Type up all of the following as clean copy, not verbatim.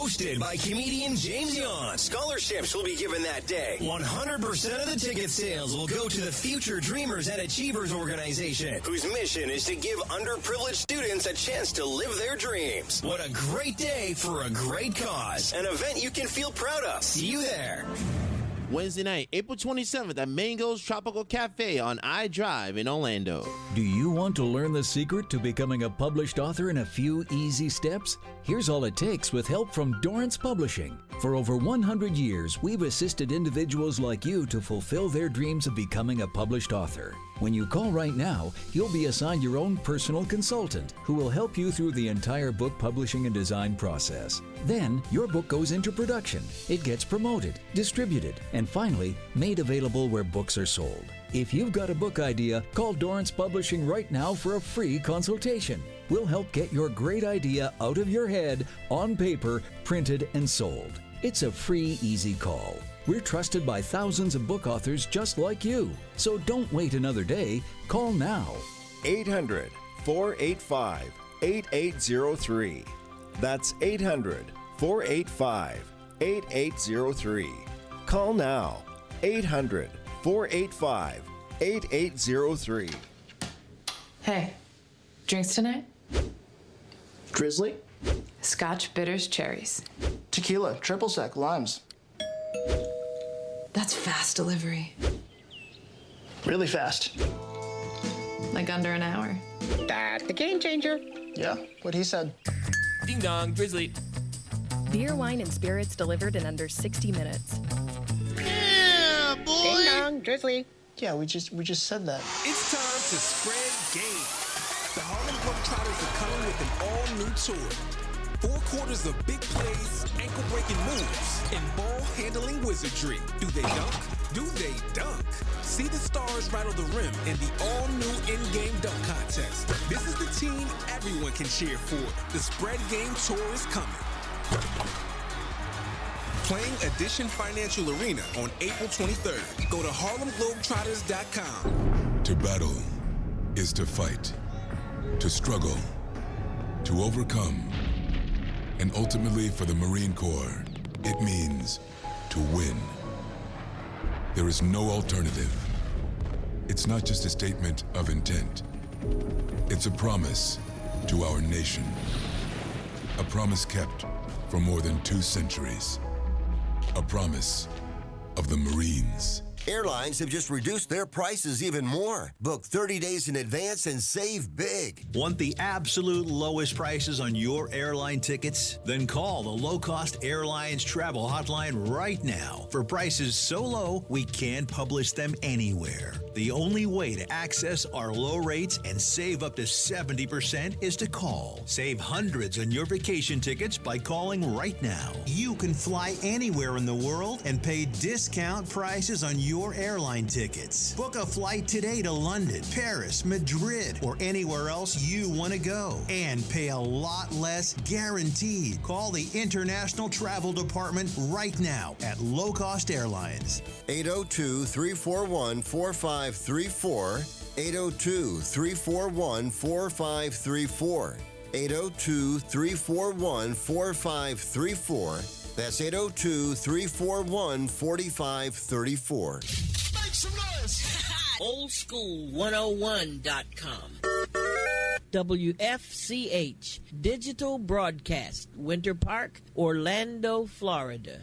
hosted by comedian James Yon. Scholarships will be given that day. 100% of the ticket sales will go to the Future Dreamers and Achievers organization, whose mission is to give underprivileged students a chance to live their dreams. What a great day for a great cause. An event you can feel proud of. See you there. Wednesday night, April 27th at Mango's Tropical Cafe on I-Drive in Orlando. Do you want to learn the secret to becoming a published author in a few easy steps? Here's all it takes with help from Dorrance Publishing. For over 100 years, we've assisted individuals like you to fulfill their dreams of becoming a published author. When you call right now, you'll be assigned your own personal consultant who will help you through the entire book publishing and design process. Then, your book goes into production. It gets promoted, distributed, and finally, made available where books are sold. If you've got a book idea, call Dorrance Publishing right now for a free consultation. We'll help get your great idea out of your head, on paper, printed, and sold. It's a free, easy call. We're trusted by thousands of book authors just like you. So don't wait another day. Call now. 800-485-8803. That's 800-485-8803. Call now. 800-485-8803. Hey, drinks tonight? Drizzly? Scotch, bitters, cherries. Tequila, triple sec, limes. That's fast delivery. Really fast. Like under an hour. That's the game changer. Yeah, what he said. Ding dong, Drizzly. Beer, wine, and spirits delivered in under 60 minutes. Yeah, boy. Ding dong, Drizzly. Yeah, we just said that. It's time to spread game. The Harlem Globetrotters are coming with an all-new tour. 4 quarters of big plays, ankle-breaking moves, and ball-handling wizardry. Do they dunk? Do they dunk? See the stars rattle the rim in the all-new in-game dunk contest. This is the team everyone can cheer for. The Spread Game Tour is coming. Playing Edition Financial Arena on April 23rd. Go to HarlemGlobetrotters.com. To battle is to fight, to struggle, to overcome, and ultimately for the Marine Corps, it means to win. There is no alternative. It's not just a statement of intent. It's a promise to our nation. A promise kept for more than 2 centuries. A promise of the Marines. Airlines have just reduced their prices even more. Book 30 days in advance and save big. Want the absolute lowest prices on your airline tickets? Then call the Low Cost Airlines Travel Hotline right now. For prices so low, we can't publish them anywhere. The only way to access our low rates and save up to 70% is to call. Save hundreds on your vacation tickets by calling right now. You can fly anywhere in the world and pay discount prices on your airline tickets. Book a flight today to London, Paris, Madrid, or anywhere else you want to go. And pay a lot less guaranteed. Call the International Travel Department right now at Low Cost Airlines. 802-341-4534. 802-341-4534. 802-341-4534. That's 802-341-4534. Make some noise! Oldschool101.com. WFCH Digital Broadcast, Winter Park, Orlando, Florida.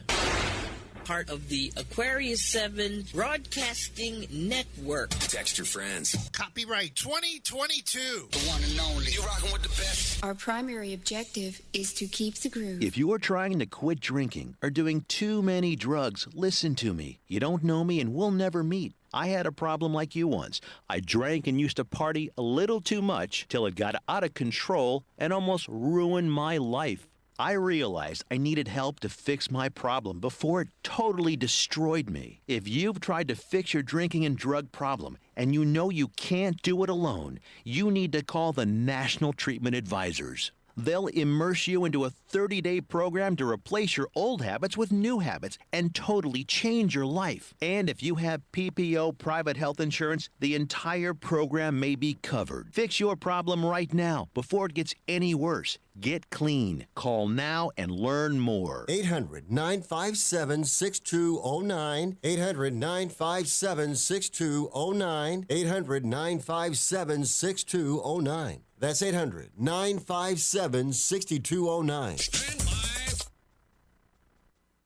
Part of the Aquarius 7 Broadcasting Network. Text your friends. Copyright 2022. The one and only. You rocking with the best. Our primary objective is to keep the groove. If you are trying to quit drinking or doing too many drugs, listen to me. You don't know me and we'll never meet. I had a problem like you once. I drank and used to party a little too much till it got out of control and almost ruined my life. I realized I needed help to fix my problem before it totally destroyed me. If you've tried to fix your drinking and drug problem and you know you can't do it alone, you need to call the National Treatment Advisors. They'll immerse you into a 30-day program to replace your old habits with new habits and totally change your life. And if you have PPO private health insurance, the entire program may be covered. Fix your problem right now before it gets any worse. Get clean. Call now and learn more. 800-957-6209. 800-957-6209. 800-957-6209. That's 800-957-6209.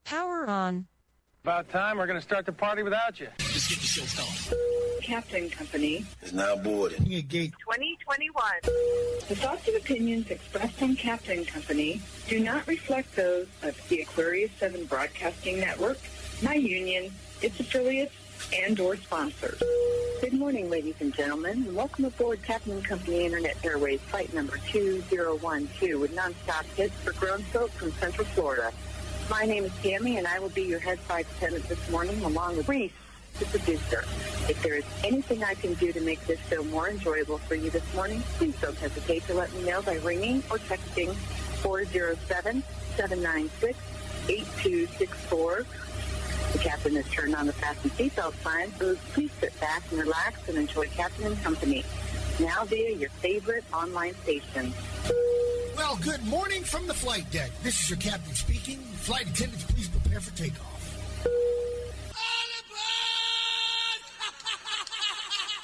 Power on. About time. We're going to start the party without you. Let's get the show started. Captain Company Is now boarding. 2021. The thoughts and opinions expressed on Captain Company do not reflect those of the Aquarius 7 Broadcasting Network, my union, its affiliates, and or sponsors. Good morning, ladies and gentlemen, and welcome aboard Captain Company Internet Airways flight number 2012 with nonstop hits for grown folk from Central Florida. My name is Tammy, and I will be your head flight attendant this morning, along with Reese, the producer. If there is anything I can do to make this show more enjoyable for you this morning, please don't hesitate to let me know by ringing or texting 407-796-8264. The captain has turned on the fasten seatbelt sign, so please sit back and relax and enjoy Captain and Company, now via your favorite online station. Well, good morning from the flight deck. This is your captain speaking. Flight attendants, please prepare for takeoff.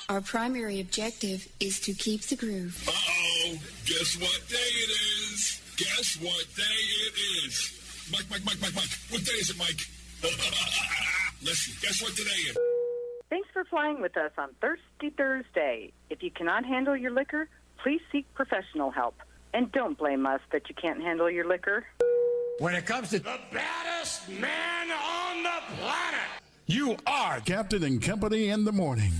Our primary objective is to keep the groove. Uh-oh. Guess what day it is? Guess what day it is? Mike. What day is it, Mike? Listen, guess what today is? Thanks for flying with us on Thirsty Thursday. If you cannot handle your liquor, please seek professional help. And don't blame us that you can't handle your liquor. When it comes to the baddest man on the planet, you are Captain and Company in the morning.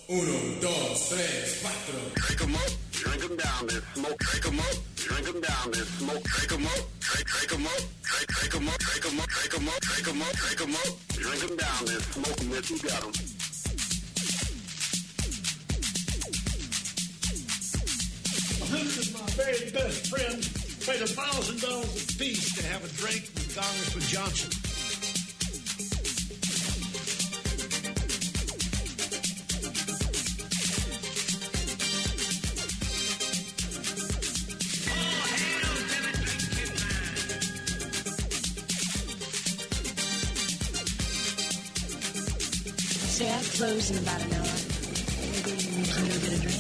Uno, dos, tres, cuatro. Drink 'em up, drink 'em down, then smoke. Drink 'em up, drink 'em down, then smoke. Drink 'em up, drink 'em up, drink 'em up, drink 'em up, drink 'em up, drink 'em up, drink 'em up. Drink 'em down, then smoke 'em if you got 'em. This is my very best friend. Paid $1,000 apiece to have a drink with Congressman Johnson. Say, I close in about an hour. Maybe you can go get a drink.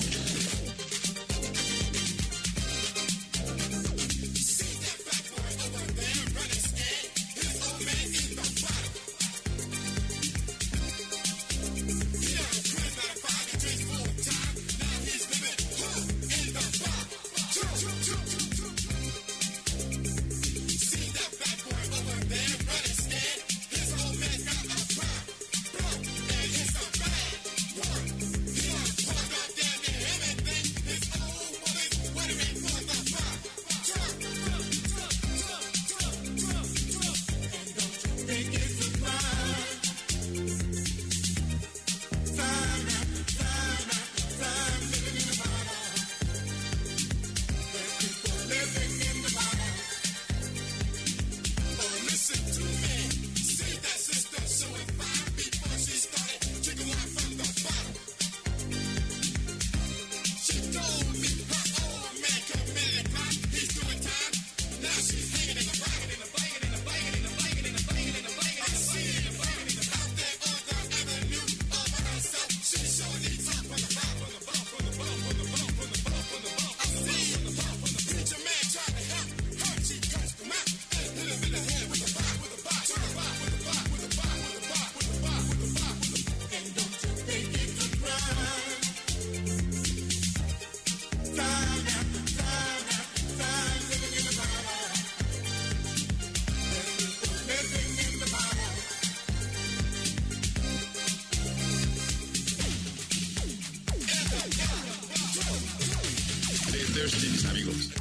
Thirsty, amigos.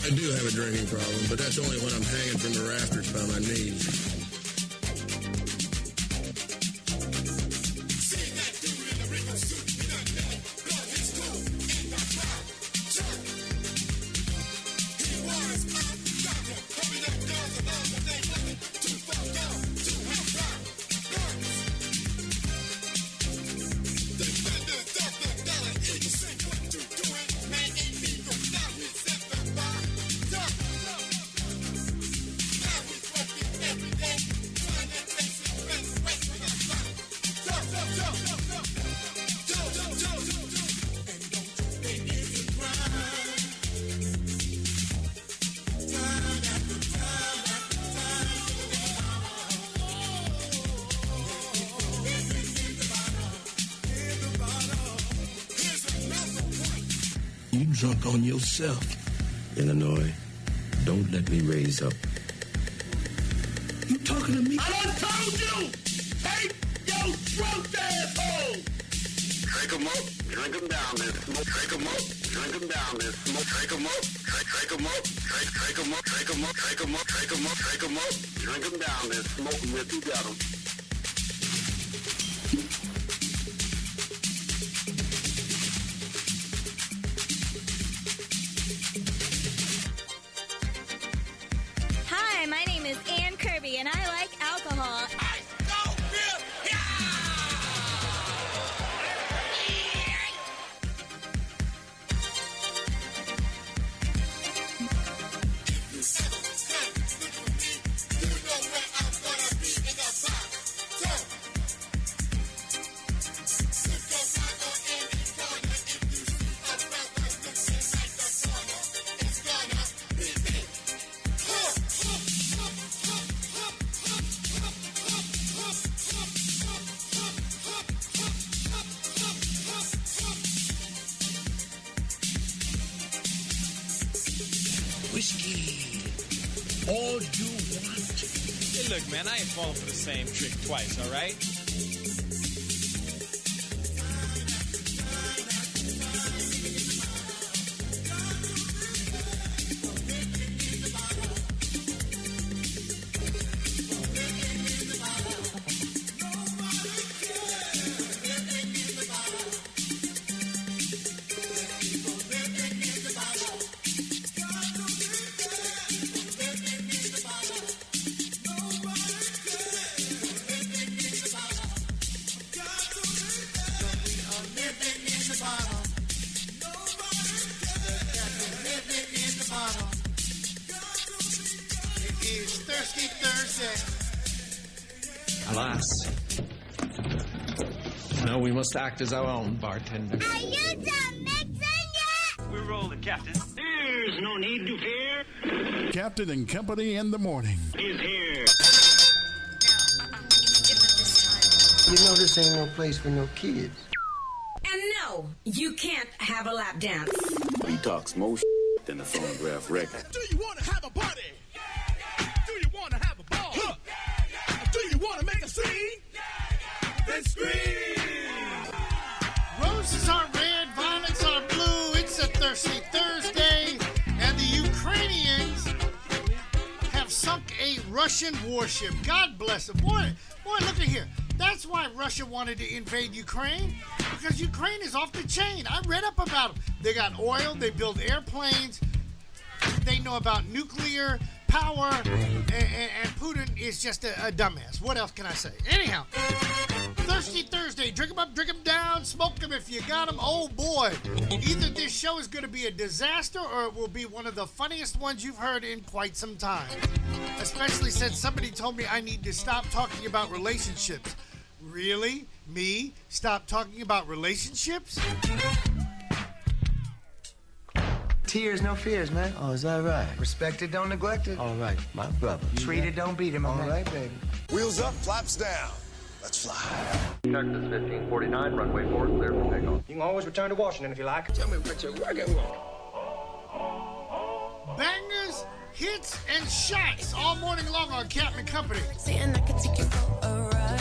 I do have a drinking problem, but that's only when I'm hanging from the rafters by my knees. You drunk on yourself. Illinois, don't let me raise up. You talking to me? I done told you! Take your drunk asshole! Drink 'em up, drink 'em down, then smoke. Drink 'em up, drink 'em down, then smoke. Drink 'em up, drink 'em up, drink 'em up, drink 'em up, drink 'em up, drink 'em up, drink 'em up. Drink 'em down, then smoke 'em if you got 'em. Hi, my name is Ann Kirby, and I like alcohol. Whiskey. All you want. Hey, look, man, I ain't falling for the same trick twice, all right? Thirsty Thursday. Alas. No, we must act as our own bartender. Are you done mixing yet? We're rolling, Captain. There's no need to fear. Captain and Company in the morning. Is here. You know this ain't no place for no kids. And no, you can't have a lap dance. He talks more than a phonograph record. Do you want to have a party? Do you want to have a ball? Do you want to make a scene? Then scream! Roses are red, violets are blue. It's a thirsty Thursday, and the Ukrainians have sunk a Russian warship. God bless them. Boy, look at here. That's why Russia wanted to invade Ukraine, because Ukraine is off the chain. I read up about them. They got oil, they build airplanes, they know about nuclear power, and Putin is just a dumbass. What else can I say? Anyhow, Thirsty Thursday. Drink 'em up, drink 'em down, smoke 'em if you got 'em. Oh boy, either this show is going to be a disaster or it will be one of the funniest ones you've heard in quite some time. Especially since somebody told me I need to stop talking about relationships. Really? Me? Stop talking about relationships? Tears, no fears, man. Oh, is that right? Respect it, don't neglect it. All right, my brother. Treat it, don't beat him. All right, baby. Wheels up, flaps down. Let's fly. Texas 1549, runway 4, clear for takeoff. You can always return to Washington if you like. Tell me what you're working on. Bangers, hits, and shots all morning long on Captain Company. Saying I could take you for a ride.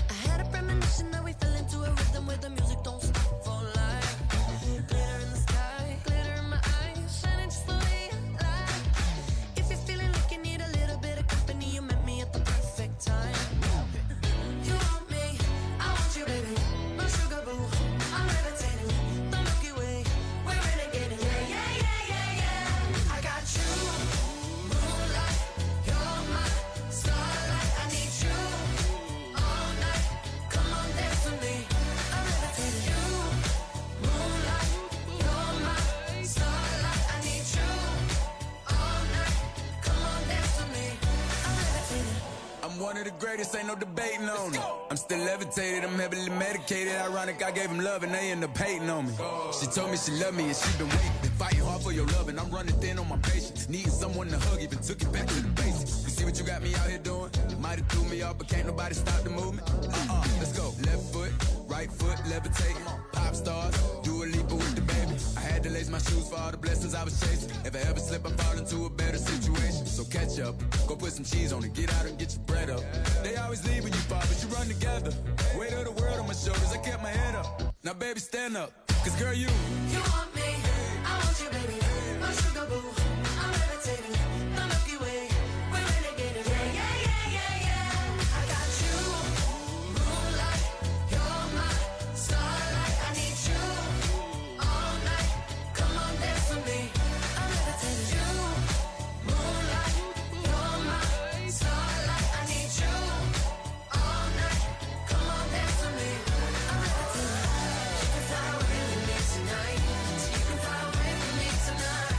I had a premonition that we fell into a rhythm where the music don't stop for life. Glitter in the sky, glitter in my eyes, shining just the way I like. one of the greatest, ain't no debating on it. I'm still levitated, I'm heavily medicated. Ironic, I gave him love and they end up hating on me. She told me she loved me and she been waiting. Been fighting hard for your love and I'm running thin on my patience. Needing someone to hug, even took it back to the basics. You see what you got me out here doing? Might have threw me off, but can't nobody stop the movement. Let's go. Left foot, right foot, levitating. Pop stars, do a leap with the baby. I had to lace my shoes for all the blessings I was chasing. If I ever slip, I fall into a better situation. So catch up, go put some cheese on it, get out and get your bread up. They always leave when you fall, but you run together. Weight of the world on my shoulders, I kept my head up. Now baby, stand up, cause girl, you want me, I want you, baby. My sugar boo, I'm levitating. The Milky Way, we're renegading. Yeah, yeah, yeah, yeah, yeah. I got you, moonlight. You're my starlight. I need you all night. Come on, dance with me. I'm levitating. You, moonlight. You're my starlight. I need you all night. Come on, dance with me. I'm levitating. You can fly away with me tonight. You can fly away with me tonight.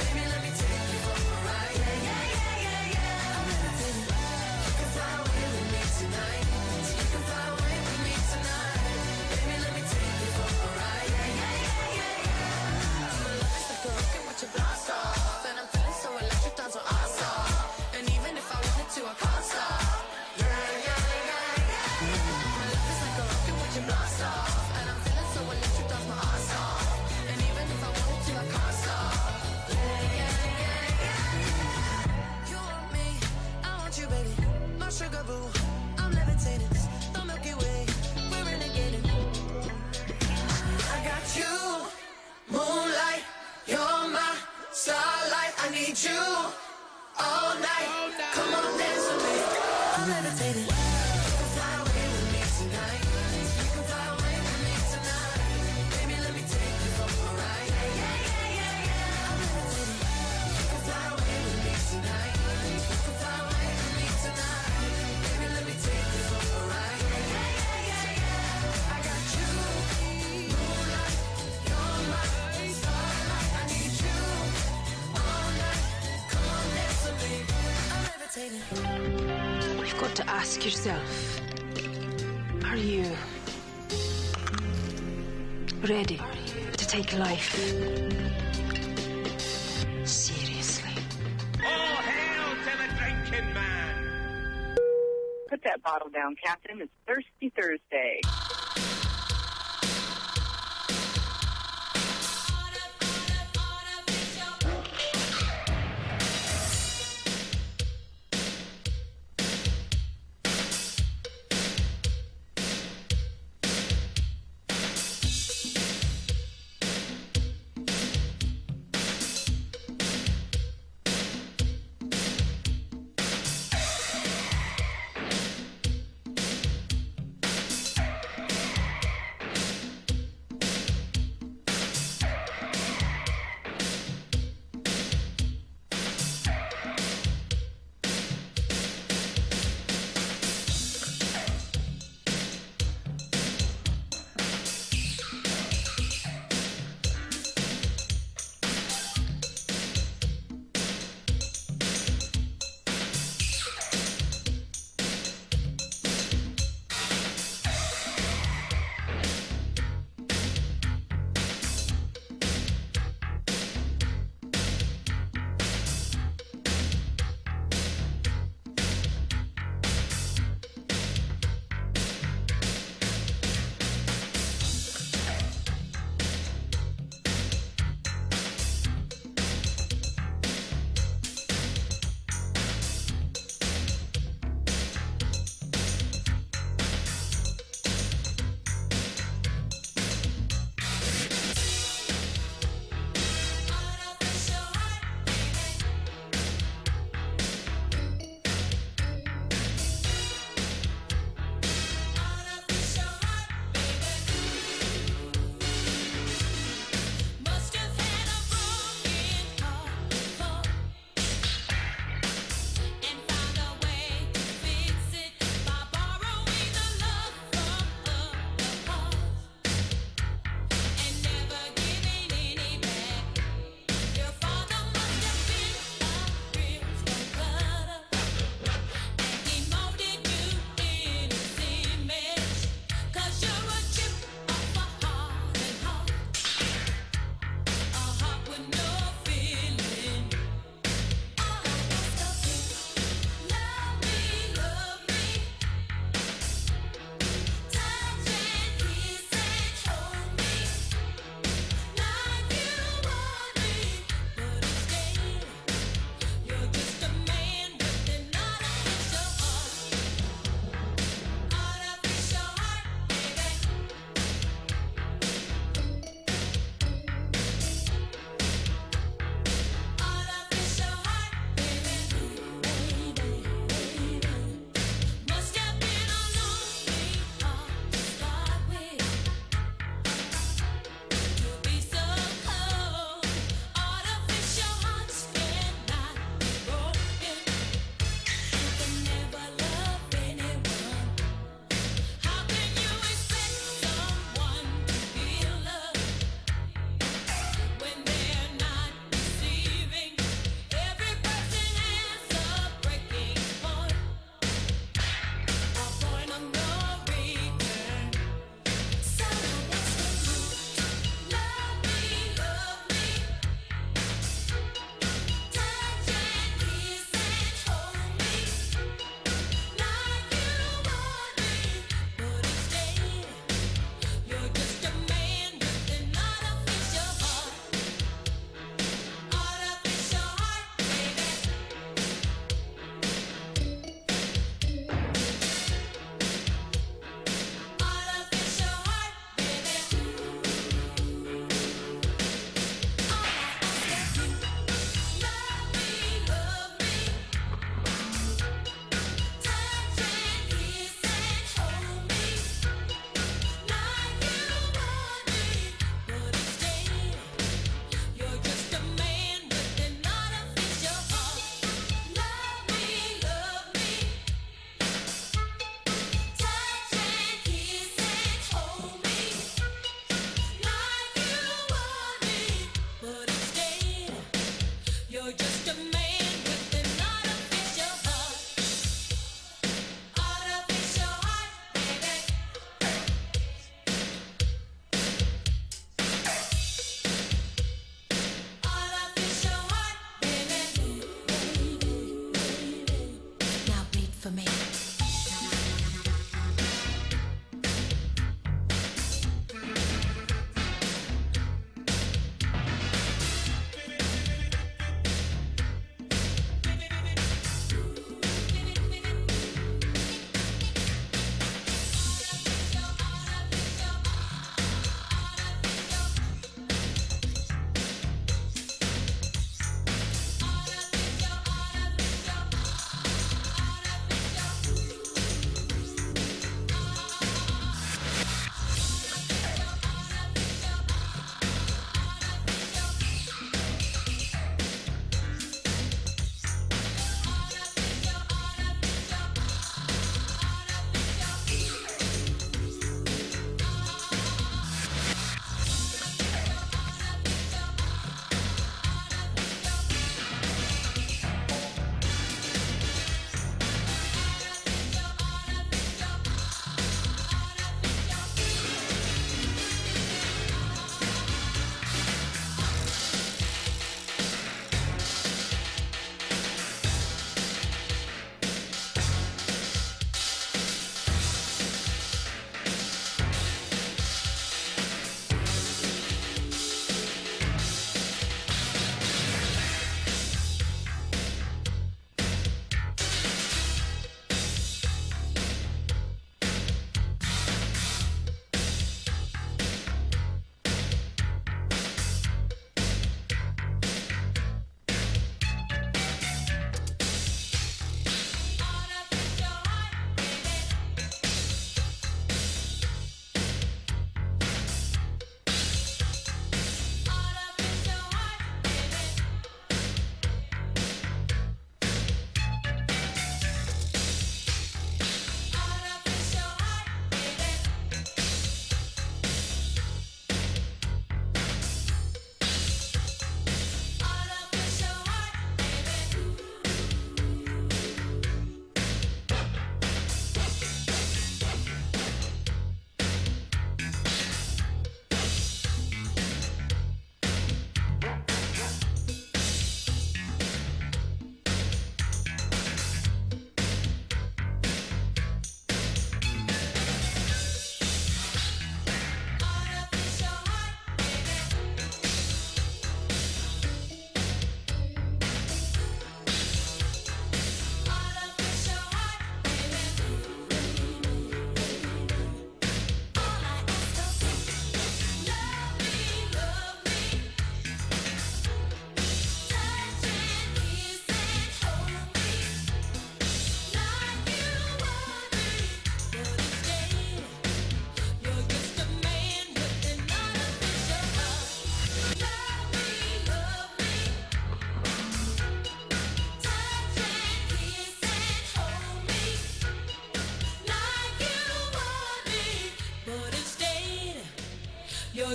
Baby, let me take you for a ride. Yeah, yeah, yeah, yeah, yeah. I'm levitating. You can fly away with me tonight. You can fly away with me tonight. Baby, let me take you for a ride. Yeah, yeah, yeah, yeah, yeah. My love is like a rocket, watch it blast off. And I'm feeling so electric, dance so awesome. And even if I wanted to, I can't stop. Yeah, yeah, yeah, yeah. My love is like a rocket, watch it blast off. And I'm feeling so electric, dance my ass off. And even if I wanted to, I can't stop. Yeah, yeah, yeah, yeah. You want me, I want you, baby. My sugar boo, I'm levitating. The Milky Way, we're renegading. I got you, moonlight. You're my starlight. I need you all night. Come on, dance with me. I'm levitating. You can fly away with me tonight. You can fly away with me tonight. Baby, let me take you for a ride. Yeah, yeah, yeah, yeah, yeah. I'm levitating. You can fly away with me tonight. You can fly away with me tonight. Baby, let me take you for a ride. Yeah, yeah, yeah, yeah, yeah. I got you, moonlight. You're my starlight. I need you all night. Come on, dance with me. I'm levitating. You've got to ask yourself, are you ready to take life seriously? All hail to the drinking man! Put that bottle down, Captain. It's Thirsty Thursday.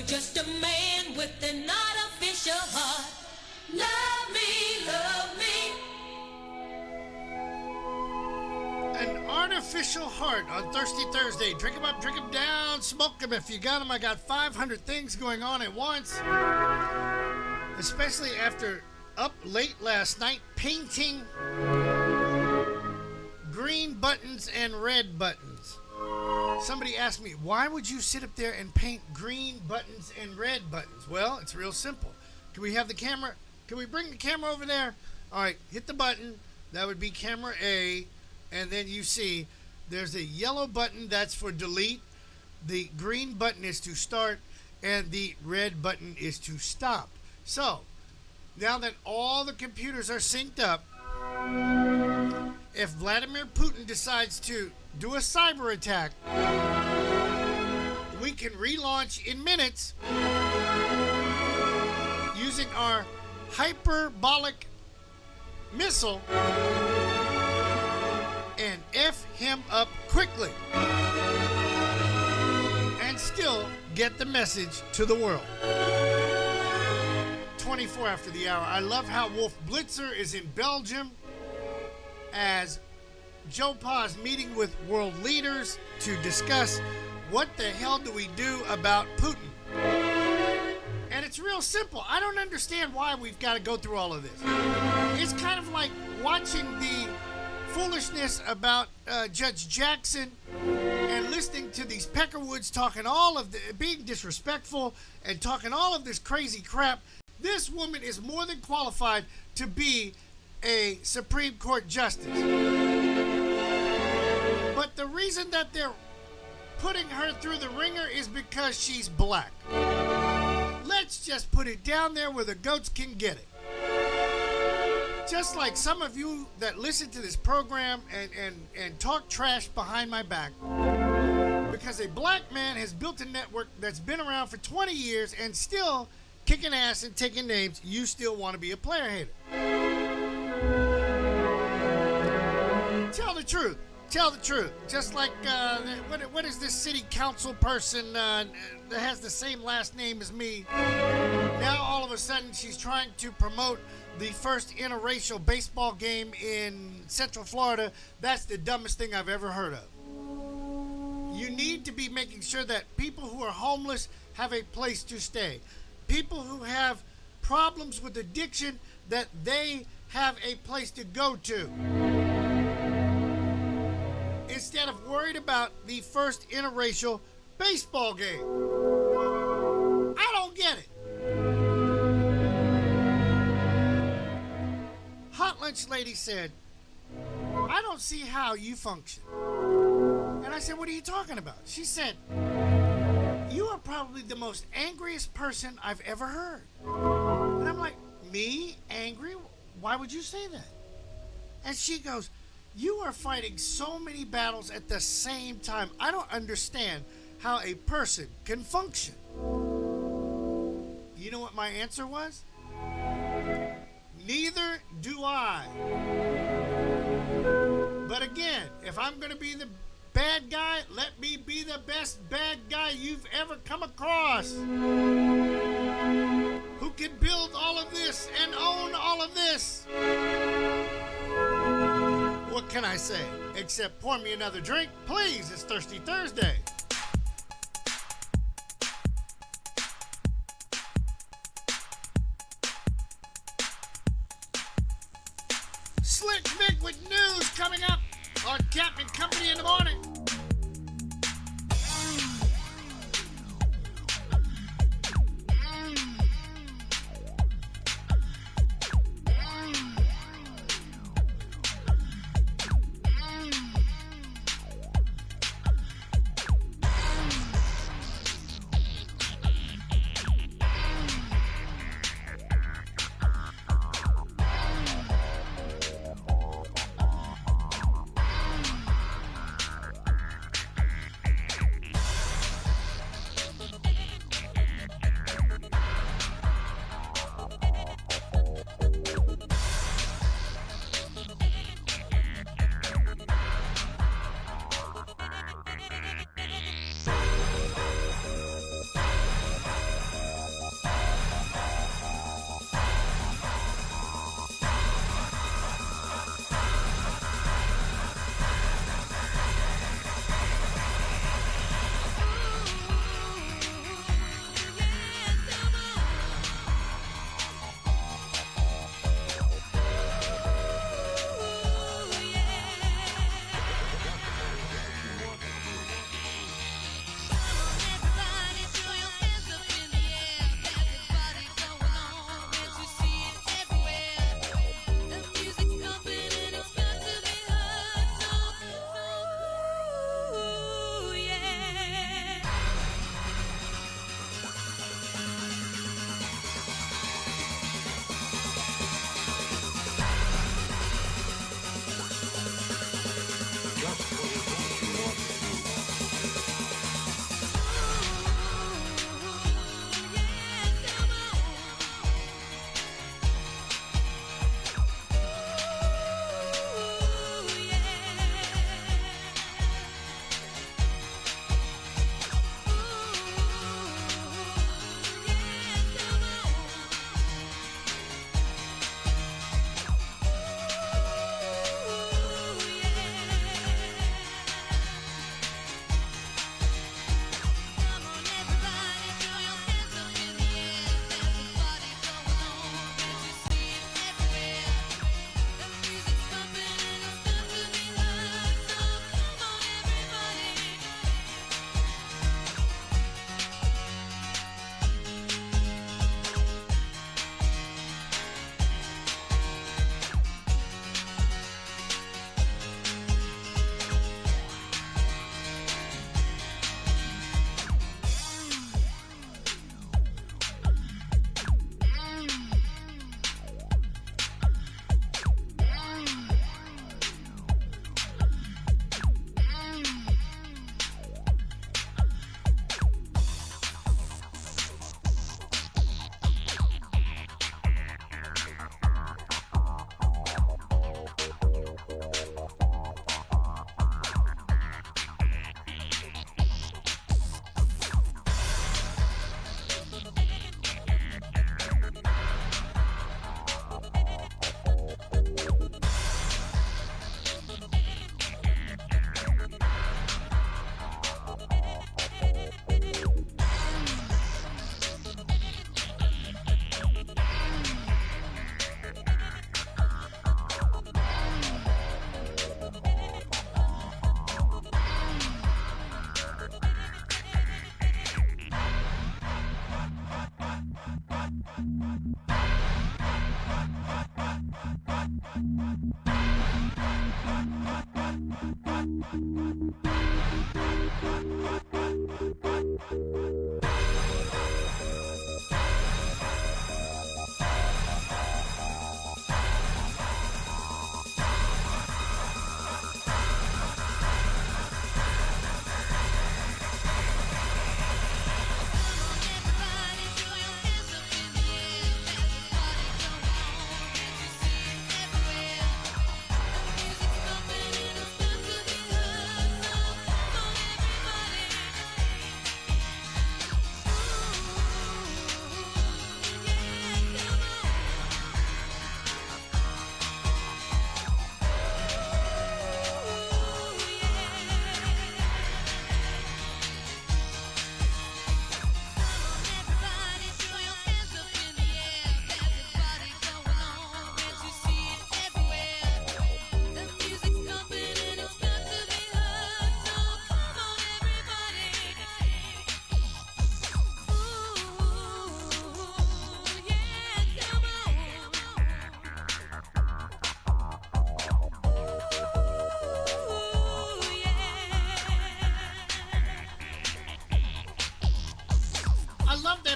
just a man with an artificial heart. Love me, love me. An artificial heart on Thirsty Thursday. Drink 'em up, drink 'em down, smoke 'em if you got 'em. I got 500 things going on at once. Especially after up late last night painting green buttons and red buttons. Somebody asked me, why would you sit up there and paint green buttons and red buttons? Well, it's real simple. Can we have the camera? Can we bring the camera over there? All right, hit the button. That would be camera A. And then you see there's a yellow button that's for delete. The green button is to start. And the red button is to stop. So, now that all the computers are synced up, if Vladimir Putin decides to do a cyber attack, we can relaunch in minutes using our hyperbolic missile and F him up quickly and still get the message to the world. 24 after the hour. I love how Wolf Blitzer is in Belgium as Joe Pa's meeting with world leaders to discuss what the hell do we do about Putin. And it's real simple. I don't understand why we've got to go through all of this. It's kind of like watching the foolishness about Judge Jackson and listening to these Peckerwoods talking all of the, being disrespectful and talking all of this crazy crap. This woman is more than qualified to be a Supreme Court justice. But the reason that they're putting her through the ringer is because she's black. Let's just put it down there where the goats can get it. Just like some of you that listen to this program and talk trash behind my back, because a black man has built a network that's been around for 20 years and still kicking ass and taking names, you still want to be a player hater. Tell the truth. Tell the truth. Just like, what is this city council person that has the same last name as me? Now all of a sudden she's trying to promote the first interracial baseball game in Central Florida. That's the dumbest thing I've ever heard of. You need to be making sure that people who are homeless have a place to stay. People who have problems with addiction, that they have a place to go to. Instead of worried about the first interracial baseball game. I don't get it. Hot Lunch Lady said, I don't see how you function. And I said, what are you talking about? She said, you are probably the most angriest person I've ever heard. And I'm like, me? Angry? Why would you say that? And she goes, you are fighting so many battles at the same time. I don't understand how a person can function. You know what my answer was? Neither do I. But again, if I'm going to be the bad guy, let me be the best bad guy you've ever come across. Who can build all of this and own all of this? What can I say? Except pour me another drink, please. It's Thirsty Thursday. Slick Vic with news coming up on Captain Company in the morning.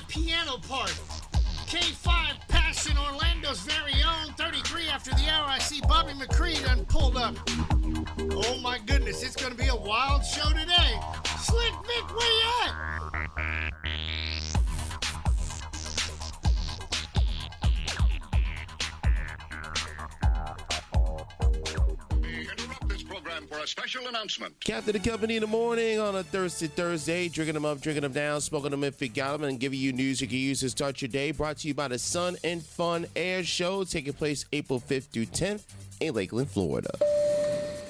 Piano part. K5 Passion, Orlando's very own. 33 after the hour, I see Bobby McCree done pulled up. Oh my goodness, it's gonna be a wild show today. Slick Vic, where you at? For a special announcement. Captain and Company in the morning on a Thursday, drinking them up, drinking them down, smoking them if you got them, and giving you news you can use to start your day. Brought to you by the Sun and Fun Air Show, taking place April 5th through 10th in Lakeland, Florida.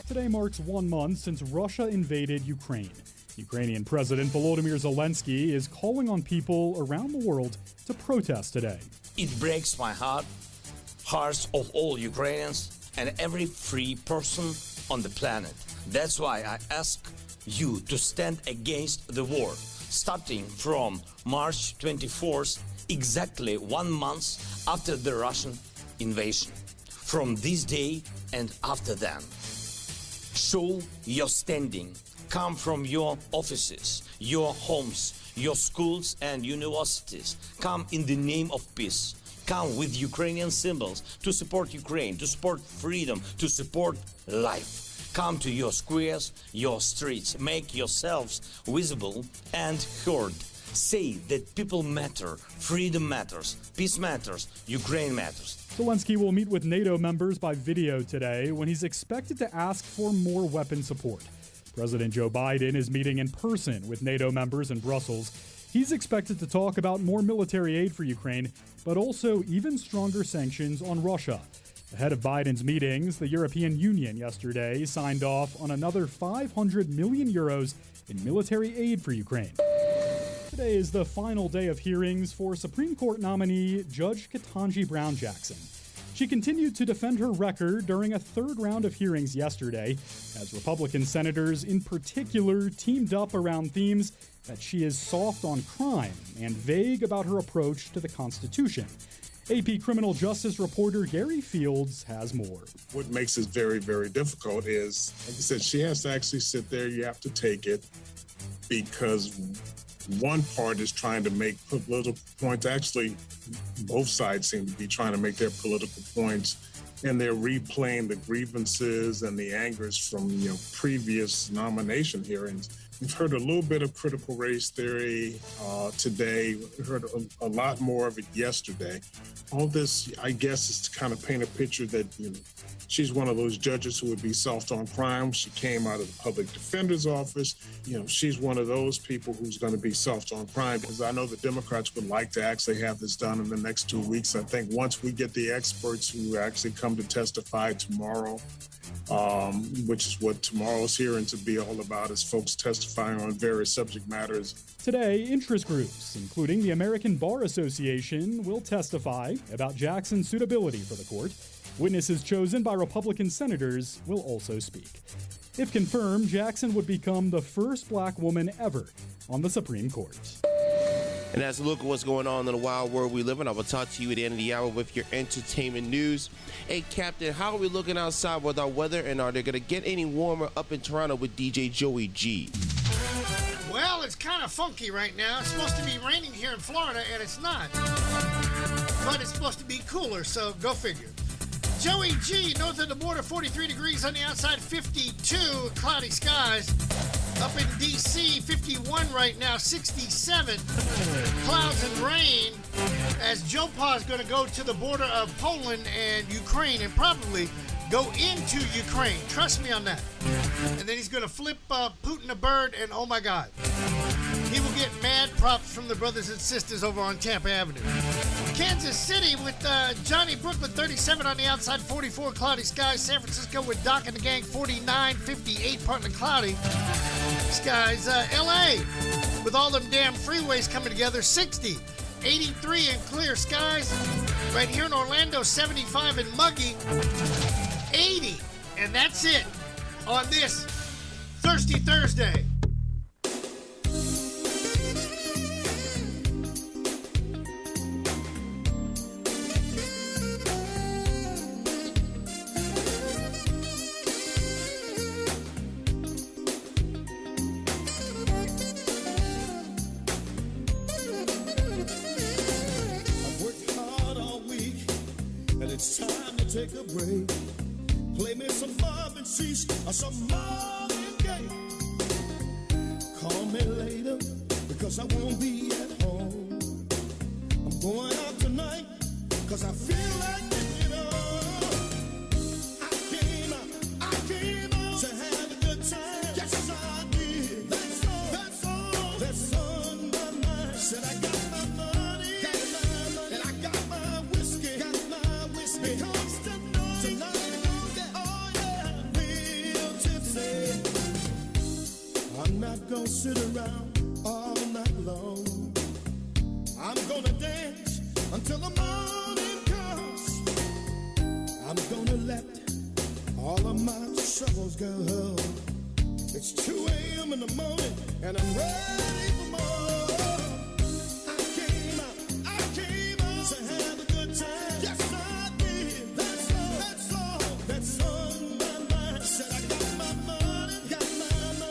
Today marks 1 month since Russia invaded Ukraine. Ukrainian President Volodymyr Zelensky is calling on people around the world to protest today. It breaks my hearts of all Ukrainians and every free person on the planet. That's why I ask you to stand against the war, starting from March 24th, exactly 1 month after the Russian invasion. From this day and after that, show your standing. Come from your offices, your homes, your schools and universities. Come in the name of peace. Come with Ukrainian symbols to support Ukraine, to support freedom, to support life. Come to your squares, your streets. Make yourselves visible and heard. Say that people matter, freedom matters, peace matters, Ukraine matters. Zelensky will meet with NATO members by video today when he's expected to ask for more weapon support. President Joe Biden is meeting in person with NATO members in Brussels. He's expected to talk about more military aid for Ukraine, but also even stronger sanctions on Russia. Ahead of Biden's meetings, the European Union yesterday signed off on another 500 million euros in military aid for Ukraine. Today is the final day of hearings for Supreme Court nominee Judge Ketanji Brown Jackson. She continued to defend her record during a third round of hearings yesterday, as Republican senators in particular teamed up around themes that she is soft on crime and vague about her approach to the Constitution. AP criminal justice reporter Gary Fields has more. What makes it very, very difficult is, like I said, she has to actually sit there. You have to take it because one part is trying to make political points. Actually, both sides seem to be trying to make their political points, and they're replaying the grievances and the angers from previous nomination hearings. We've heard a little bit of critical race theory today. We heard a lot more of it yesterday. All this, I guess, is to kind of paint a picture that she's one of those judges who would be soft on crime. She came out of the public defender's office. She's one of those people who's going to be soft on crime, because I know the Democrats would like to actually have this done in the next 2 weeks. I think once we get the experts who actually come to testify tomorrow, which is what tomorrow's hearing to be all about, is folks testifying on various subject matters. Today, interest groups, including the American Bar Association, will testify about Jackson's suitability for the court. Witnesses chosen by Republican senators will also speak. If confirmed, Jackson would become the first black woman ever on the Supreme Court. And that's a look at what's going on in the wild world we live in. I will talk to you at the end of the hour with your entertainment news. Hey, Captain, how are we looking outside with our weather, and are they going to get any warmer up in Toronto with DJ Joey G? Well, it's kind of funky right now. It's supposed to be raining here in Florida, and it's not. But it's supposed to be cooler, so go figure. Joey G, north of the border, 43 degrees on the outside, 52, cloudy skies. Up in D.C., 51 right now, 67, clouds and rain, as Joe Pa is going to go to the border of Poland and Ukraine and probably go into Ukraine. Trust me on that. And then he's going to flip Putin a bird, and oh my God. He will get mad props from the brothers and sisters over on Tampa Avenue. Kansas City with Johnny Brooklyn, 37 on the outside, 44, cloudy skies. San Francisco with Doc and the gang, 49, 58, partly cloudy skies. L.A. with all them damn freeways coming together, 60, 83 and clear skies. Right here in Orlando, 75 and muggy, 80. And that's it on this Thirsty Thursday. Take a break, play me some Marvin Cease or some Marvin Gaye. Call me later because I won't be at home. I'm going out tonight because I feel like it, I came out to have a good time. Yes, I did. That's on my mind. Said I got my money, and I got my whiskey, because I'm not gonna sit around all night long. I'm gonna dance until the morning comes. I'm gonna let all of my troubles go. It's 2 a.m. in the morning and I'm ready for more. I came out to have a good time. Yes, I did. That's on my mind. Said I got my money,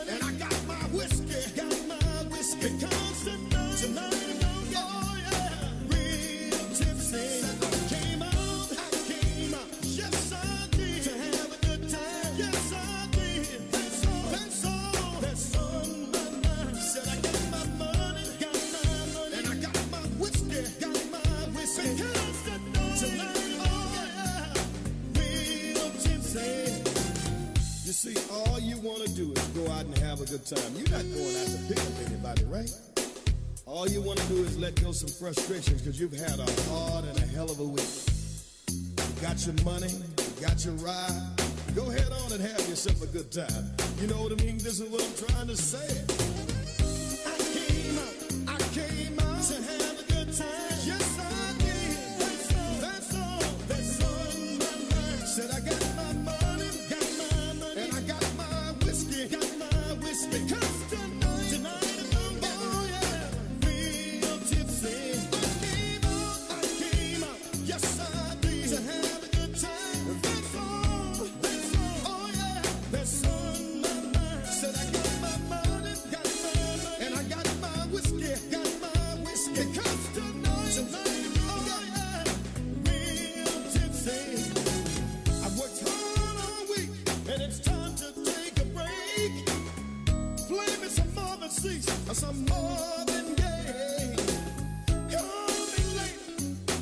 and I got my whiskey, because tonight I'm gonna get, oh yeah, real tipsy. Said I came out, yes I did, to have a good time. Yes I did. That's on my mind. Said I got my money, and I got my whiskey, because tonight, oh yeah, real tipsy. You see, all you want to do is go out and have a good time. You're not going out to pick up anybody, right? All you want to do is let go some frustrations because you've had a hard and a hell of a week. You got your money, you got your ride. Go ahead on and have yourself a good time. You know what I mean? This is what I'm trying to say. I came out to have a good time. Yes, I did. That's on my mind. Said I got my money, and I got my whiskey, because tonight I'm gonna get, oh yeah, real tipsy. I came out, yes I did, to have a good time. That's oh yeah, that's on my mind. Said I got my money, and I got my whiskey, because tonight oh yeah, real tipsy. I worked hard all week, and it's time to take a break. Play me some Marvin Cease or some Marvin Gaye. Call me late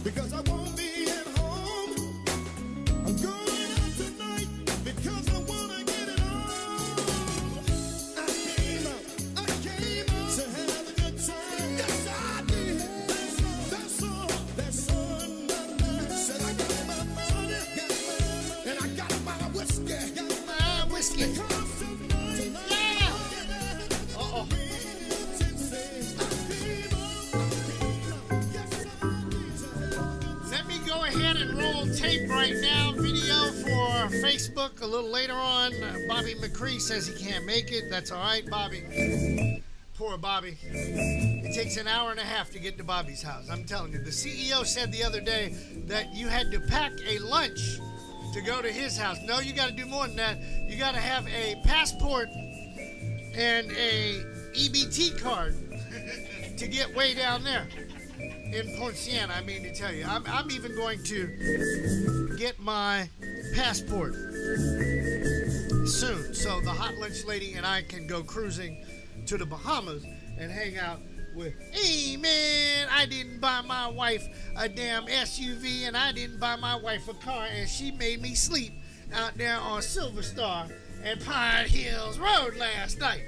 because I won't be at home. I'm going out tonight because I wanna get it on. I came out to have a good time. Yes, I did. That's on my mind. Said I got my money, and I got my whiskey, because tonight, yeah. Uh-oh. Let me go ahead and roll tape right now. Video for Facebook a little later on. Bobby McCree says he can't make it. That's all right, Bobby. Poor Bobby. It takes an hour and a half to get to Bobby's house. I'm telling you. The CEO said the other day that you had to pack a lunch to go to his house. No, you got to do more than that. You got to have a passport and a EBT card to get way down there in Poinciana. I mean to tell you, I'm even going to get my passport soon, so the hot lunch lady and I can go cruising to the Bahamas and hang out with, hey man, I didn't buy my wife a damn SUV and I didn't buy my wife a car and she made me sleep out there on Silver Star and Pine Hills Road last night.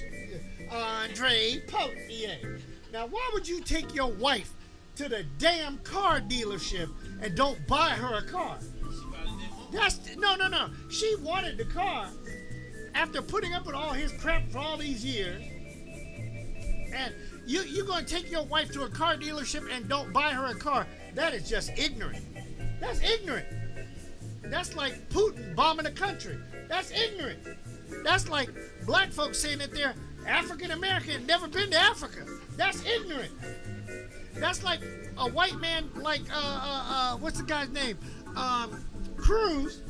Andre Potier. Now, why would you take your wife to the damn car dealership and don't buy her a car? No. She wanted the car after putting up with all his crap for all these years. And you're going to take your wife to a car dealership and don't buy her a car. That is just ignorant. That's ignorant. That's like Putin bombing a country. That's ignorant. That's like black folks saying that they're African American and never been to Africa. That's ignorant. That's like a white man like what's the guy's name? Cruz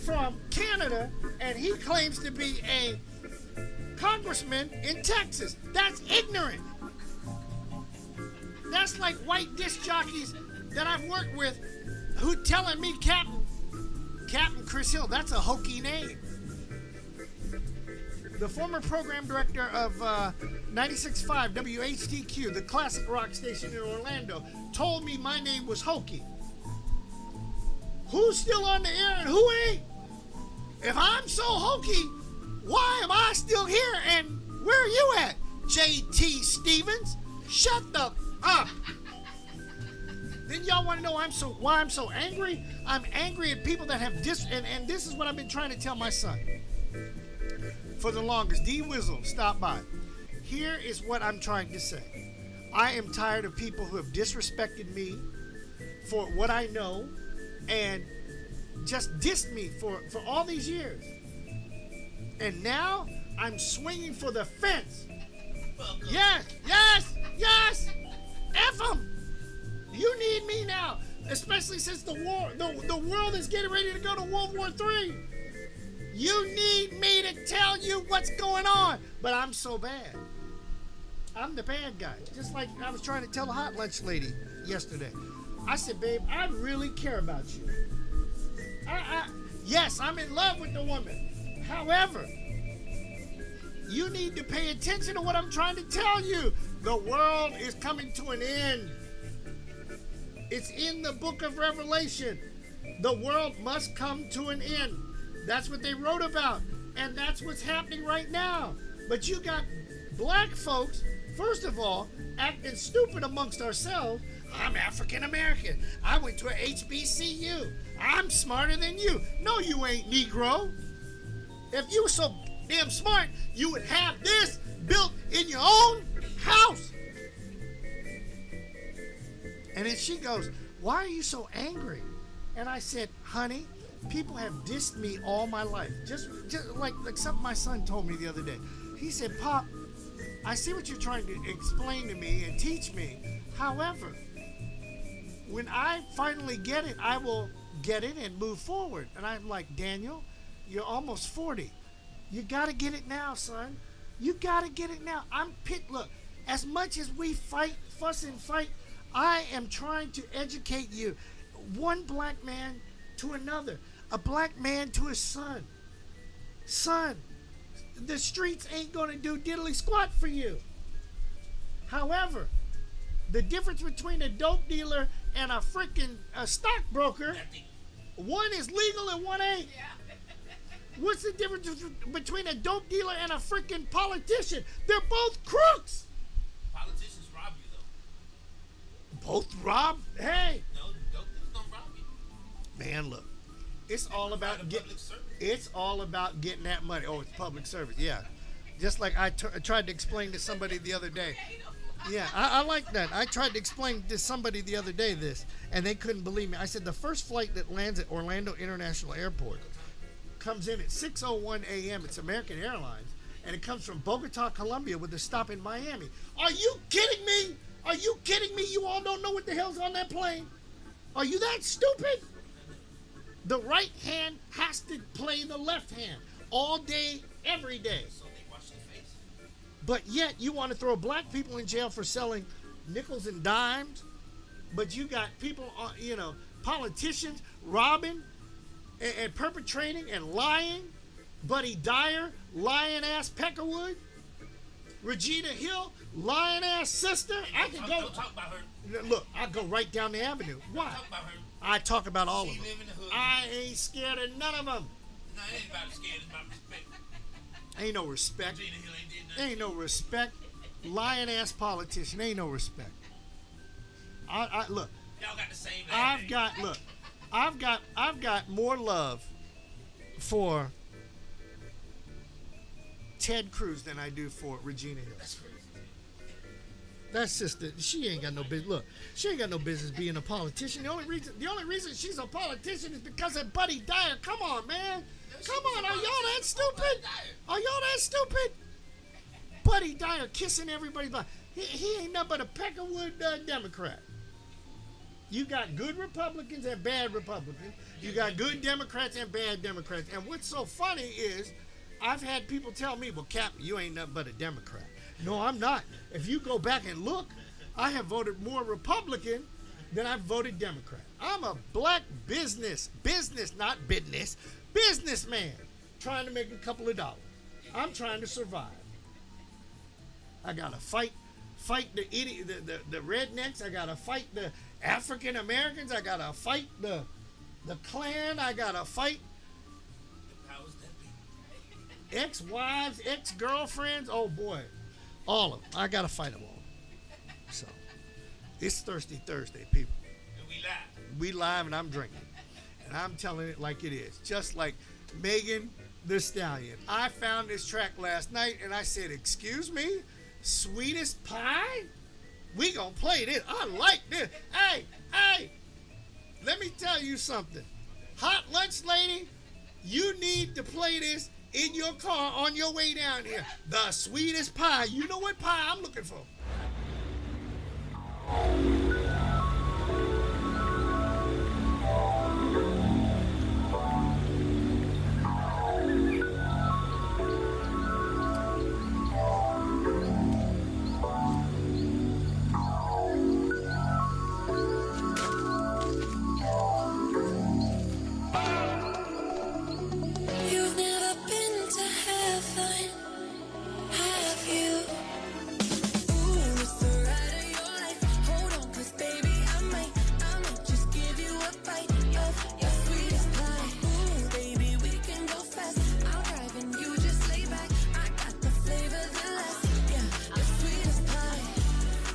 from Canada, and he claims to be a congressman in Texas. That's ignorant. That's like white disc jockeys that I've worked with who telling me Captain Chris Hill. That's a hokey name. The former program director of 96.5 WHTQ, the classic rock station in Orlando, told me my name was hokey. Who's still on the air and who ain't? If I'm so hokey, why am I still here and where are you at? J.T. Stevens? Shut the up. Then y'all want to know why I'm so angry? I'm angry at people that have and this is what I've been trying to tell my son for the longest. D Wizzle, stop by. Here is what I'm trying to say. I am tired of people who have disrespected me for what I know and just dissed me for all these years. And now I'm swinging for the fence. Yes. F them. You need me now, especially since the world is getting ready to go to World War III. You need me to tell you what's going on. But I'm so bad. I'm the bad guy. Just like I was trying to tell the hot lunch lady yesterday. I said, babe, I really care about you. Yes, I'm in love with the woman. However, you need to pay attention to what I'm trying to tell you. The world is coming to an end. It's in the book of Revelation. The world must come to an end. That's what they wrote about. And that's what's happening right now. But you got black folks, first of all, acting stupid amongst ourselves. I'm African American. I went to a HBCU. I'm smarter than you. No, you ain't, Negro. If you were so damn smart, you would have this built in your own house. And then she goes, why are you so angry? And I said, honey, people have dissed me all my life. Just like something my son told me the other day. He said, Pop, I see what you're trying to explain to me and teach me. However, when I finally get it, I will get it and move forward. And I'm like, Daniel, you're almost 40. You got to get it now, son. You got to get it now. Look, as much as we fight, fuss and fight, I am trying to educate you. One black man to another. A black man to his son. Son, the streets ain't going to do diddly squat for you. However, the difference between a dope dealer and a freaking stockbroker, one is legal and one ain't. What's the difference between a dope dealer and a freaking politician? They're both crooks. Politicians rob you, though. Both rob? Hey. No, dope dealers don't rob you. Man, look. It's all about getting that money. Oh, it's public service. Yeah. Just like I tried to explain to somebody the other day. Yeah, I like that. I tried to explain to somebody the other day this, and they couldn't believe me. I said the first flight that lands at Orlando International Airport comes in at 6:01 a.m. It's American Airlines, and it comes from Bogota, Colombia, with a stop in Miami. Are you kidding me? Are you kidding me? You all don't know what the hell's on that plane? Are you that stupid? The right hand has to play the left hand all day, every day. But yet you want to throw black people in jail for selling nickels and dimes, but you got people, politicians robbing and perpetrating and lying. Buddy Dyer, lying-ass Peckerwood. Regina Hill, lying-ass sister. I can go. Don't talk about her. Look, I go right down the avenue. Why? Talk about her. I talk about all of She them. live in the hood. I ain't scared of none of them. No, it ain't about scared. It's about respect. Ain't no respect. Regina Hill ain't did nothing. Ain't no respect. Lying-ass politician. Ain't no respect. I look. Y'all got the same last name. I've got more love for Ted Cruz than I do for Regina Hill. That's crazy. That sister, she ain't got no business. Look, she ain't got no business being a politician. The only reason she's a politician is because of Buddy Dyer. Come on, man. Come on, are y'all that stupid? Are y'all that stupid? Buddy Dyer kissing everybody. He ain't nothing but a Peckerwood Democrat. You got good Republicans and bad Republicans. You got good Democrats and bad Democrats. And what's so funny is I've had people tell me, well, Captain, you ain't nothing but a Democrat. No, I'm not. If you go back and look, I have voted more Republican than I've voted Democrat. I'm a black business, not business, businessman trying to make a couple of dollars. I'm trying to survive. I gotta fight the idiot, the rednecks. I gotta fight the African Americans. I gotta fight the Klan. I gotta fight ex-wives, ex-girlfriends. Oh boy, all of them. I gotta fight them all. So it's Thirsty Thursday, people. And we live. We live, and I'm drinking, and I'm telling it like it is, just like Megan Thee Stallion. I found this track last night, and I said, "Excuse me, Sweetest Pie? We gonna play this. I like this. Hey, let me tell you something. Hot lunch lady, you need to play this in your car on your way down here. The Sweetest Pie. You know what pie I'm looking for." You've never been to heaven, have you? Ooh, it's the ride of your life. Hold on, 'cause baby, I might just give you a bite of your sweetest pie. Ooh, baby, we can go fast. I'll drive and you just lay back. I got the flavor that lasts. Yeah, the sweetest pie.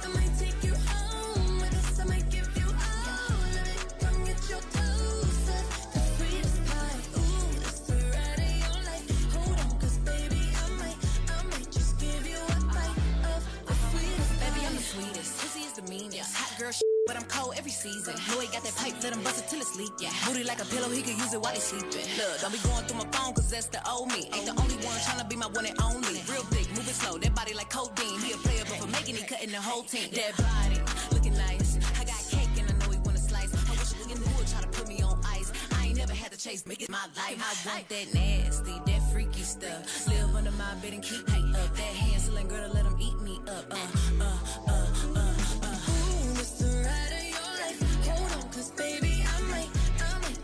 I might take you home with us. I might give you all of it. Come get your dose of the sweetest pie. Ooh, it's the ride of your life. Hold on, 'cause baby, I might just give you a bite of the sweetest pie. Baby, I'm the sweetest. Pussy is the meanest. Hot girl but I'm cold every season. Know he got that pipe, let him bust it till it's leak. Yeah, booty like a pillow, he could use it while he sleeping. Look, don't be going through my phone, 'cause that's the old me. Ain't the only one tryna be my one and only. Real big, moving slow, that body like codeine. He a player, but for making it, cutting the whole team. That body, looking nice. I got cake and I know he wanna slice. I wish we would try to put me on ice. I ain't never had to chase, make it my life. I want that nasty, that freaky stuff. Live under my bed and keep me up. That Hansel and Gretel, let him eat me up. Ooh, it's the ride of your life. Hold on, 'cause baby, I might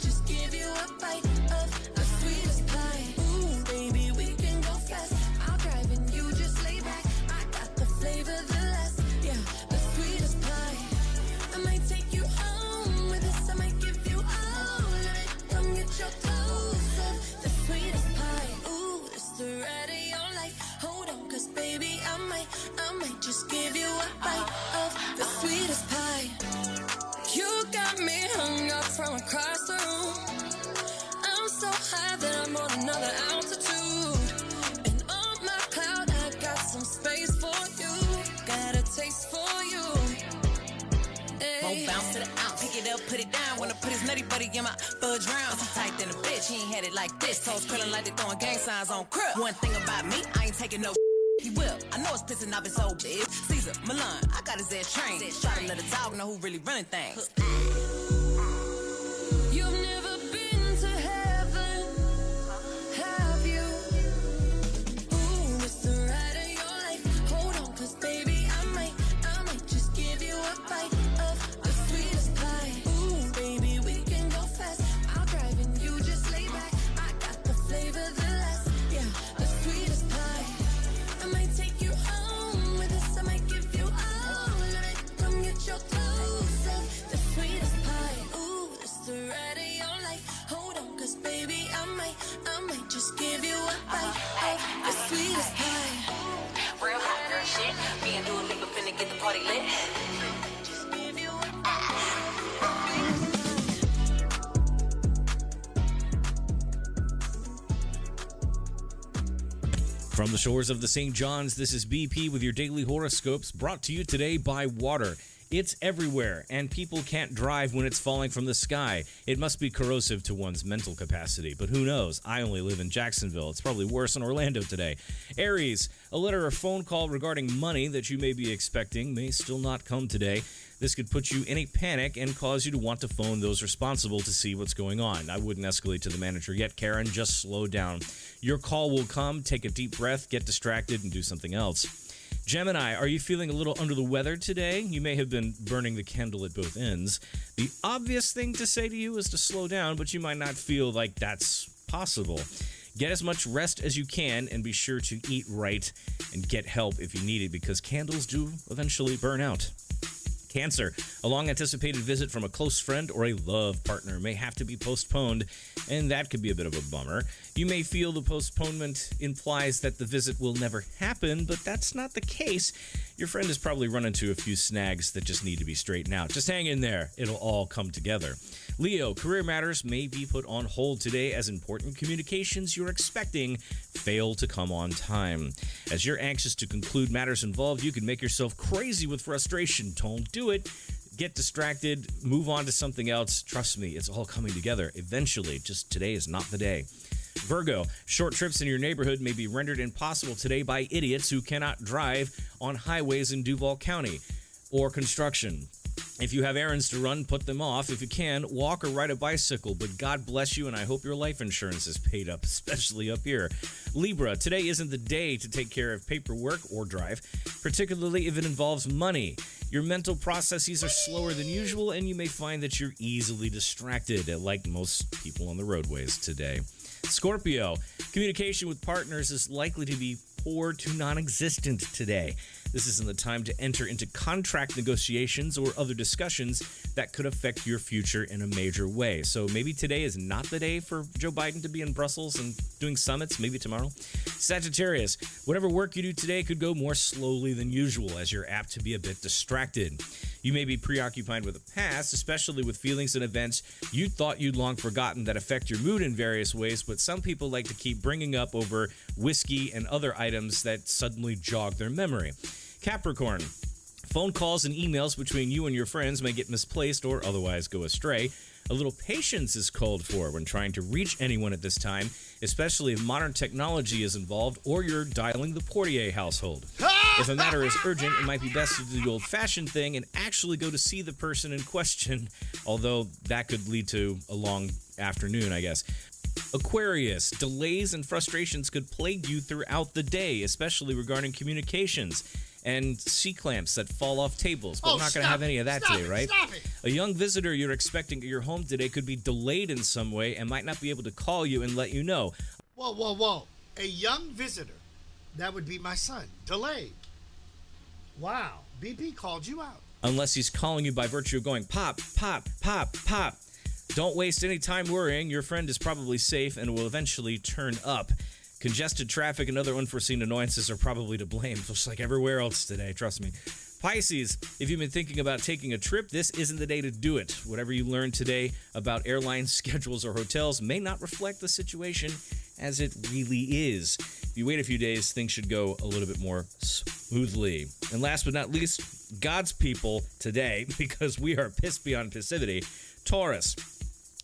just give you a bite of the sweetest pie. Ooh, baby, we can go fast. I'll drive and you just lay back. I got the flavor that lasts. Yeah, the sweetest pie. I might take you home with us. I might give you all of it. Come get your dose of the sweetest pie. Ooh, it's the ride of your life. Hold on, 'cause baby, I might just give you a bite of the sweetest pie. You got me hung up from across the room. I'm so high that I'm on another altitude. And on my cloud, I got some space for you. Got a taste for you. Won't bounce to the ounce, pick it up, put it down. Wanna put his nutty buddy in my fudge round. I'm tight than a bitch, he ain't had it like this. Toes curling like they throwing gang signs on crib. One thing about me, I ain't taking no he will. I know it's pissing off his old bitch. Caesar, Milan, I got his ass trained. Try to let a dog know who really running things. You've never been to heaven, have you? Ooh, it's the ride of your life. Hold on, 'cause baby, I might just give you a bite of the sweetest pie. Ooh, baby, we can go fast. I'll drive and you just lay back. I got the flavor, the last, yeah, the sweetest pie. I might take you home with us. I might give you all of it. Come get your clothes off. The sweetest pie. Ooh, it's the ride of your life. Hold on, 'cause baby, I might just give you a bite of the sweetest pie. Real hot girl shit. Me and Dua Lipa finna get the party lit. Just give you a From the shores of the St. John's, this is BP with your daily horoscopes, brought to you today by water. It's everywhere, and people can't drive when it's falling from the sky. It must be corrosive to one's mental capacity, but who knows? I only live in Jacksonville. It's probably worse in Orlando today. Aries, a letter or phone call regarding money that you may be expecting may still not come today. This could put you in a panic and cause you to want to phone those responsible to see what's going on. I wouldn't escalate to the manager yet, Karen. Just slow down. Your call will come. Take a deep breath, get distracted, and do something else. Gemini, are you feeling a little under the weather today? You may have been burning the candle at both ends. The obvious thing to say to you is to slow down, but you might not feel like that's possible. Get as much rest as you can and be sure to eat right and get help if you need it, because candles do eventually burn out. Cancer, a long-anticipated visit from a close friend or a love partner may have to be postponed, and that could be a bit of a bummer. You may feel the postponement implies that the visit will never happen, but that's not the case. Your friend has probably run into a few snags that just need to be straightened out. Just hang in there. It'll all come together. Leo, career matters may be put on hold today as important communications you're expecting fail to come on time. As you're anxious to conclude matters involved, you can make yourself crazy with frustration. Don't do it. Get distracted, move on to something else. Trust me, it's all coming together eventually. Just today is not the day. Virgo, short trips in your neighborhood may be rendered impossible today by idiots who cannot drive on highways in Duval County or construction. If you have errands to run, put them off. If you can, walk or ride a bicycle. But God bless you, and I hope your life insurance is paid up, especially up here. Libra, today isn't the day to take care of paperwork or drive, particularly if it involves money. Your mental processes are slower than usual, and you may find that you're easily distracted, like most people on the roadways today. Scorpio, communication with partners is likely to be poor to non-existent today. This isn't the time to enter into contract negotiations or other discussions that could affect your future in a major way. So maybe today is not the day for Joe Biden to be in Brussels and doing summits, maybe tomorrow. Sagittarius, whatever work you do today could go more slowly than usual as you're apt to be a bit distracted. You may be preoccupied with the past, especially with feelings and events you thought you'd long forgotten that affect your mood in various ways, but some people like to keep bringing up over whiskey and other items that suddenly jog their memory. Capricorn, phone calls and emails between you and your friends may get misplaced or otherwise go astray. A little patience is called for when trying to reach anyone at this time, especially if modern technology is involved or you're dialing the Portier household. If a matter is urgent, it might be best to do the old-fashioned thing and actually go to see the person in question, although that could lead to a long afternoon, I guess. Aquarius, delays and frustrations could plague you throughout the day, especially regarding communications and C-clamps that fall off tables. But we're not going to have any of that today, right? Stop it. A young visitor you're expecting at your home today could be delayed in some way and might not be able to call you and let you know. Whoa, whoa, whoa. A young visitor. That would be my son. Delayed. Wow. BP called you out. Unless he's calling you by virtue of going pop, pop, pop, pop. Don't waste any time worrying. Your friend is probably safe and will eventually turn up. Congested traffic and other unforeseen annoyances are probably to blame, just like everywhere else today, trust me. Pisces, if you've been thinking about taking a trip, this isn't the day to do it. Whatever you learned today about airline schedules or hotels may not reflect the situation as it really is. If you wait a few days, things should go a little bit more smoothly. And last but not least, God's people today, because we are pissed beyond passivity, Taurus.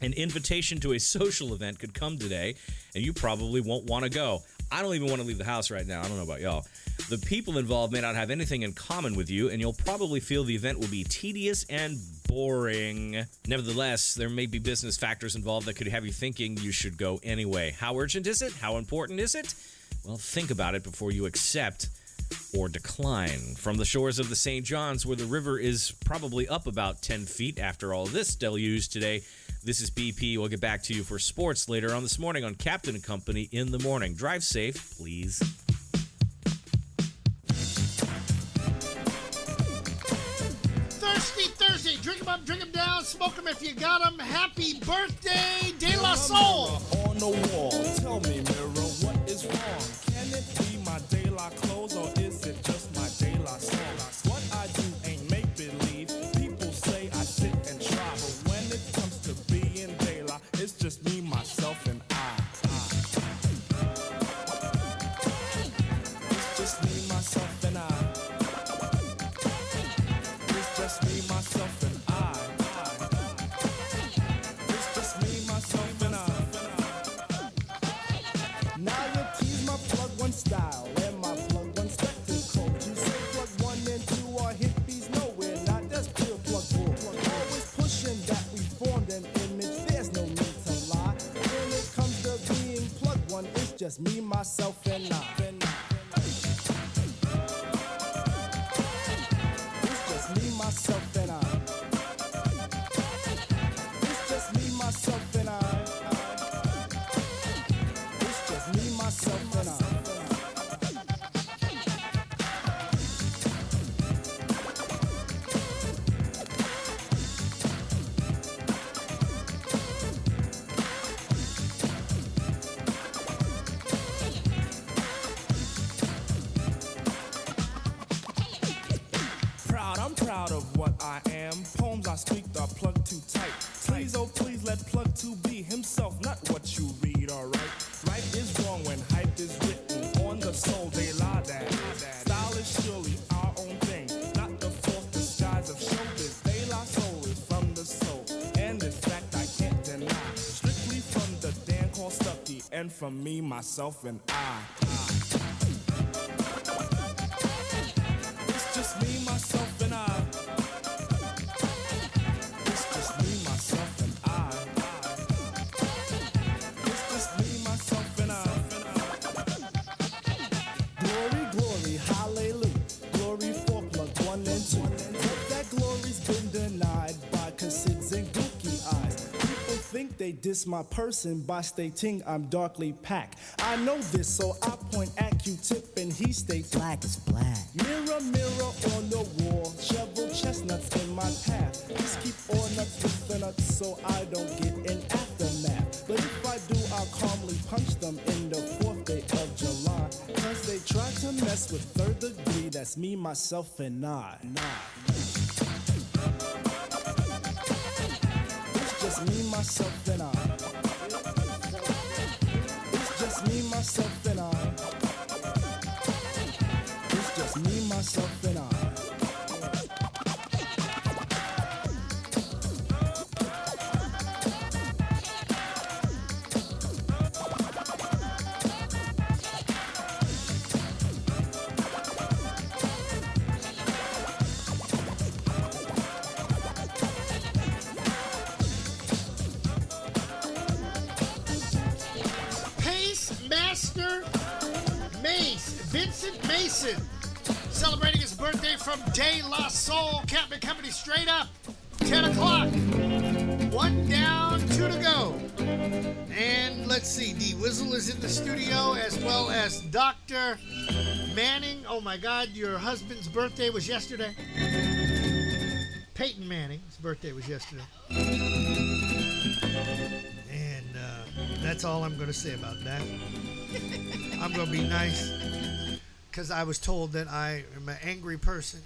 An invitation to a social event could come today, and you probably won't want to go. I don't even want to leave the house right now. I don't know about y'all. The people involved may not have anything in common with you, and you'll probably feel the event will be tedious and boring. Nevertheless, there may be business factors involved that could have you thinking you should go anyway. How urgent is it? How important is it? Well, think about it before you accept or decline. From the shores of the St. John's, where the river is probably up about 10 feet after all this deluge today, this is BP. We'll get back to you for sports later on this morning on Captain and Company in the Morning. Drive safe, please. Thirsty Thursday. Drink them up, drink them down, smoke them if you got them. Happy birthday, De La Soul. On the wall, tell me, mirror, what is wrong? Can it be my De La clothes or is it just my De La Soul? What I do ain't make believe. People say I sit and try, but when it comes to being De La, it's just me, myself, and I. It's just me, myself, and I. It's just me, myself, and I. It's just me, myself, and I. Now you tease my plug one style and my plug one spectacle. You say plug 1 and 2 are hippies, no we're not, that's pure plug bull. Always pushing that we formed an image, there's no need to lie. When it comes to being plug 1, it's just me, myself, and I. It's just me, myself, and I. It's just me, myself, and I. It's just me, myself, and I. I'm proud of what I am. Poems I speak are plugged too tight. Please, oh please, let plug 2 be himself, not what you read, alright? Right is wrong when hype is written on the soul, De La Dad. Style is surely our own thing, not the false disguise of showbiz. De La Soul is from the soul, and in fact I can't deny. Strictly from the Dan called Stucky, and from me, myself, and I. It's just me, myself, and I. It's just me, myself, and I. It's just me, myself, and I. Glory, glory, hallelujah. Glory for plug 1 and 2. But that glory's been denied by Cassids and Gookie eyes. People think they diss my person by stating I'm darkly packed. I know this, so I point at Q-tip and he states black is black. Mirror, mirror on the wall, shovel chestnuts in my path. Just keep all nuts with the nuts so I don't get an aftermath. But if I do, I'll calmly punch them in the 4th day of July. Cause they try to mess with 3rd degree, that's me, myself, and I. It's just me, myself, and I. It's just me, myself, and I. It's just me, myself, and I. Pace Master Mace, Vincent Mason, celebrating his birthday from De La Soul. Captain Company straight up, 10 o'clock. 1 down, 2 to go. And let's see, D Wizzle is in the studio, as well as Dr. Manning. Oh my God, your husband's birthday was yesterday. Peyton Manning's birthday was yesterday. And that's all I'm going to say about that. I'm going to be nice because I was told that I am an angry person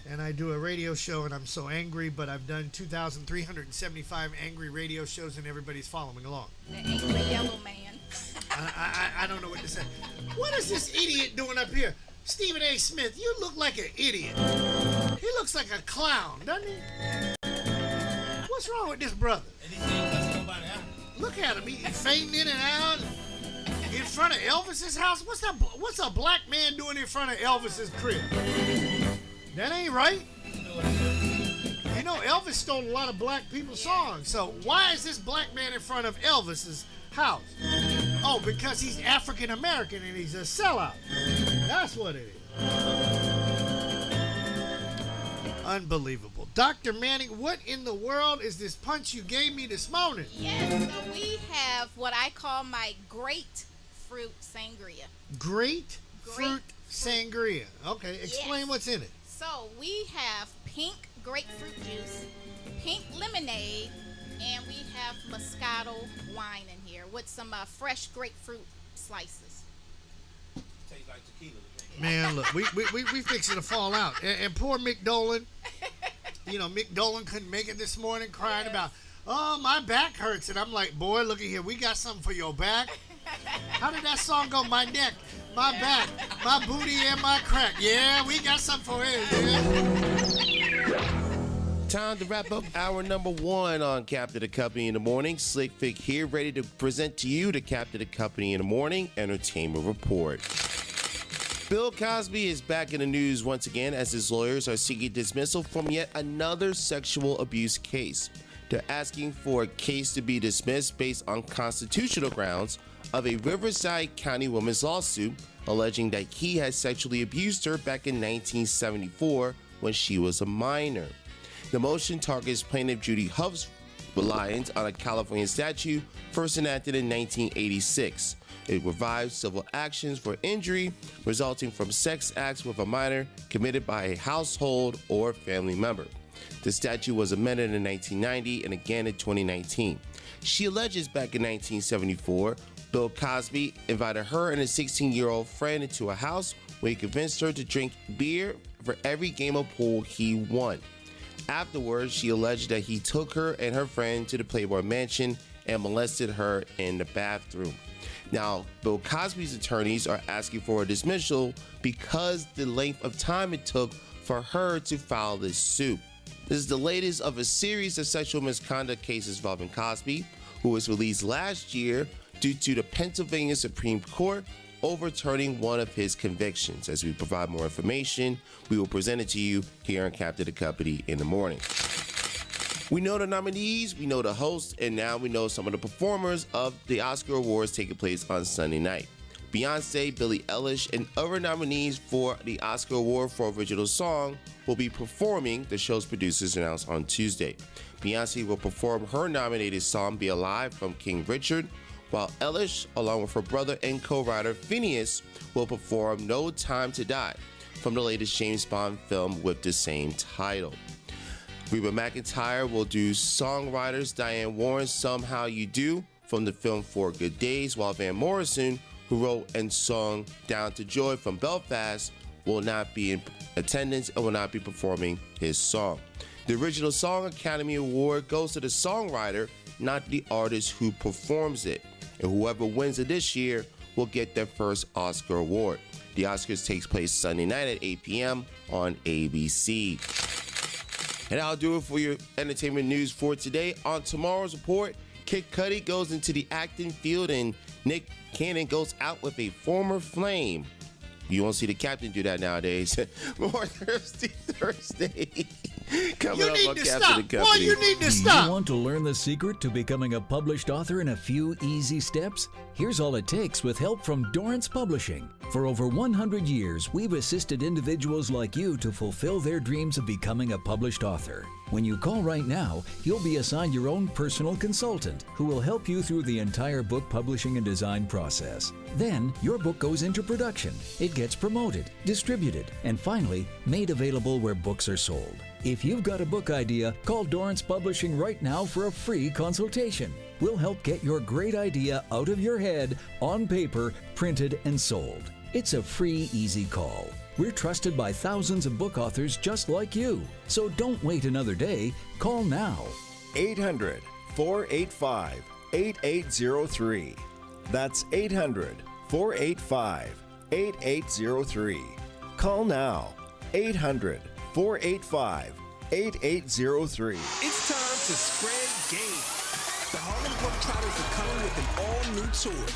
and I do a radio show and I'm so angry, but I've done 2,375 angry radio shows and everybody's following along. The angry yellow man. I don't know what to say. What is this idiot doing up here? Stephen A. Smith, you look like an idiot. He looks like a clown, doesn't he? What's wrong with this brother? Look at him. He's fading in and out. In front of Elvis's house? What's a black man doing in front of Elvis's crib? That ain't right. You know, Elvis stole a lot of black people's songs. So why is this black man in front of Elvis's house? Oh, because he's African American and he's a sellout. That's what it is. Unbelievable. Dr. Manning, what in the world is this punch you gave me this morning? Yes, so we have what I call my grapefruit sangria. Grapefruit sangria. Okay, explain what's in it. So we have pink grapefruit juice, pink lemonade, and we have Moscato wine in here with some fresh grapefruit slices. Tastes like tequila. Man, look, we fixing to fall out. And poor Mick Dolan, you know, Mick Dolan couldn't make it this morning, crying about, oh, my back hurts. And I'm like, boy, look at here. We got something for your back. How did that song go? My neck, my back, my booty, and my crack. Yeah, we got something for it. Yeah. Time to wrap up hour number 1 on Captain the Company in the Morning. Slick Vic here, ready to present to you the Captain the Company in the Morning Entertainment Report. Bill Cosby is back in the news once again as his lawyers are seeking dismissal from yet another sexual abuse case. They're asking for a case to be dismissed based on constitutional grounds of a Riverside County woman's lawsuit alleging that he had sexually abused her back in 1974 when she was a minor. The motion targets plaintiff Judy Huff's reliance on a California statute first enacted in 1986. It revives civil actions for injury resulting from sex acts with a minor committed by a household or family member. The statute was amended in 1990 and again in 2019. She alleges back in 1974, Bill Cosby invited her and a 16-year-old friend into a house where he convinced her to drink beer for every game of pool he won. Afterwards, she alleged that he took her and her friend to the Playboy Mansion and molested her in the bathroom. Now, Bill Cosby's attorneys are asking for a dismissal because the length of time it took for her to file this suit. This is the latest of a series of sexual misconduct cases involving Cosby, who was released last year due to the Pennsylvania Supreme Court overturning one of his convictions. As we provide more information, we will present it to you here on Captain the Company in the Morning. We know the nominees, we know the hosts, and now we know some of the performers of the Oscar Awards taking place on Sunday night. Beyonce, Billie Eilish, and other nominees for the Oscar Award for Original Song will be performing, the show's producers announced on Tuesday. Beyonce will perform her nominated song, Be Alive, from King Richard, while Eilish, along with her brother and co-writer Phineas, will perform No Time to Die from the latest James Bond film with the same title. Reba McEntire will do songwriters Diane Warren's Somehow You Do from the film 4 Good Days, while Van Morrison, who wrote and sung Down to Joy from Belfast, will not be in attendance and will not be performing his song. The Original Song Academy Award goes to the songwriter, not the artist who performs it. And whoever wins it this year will get their first Oscar award. The Oscars takes place Sunday night at 8 p.m. on ABC. And I'll do it for your entertainment news for today. On tomorrow's report, Kid Cudi goes into the acting field and Nick Cannon goes out with a former flame. You won't see the captain do that nowadays. More Thirsty Thursday. Coming up on Captain the Company. Boy, you need to stop. Do you want to learn the secret to becoming a published author in a few easy steps? Here's all it takes with help from Dorrance Publishing. For over 100 years, we've assisted individuals like you to fulfill their dreams of becoming a published author. When you call right now, you'll be assigned your own personal consultant who will help you through the entire book publishing and design process. Then, your book goes into production. It gets promoted, distributed, and finally, made available where books are sold. If you've got a book idea, call Dorrance Publishing right now for a free consultation. We'll help get your great idea out of your head, on paper, printed, and sold. It's a free, easy call. We're trusted by thousands of book authors just like you. So don't wait another day. Call now. 800-485-8803. That's 800-485-8803. Call now. 800-485-8803. It's time to Spread Game. The Harlem Globetrotters are coming with an all-new tour.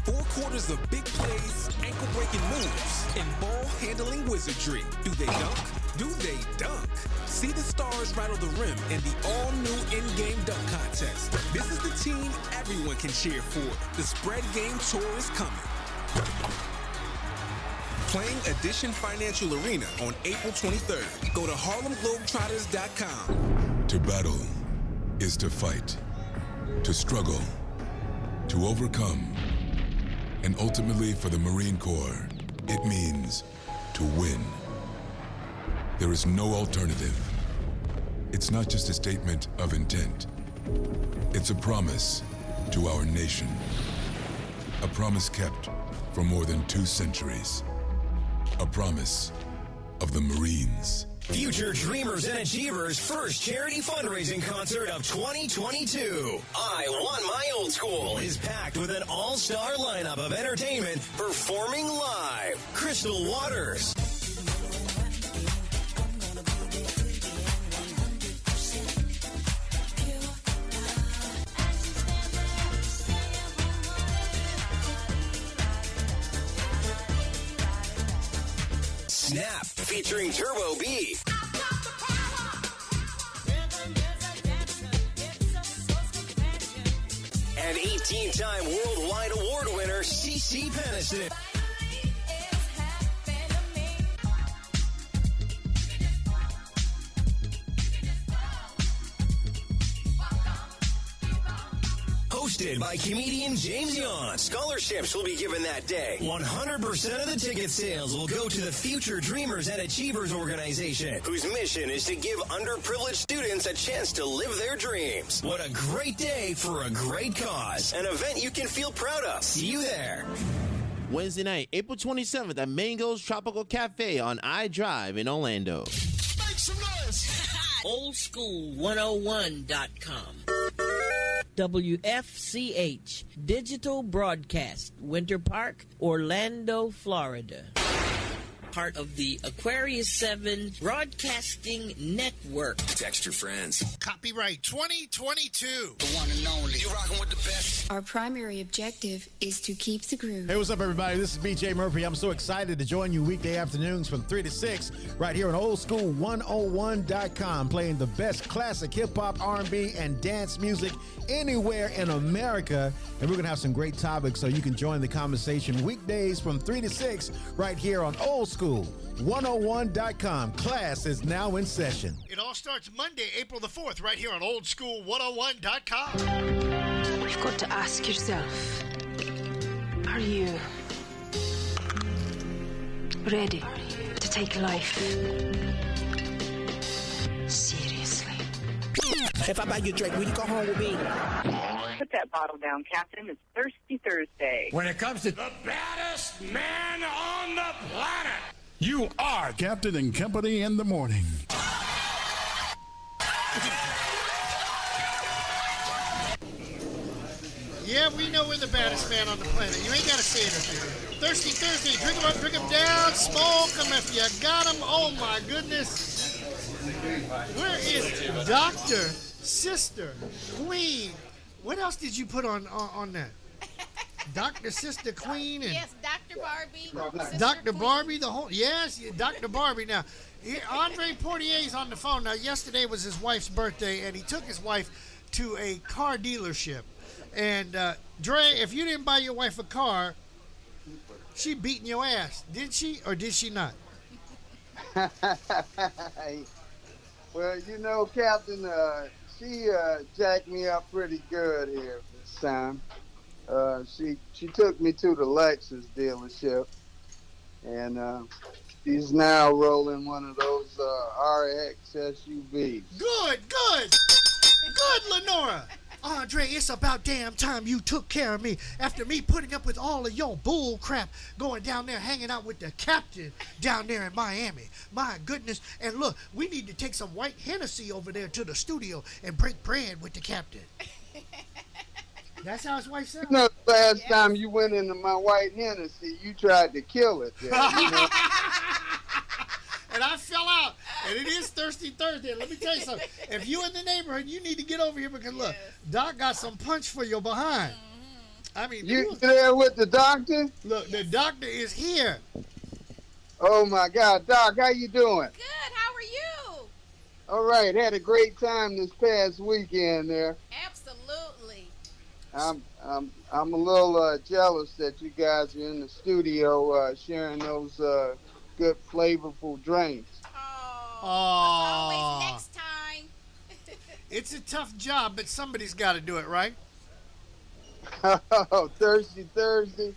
4 quarters of big plays, ankle-breaking moves, and ball-handling wizardry. Do they dunk? Do they dunk? See the stars rattle the rim in the all-new in-game dunk contest. This is the team everyone can cheer for. The Spread Game Tour is coming. Playing Edition Financial Arena on April 23rd. Go to HarlemGlobetrotters.com. To battle is to fight, to struggle, to overcome, and ultimately for the Marine Corps, it means to win. There is no alternative. It's not just a statement of intent. It's a promise to our nation. A promise kept for more than 2 centuries. A promise of the Marines. Future Dreamers and Achievers' first charity fundraising concert of 2022. I Want My Old School is packed with an all-star lineup of entertainment performing live. Crystal Waters, Snap, featuring Turbo B. And 18-time worldwide award winner, CeCe Peniston. Hosted by comedian James Yon. Scholarships will be given that day. 100% of the ticket sales will go to the Future Dreamers and Achievers organization, whose mission is to give underprivileged students a chance to live their dreams. What a great day for a great cause. An event you can feel proud of. See you there. Wednesday night, April 27th at Mango's Tropical Cafe on I-Drive in Orlando. Make some noise. Oldschool101.com. WFCH Digital Broadcast, Winter Park, Orlando, Florida. Part of the Aquarius 7 Broadcasting Network. Text your friends. Copyright 2022. The one and only. You rocking with the best. Our primary objective is to keep the groove. Hey, what's up, everybody? This is BJ Murphy. I'm so excited to join you weekday afternoons from 3 to 6 right here on oldschool101.com, playing the best classic hip-hop, R&B, and dance music anywhere in America. And we're going to have some great topics so you can join the conversation weekdays from 3 to 6 right here on oldschool101.com. Class is now in session. It all starts Monday, April the 4th, right here on oldschool101.com. You've got to ask yourself, are you ready to take life seriously? If I buy you a drink, will you go home with me? Put that bottle down, Captain. It's Thirsty Thursday. When it comes to the baddest man on the planet, you are Captain and Company in the morning. Yeah, we know we're the baddest man on the planet. You ain't got to say it up here. Thirsty Thursday. Drink them up, drink them down, smoke them if you got them. Oh, my goodness. Where is Dr. Sister Queen? What else did you put on that? Dr. Sister Queen and Yes, Dr. Barbie. Dr. Barbie, the whole Dr. Barbie. Now, Andre Portier's on the phone. Now, yesterday was his wife's birthday, and he took his wife to a car dealership. And Dre, if you didn't buy your wife a car, she beating your ass, did she or did she not? Well, you know, Captain, she jacked me up pretty good here this time. She took me to the Lexus dealership, and she's now rolling one of those RX SUVs. Good, Lenora. Andre, it's about damn time you took care of me after me putting up with all of your bull crap going down there hanging out with the captain down there in Miami. My goodness. And look, we need to take some white Hennessy over there to the studio and break bread with the captain. That's how his wife said. You know, the last time you went into my white Hennessy, you tried to kill it there, you know? And I fell out. And it is Thirsty Thursday. Let me tell you something. If you in the neighborhood, you need to get over here because look, Doc got some punch for your behind. I mean, You there with the doctor? Look, the doctor is here. Oh my God, Doc, how you doing? Good. How are you? All right, had a great time this past weekend there. Absolutely. I'm a little jealous that you guys are in the studio sharing those good flavorful drinks. Oh. Next time. It's a tough job, but somebody's got to do it, right? Oh, Thirsty Thursday.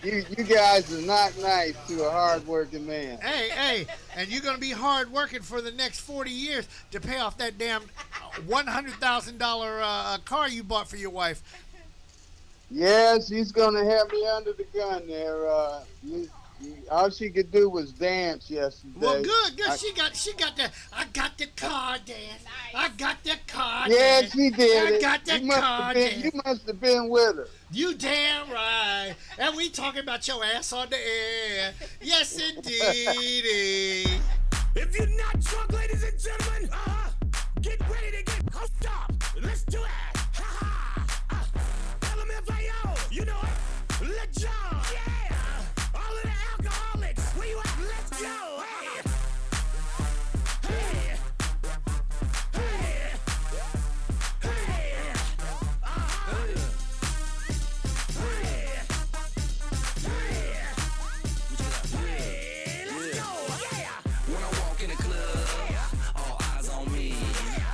You guys are not nice to a hard-working man. Hey, and you're going to be hard working for the next 40 years to pay off that damn $100,000 car you bought for your wife. Yeah, she's going to have me under the gun there. All she could do was dance yesterday. Well, good. She got the. I got the car dance. I got the car Yeah, dance. she did. I got the car dance. You must have been with her. You damn right. And we talking about your ass on the air. Yes, indeed. If you're not drunk, ladies and gentlemen, get ready to get hooked up. Let's do it. LMFAO, you know it. Let John. Yeah. All of the alcoholics. Where you at? Let's go. Hey. Hey. Hey. Hey. Let's go. Yeah. When I walk in the club, all eyes on me.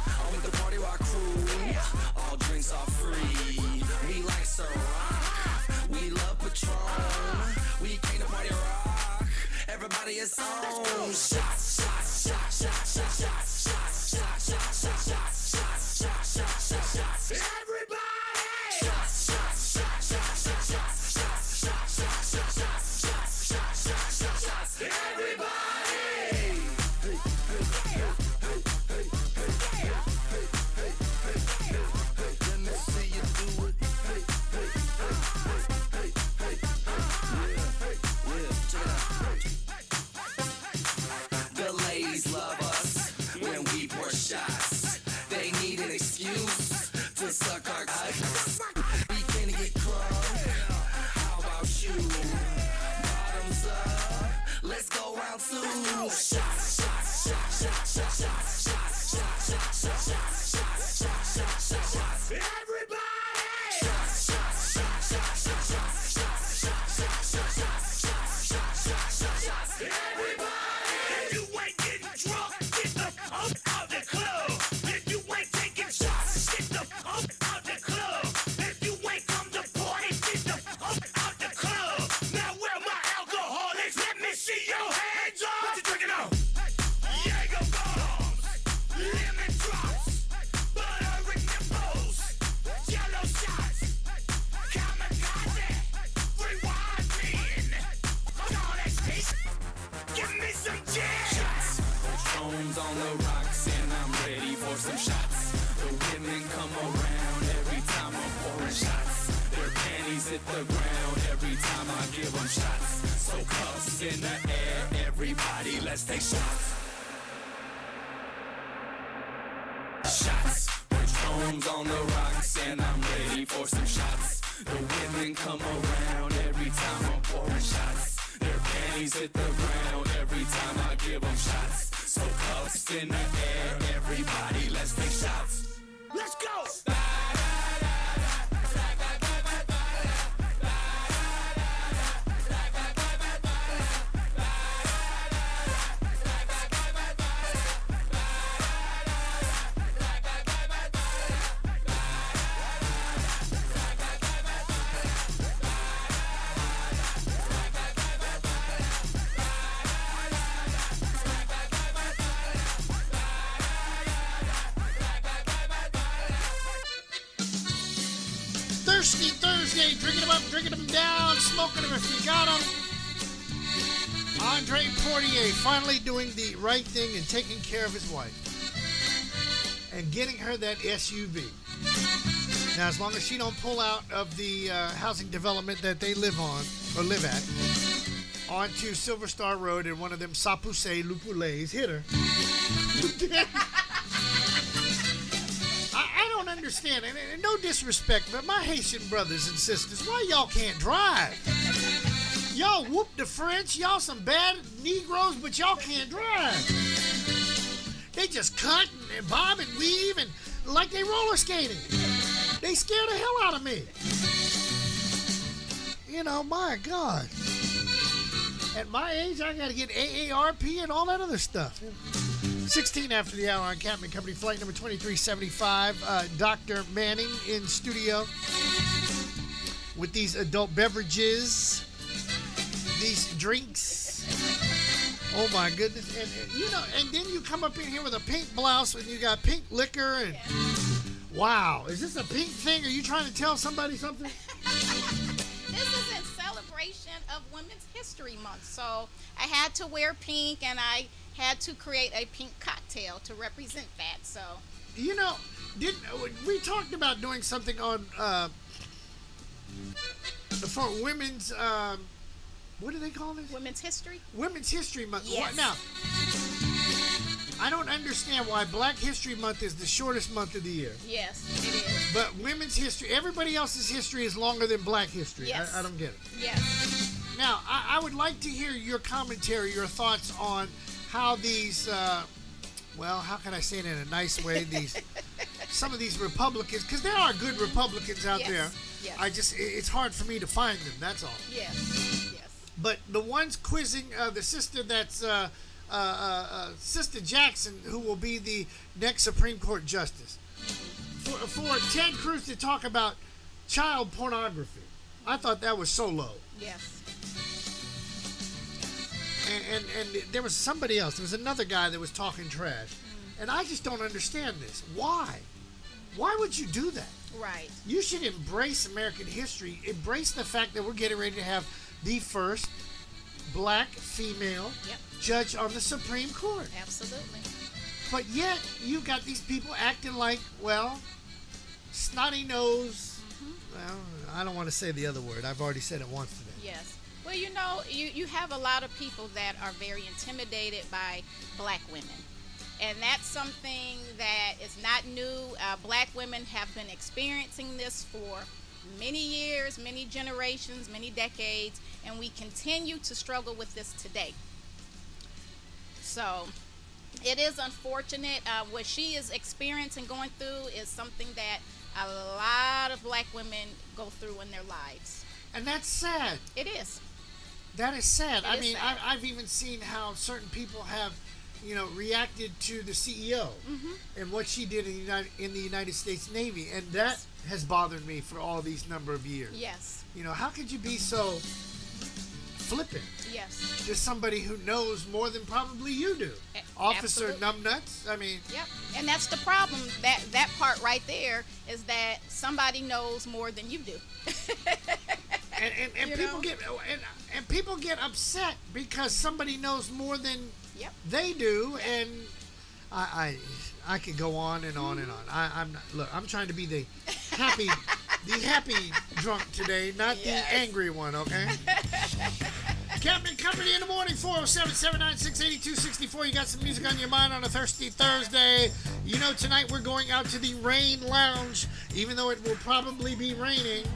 I'm with the Party Rock crew, all drinks are free. We like Ciroc, we love Patron, we came to party rock. Everybody is on. Shots, shots, shots, shots, shots, shots, shots, shots, shots, shots, shots, shots, shots, shots, shots. Everybody. Shots, shots, shots, shots, shots, shots, shots, shots, shots, shots, shots, shots, shots, shots, shots. Everybody. The ladies love us when we pour shots. They need an excuse to suck our guts. We can get crunk. How about you? Bottoms up. Let's go round two. Shots, shots, shots, shots, shots, shots, shots, shots, shots, shots, shots, shots, shots, shots, shots. Everybody. Shots, shots, shots, shots, shots, shots, shots, shots, shots, shots, shots, shots, shots, shots, shots. Everybody. If you ain't getting drunk, get the fuck out the club. If you ain't taking shots, get the fuck out the club. If you ain't come to party, get the fuck out the club. Now where my alcoholics? Let me see your hands up. What you drinking on? Jaeger bombs, lemon drops, buttering nipples, yellow shots, kamikaze, rewind men. All that shit. Give me some jazz. Shots. Patrons on the rocks and I'm ready for some shots. The women come around every time I'm pouring shots. Their panties hit the ground every time I give them shots. So cuffs in the air, everybody, let's take shots. Shots. Patrons on the rocks and I'm ready for some shots. The women come around every time I'm pouring shots. Their panties hit the ground every time I give them shots. So cuffs in the air, everybody, let's take shots. Let's go. Thirsty Thursday, drinking them up, drinking them down, smoking them if you got them. Andre Portier finally doing the right thing and taking care of his wife and getting her that SUV. Now, as long as she don't pull out of the housing development that they live on or live at, onto Silver Star Road in one of them Sapuse Lupulés. Hit her. I don't understand, and no disrespect, but my Haitian brothers and sisters, why y'all can't drive? Y'all whoop the French, y'all some bad Negroes, but y'all can't drive. They just cut and bob and weave and like they roller skating. They scare the hell out of me. You know, my God. At my age, I got to get AARP and all that other stuff. 16 after the hour on Captain Company, flight number 2375. Dr. Manning in studio with these adult beverages, these drinks. Oh my goodness. And you know, and then you come up in here with a pink blouse and you got pink liquor and wow, is this a pink thing? Are you trying to tell somebody something? This is in celebration of Women's History Month. So I had to wear pink and I had to create a pink cocktail to represent that. So you know, we talked about doing something on for women's what do they call this? Women's History? Women's History Month. Yes. Now, I don't understand why Black History Month is the shortest month of the year. Yes, it is. But women's history, everybody else's history is longer than Black history. Yes. I don't get it. Yes. Now, I would like to hear your commentary, your thoughts on how these, well, how can I say it in a nice way? Some of these Republicans, because there are good Republicans out there. Yes. It's hard for me to find them, that's all. Yes. But the ones quizzing the sister that's Sister Jackson, who will be the next Supreme Court Justice, for Ted Cruz to talk about child pornography, I thought that was so low. Yes. And there was somebody else. There was another guy that was talking trash. And I just don't understand this. Why? Why would you do that? Right. You should embrace American history. Embrace the fact that we're getting ready to have the first Black female judge on the Supreme Court. Absolutely. But yet, you got these people acting like, well, snotty nose. Well, I don't want to say the other word. I've already said it once today. Yes. Well, you know, you have a lot of people that are very intimidated by Black women. And that's something that is not new. Black women have been experiencing this for many years, many generations, many decades, and we continue to struggle with this today. So it is unfortunate. What she is experiencing, going through, is something that a lot of Black women go through in their lives. And that's sad. It is. That is sad. It is sad. I've even seen how certain people have, reacted to the CEO and what she did in the United States Navy, and that has bothered me for all these number of years. Yes. How could you be so flippant? Yes. To somebody who knows more than probably you do. Officer Numbnuts. I mean. Yep. And that's the problem. That part right there is that somebody knows more than you do. and people get upset because somebody knows more than they do, and I could go on and on and on. I'm trying to be the happy drunk today, not the angry one, okay? Captain Company in the morning, 407-796-8264. You got some music on your mind on a thirsty Thursday. Tonight we're going out to the Rain Lounge, even though it will probably be raining.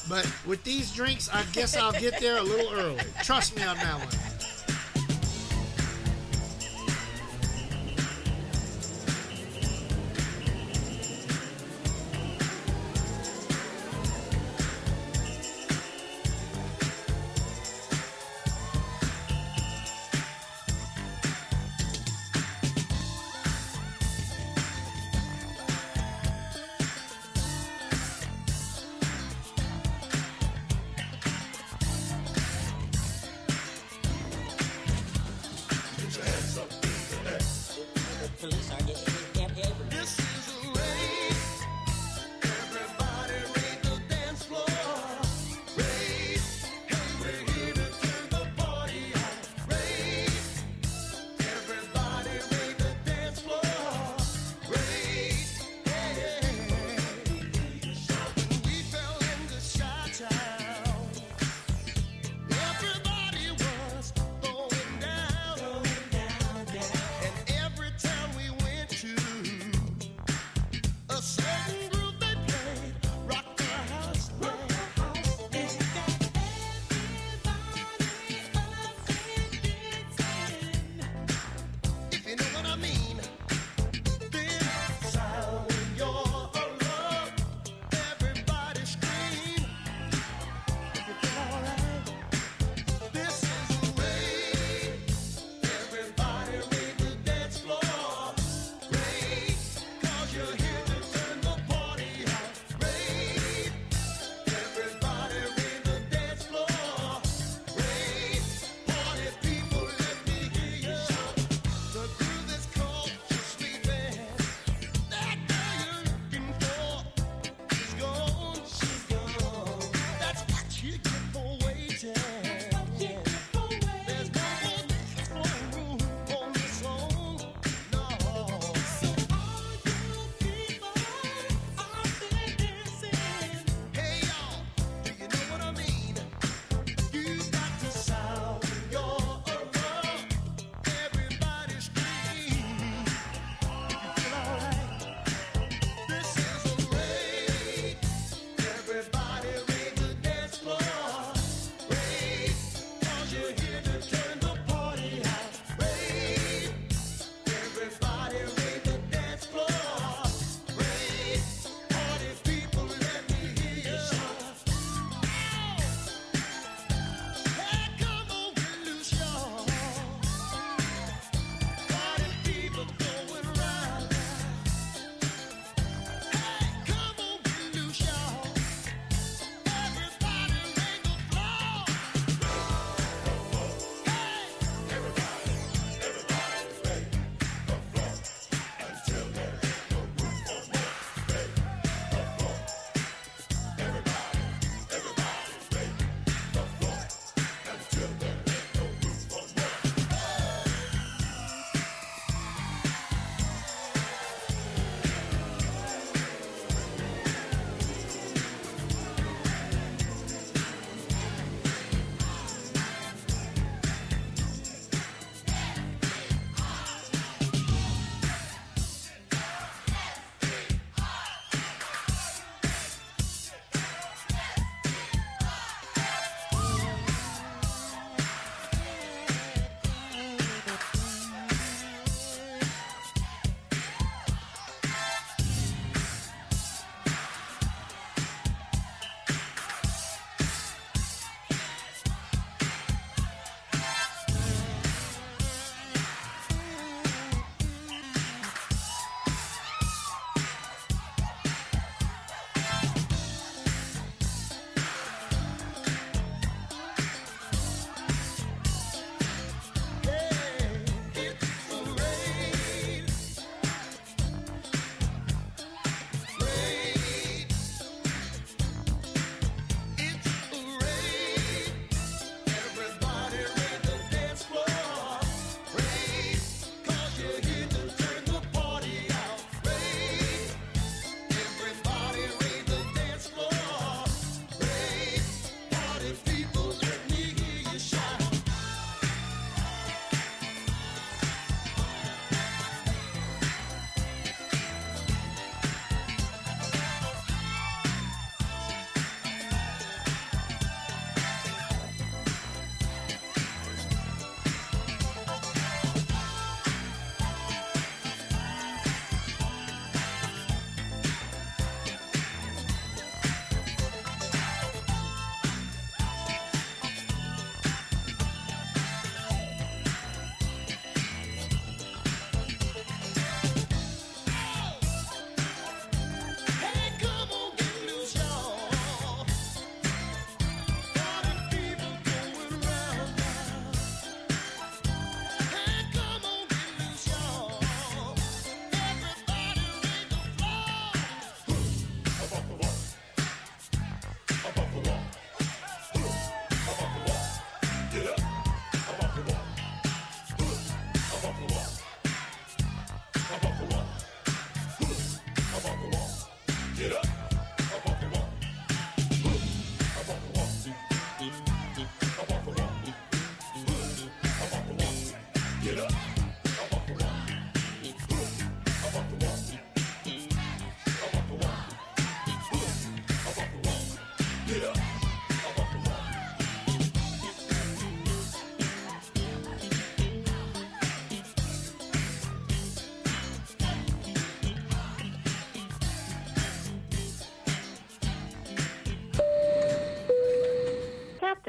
But with these drinks, I guess I'll get there a little early. Trust me on that one.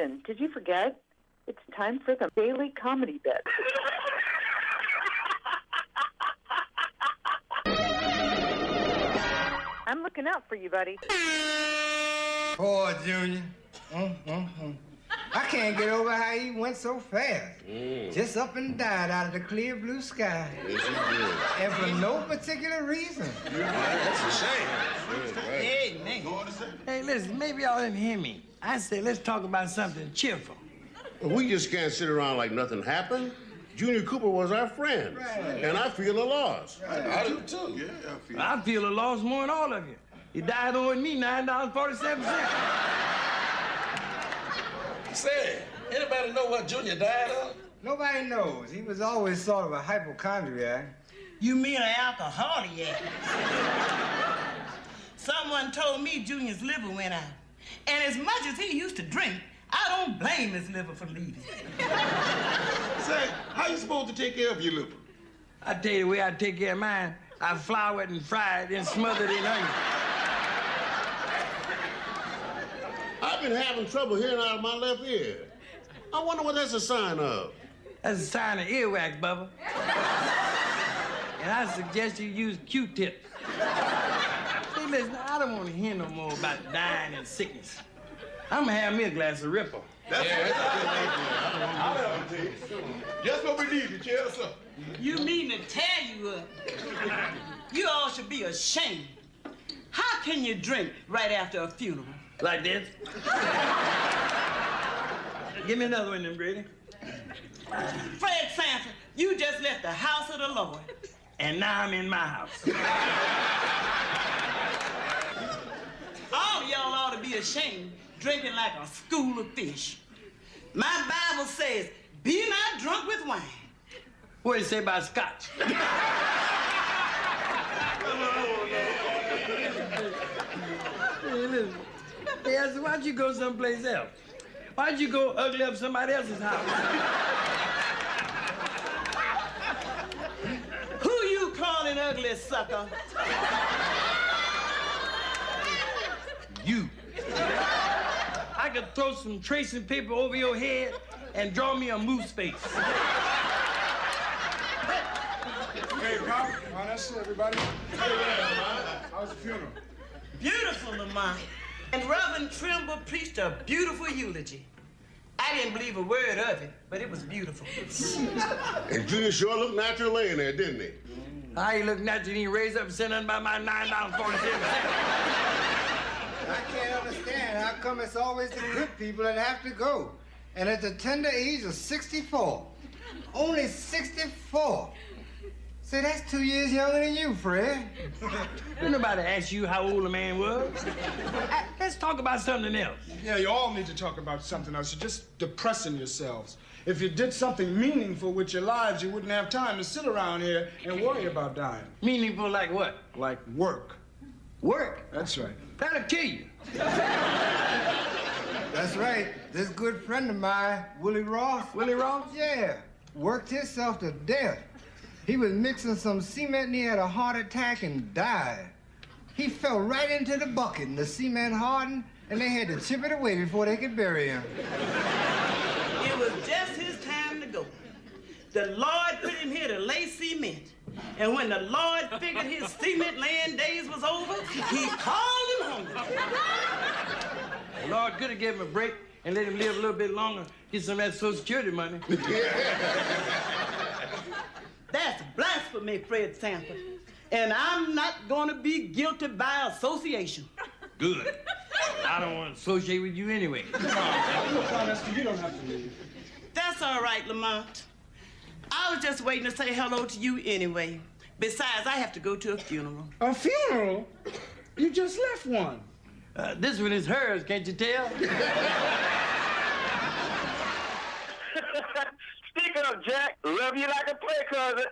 Captain, did you forget? It's time for the daily comedy bit. I'm looking out for you, buddy. Poor Junior. I can't get over how he went so fast. Just up and died out of the clear blue sky. Yes, he did. And for no particular reason. That's a shame. Hey, man. Hey, listen, maybe y'all didn't hear me. I said let's talk about something cheerful. We just can't sit around like nothing happened. Junior Cooper was our friend. Right. And I feel the loss. Right. I do too. Yeah, I feel the loss more than all of you. You died owing me $9.47. Say, anybody know what Junior died of? Nobody knows. He was always sort of a hypochondriac. You mean an alcoholic? Someone told me Junior's liver went out. And as much as he used to drink, I don't blame his liver for leaving. Say, how you supposed to take care of your liver? I tell you the way I take care of mine. I flour it and fry it and smother it in onion. I've been having trouble hearing out of my left ear. I wonder what that's a sign of. That's a sign of earwax, Bubba. And I suggest you use Q-tips. Hey, listen, I don't want to hear no more about dying and sickness. I'm gonna have me a glass of Ripple. That's just what we need, Chelsea. You mean to tear you up? You all should be ashamed. How can you drink right after a funeral? Like this? Give me another one, then, Brady. Fred Sanford, you just left the house of the Lord. And now I'm in my house. All of y'all ought to be ashamed, drinking like a school of fish. My Bible says, be not drunk with wine. What do you say about scotch? Hey, listen. Hey, I said, why'd you go someplace else? Why'd you go ugly up somebody else's house? Who you calling ugly, sucker? You. I could throw some tracing paper over your head and draw me a moose face. Hey, Pop. Oh, that's it, everybody. How's the funeral? Beautiful, Lamont. And Reverend Trimble preached a beautiful eulogy. I didn't believe a word of it, but it was beautiful. And Junior sure looked natural laying there, didn't he? How he looked natural, he raised up and said nothing about my $9.47. I can't understand how come it's always the good people that have to go. And at the tender age of 64. Only 64. Say, that's 2 years younger than you, Fred. Didn't nobody ask you how old a man was. Let's talk about something else. Yeah, you all need to talk about something else. You're just depressing yourselves. If you did something meaningful with your lives, you wouldn't have time to sit around here and worry about dying. Meaningful like what? Like work. Work? That's right. That'll kill you. That's right. This good friend of mine, Willie Ross. Willie Ross? Yeah. Worked himself to death. He was mixing some cement and he had a heart attack and died. He fell right into the bucket and the cement hardened and they had to chip it away before they could bury him. It was just his time to go. The Lord put him here to lay cement. And when the Lord figured his cement laying days was over, he called him home. The Lord could have given him a break and let him live a little bit longer, get some of that Social Security money. That's blasphemy, Fred Sanford. And I'm not going to be guilty by association. Good. I don't want to associate with you anyway. Look, Honester, you don't have to leave. That's all right, Lamont. I was just waiting to say hello to you anyway. Besides, I have to go to a funeral. A funeral? You just left one. This one is hers, can't you tell? Speak up, Jack. Love you like a play cousin.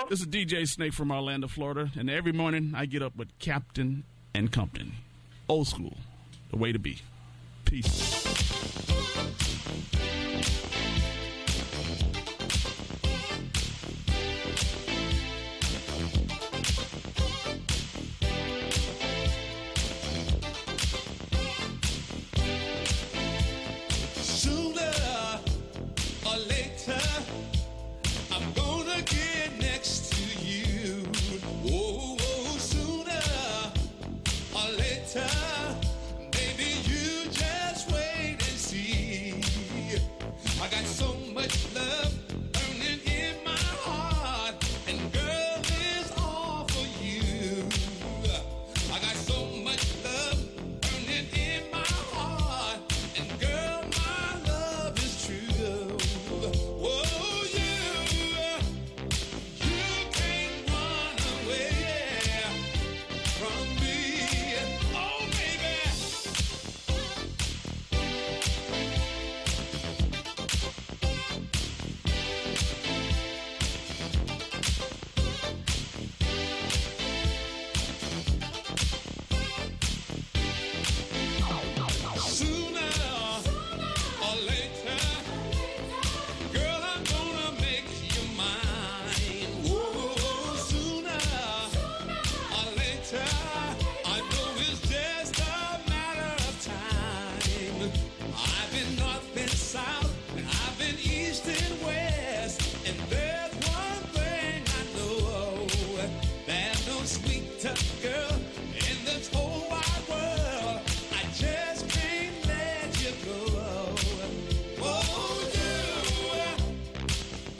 This is DJ Snake from Orlando, Florida, and every morning I get up with Captain and Compton. Old school, the way to be. Peace. later, I'm gonna get next to you. Oh, sooner or later, baby, you just wait and see. I got so much love burning in my heart, and girl, it's all for you. I got so much love burning in my heart, and girl, my love is true. Whoa, you can't run away from me. Oh, baby. Sooner or later, girl, I'm gonna make you mine. Whoa, sooner or later, I know it's just a matter of time. I've been north and south, and I've been east and west, and there's one thing I know, there's no sweeter girl in this whole wide world. I just can't let you go. Oh,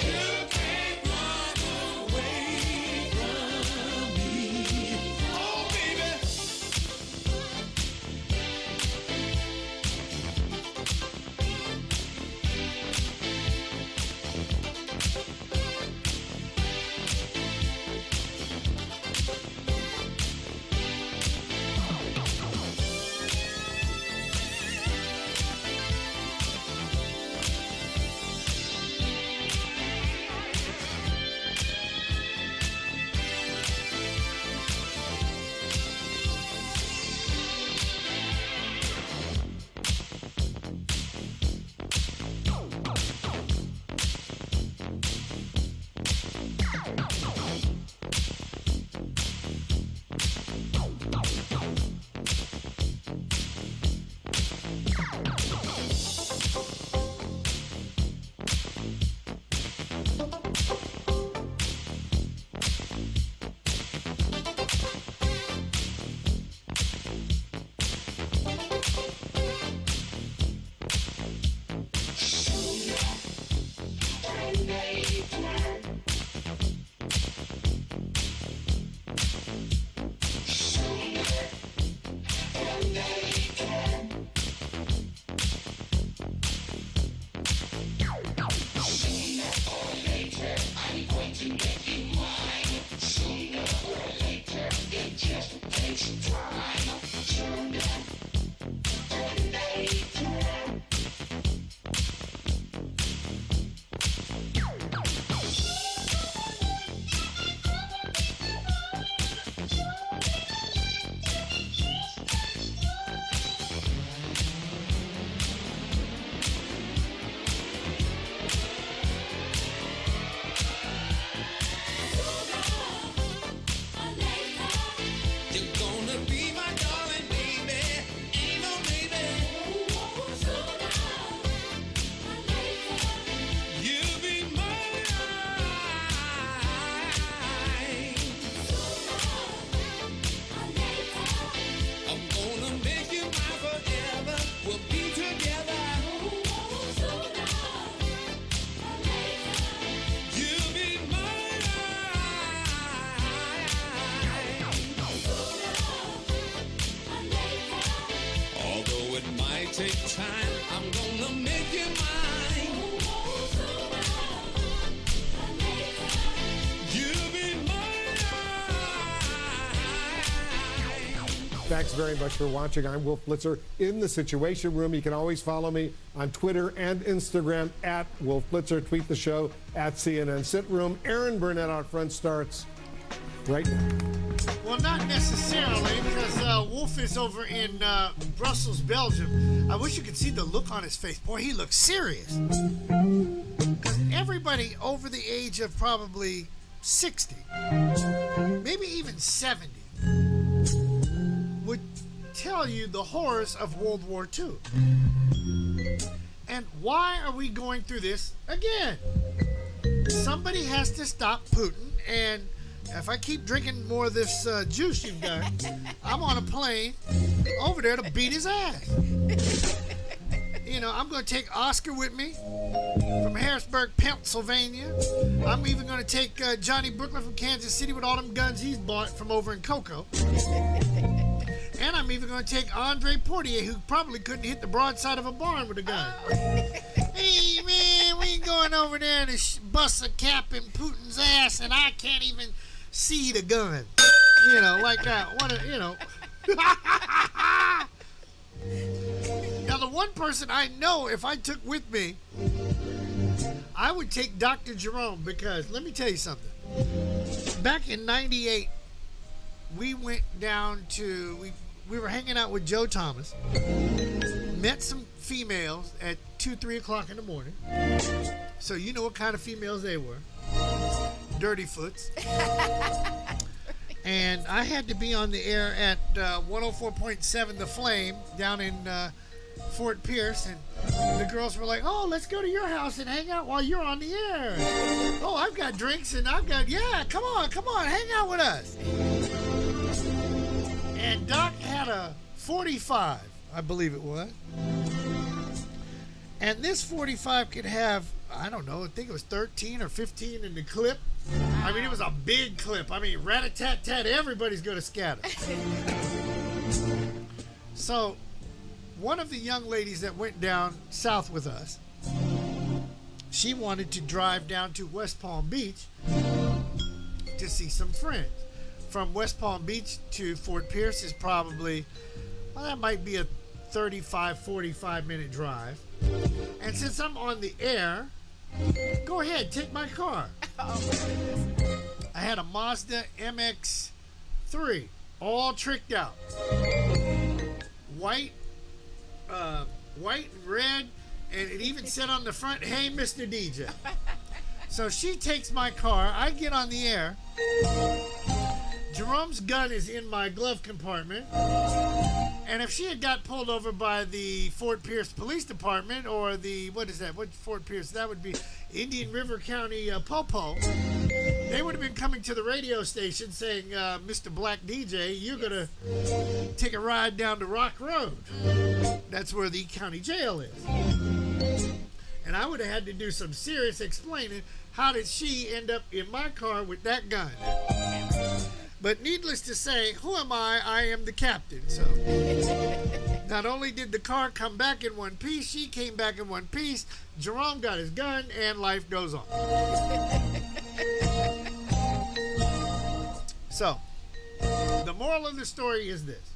you can't run away from me. Oh, baby. You're gonna be my darling baby, ain't no baby. You'll be mine. I'm gonna make you mine forever. We'll be together. You'll be mine. Although it might take time, I'm gonna make you mine. You'll be mine. Thanks very much for watching. I'm Wolf Blitzer in the Situation Room. You can always follow me on Twitter and Instagram at Wolf Blitzer. Tweet the show at CNN Sit Room. Aaron Burnett out front starts right now. Well, not necessarily, because Wolf is over in Brussels, Belgium. I wish you could see the look on his face. Boy, he looks serious. Because everybody over the age of probably 60, maybe even 70, would tell you the horrors of World War II. And why are we going through this again? Somebody has to stop Putin, and if I keep drinking more of this juice you've got, I'm on a plane over there to beat his ass. You know, I'm going to take Oscar with me from Harrisburg, Pennsylvania. I'm even going to take Johnny Brooklyn from Kansas City with all them guns he's bought from over in Cocoa. And I'm even going to take Andre Portier, who probably couldn't hit the broadside of a barn with a gun. Hey, man, we going over there to bust a cap in Putin's ass, and I can't even see the gun. You know, like that. Now, the one person I know if I took with me, I would take Dr. Jerome, because let me tell you something. Back in 98, we went down to, we were hanging out with Joe Thomas, met some females at 2-3 o'clock in the morning. So you know what kind of females they were. Dirty foots. And I had to be on the air at 104.7 The Flame down in Fort Pierce, and the girls were like, oh, let's go to your house and hang out while you're on the air. Oh, I've got drinks, and yeah, come on, hang out with us. And Doc had a 45, I believe it was. And this 45 could have, I don't know, I think it was 13 or 15 in the clip. I mean, it was a big clip. I mean, rat-a-tat-tat, everybody's going to scatter. So, one of the young ladies that went down south with us, she wanted to drive down to West Palm Beach to see some friends. From West Palm Beach to Fort Pierce is probably, well, that might be a 35, 45-minute drive. And since I'm on the air, go ahead, take my car. I had a Mazda MX-3, all tricked out. White and red, and it even said on the front, hey, Mr. DJ. So she takes my car, I get on the air. Jerome's gun is in my glove compartment. And if she had got pulled over by the Fort Pierce Police Department, or the, what is that? What Fort Pierce? That would be Indian River County Popo. They would have been coming to the radio station saying, Mr. Black DJ, you're going to take a ride down to Rock Road. That's where the county jail is. And I would have had to do some serious explaining. How did she end up in my car with that gun? But needless to say, who am I? I am the captain. So not only did the car come back in one piece, she came back in one piece. Jerome got his gun, and life goes on. So the moral of the story is this.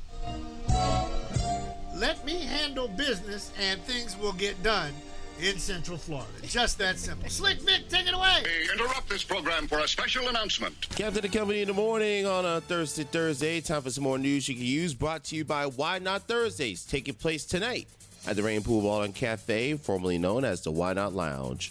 Let me handle business and things will get done in Central Florida. Just that simple. Slick Vic, take it away. We interrupt this program for a special announcement. Captain and Company in the morning on a Thursday. Time for some more news you can use. Brought to you by Why Not Thursdays, taking place tonight at the Rain Pool Bar and Cafe, formerly known as the Why Not Lounge.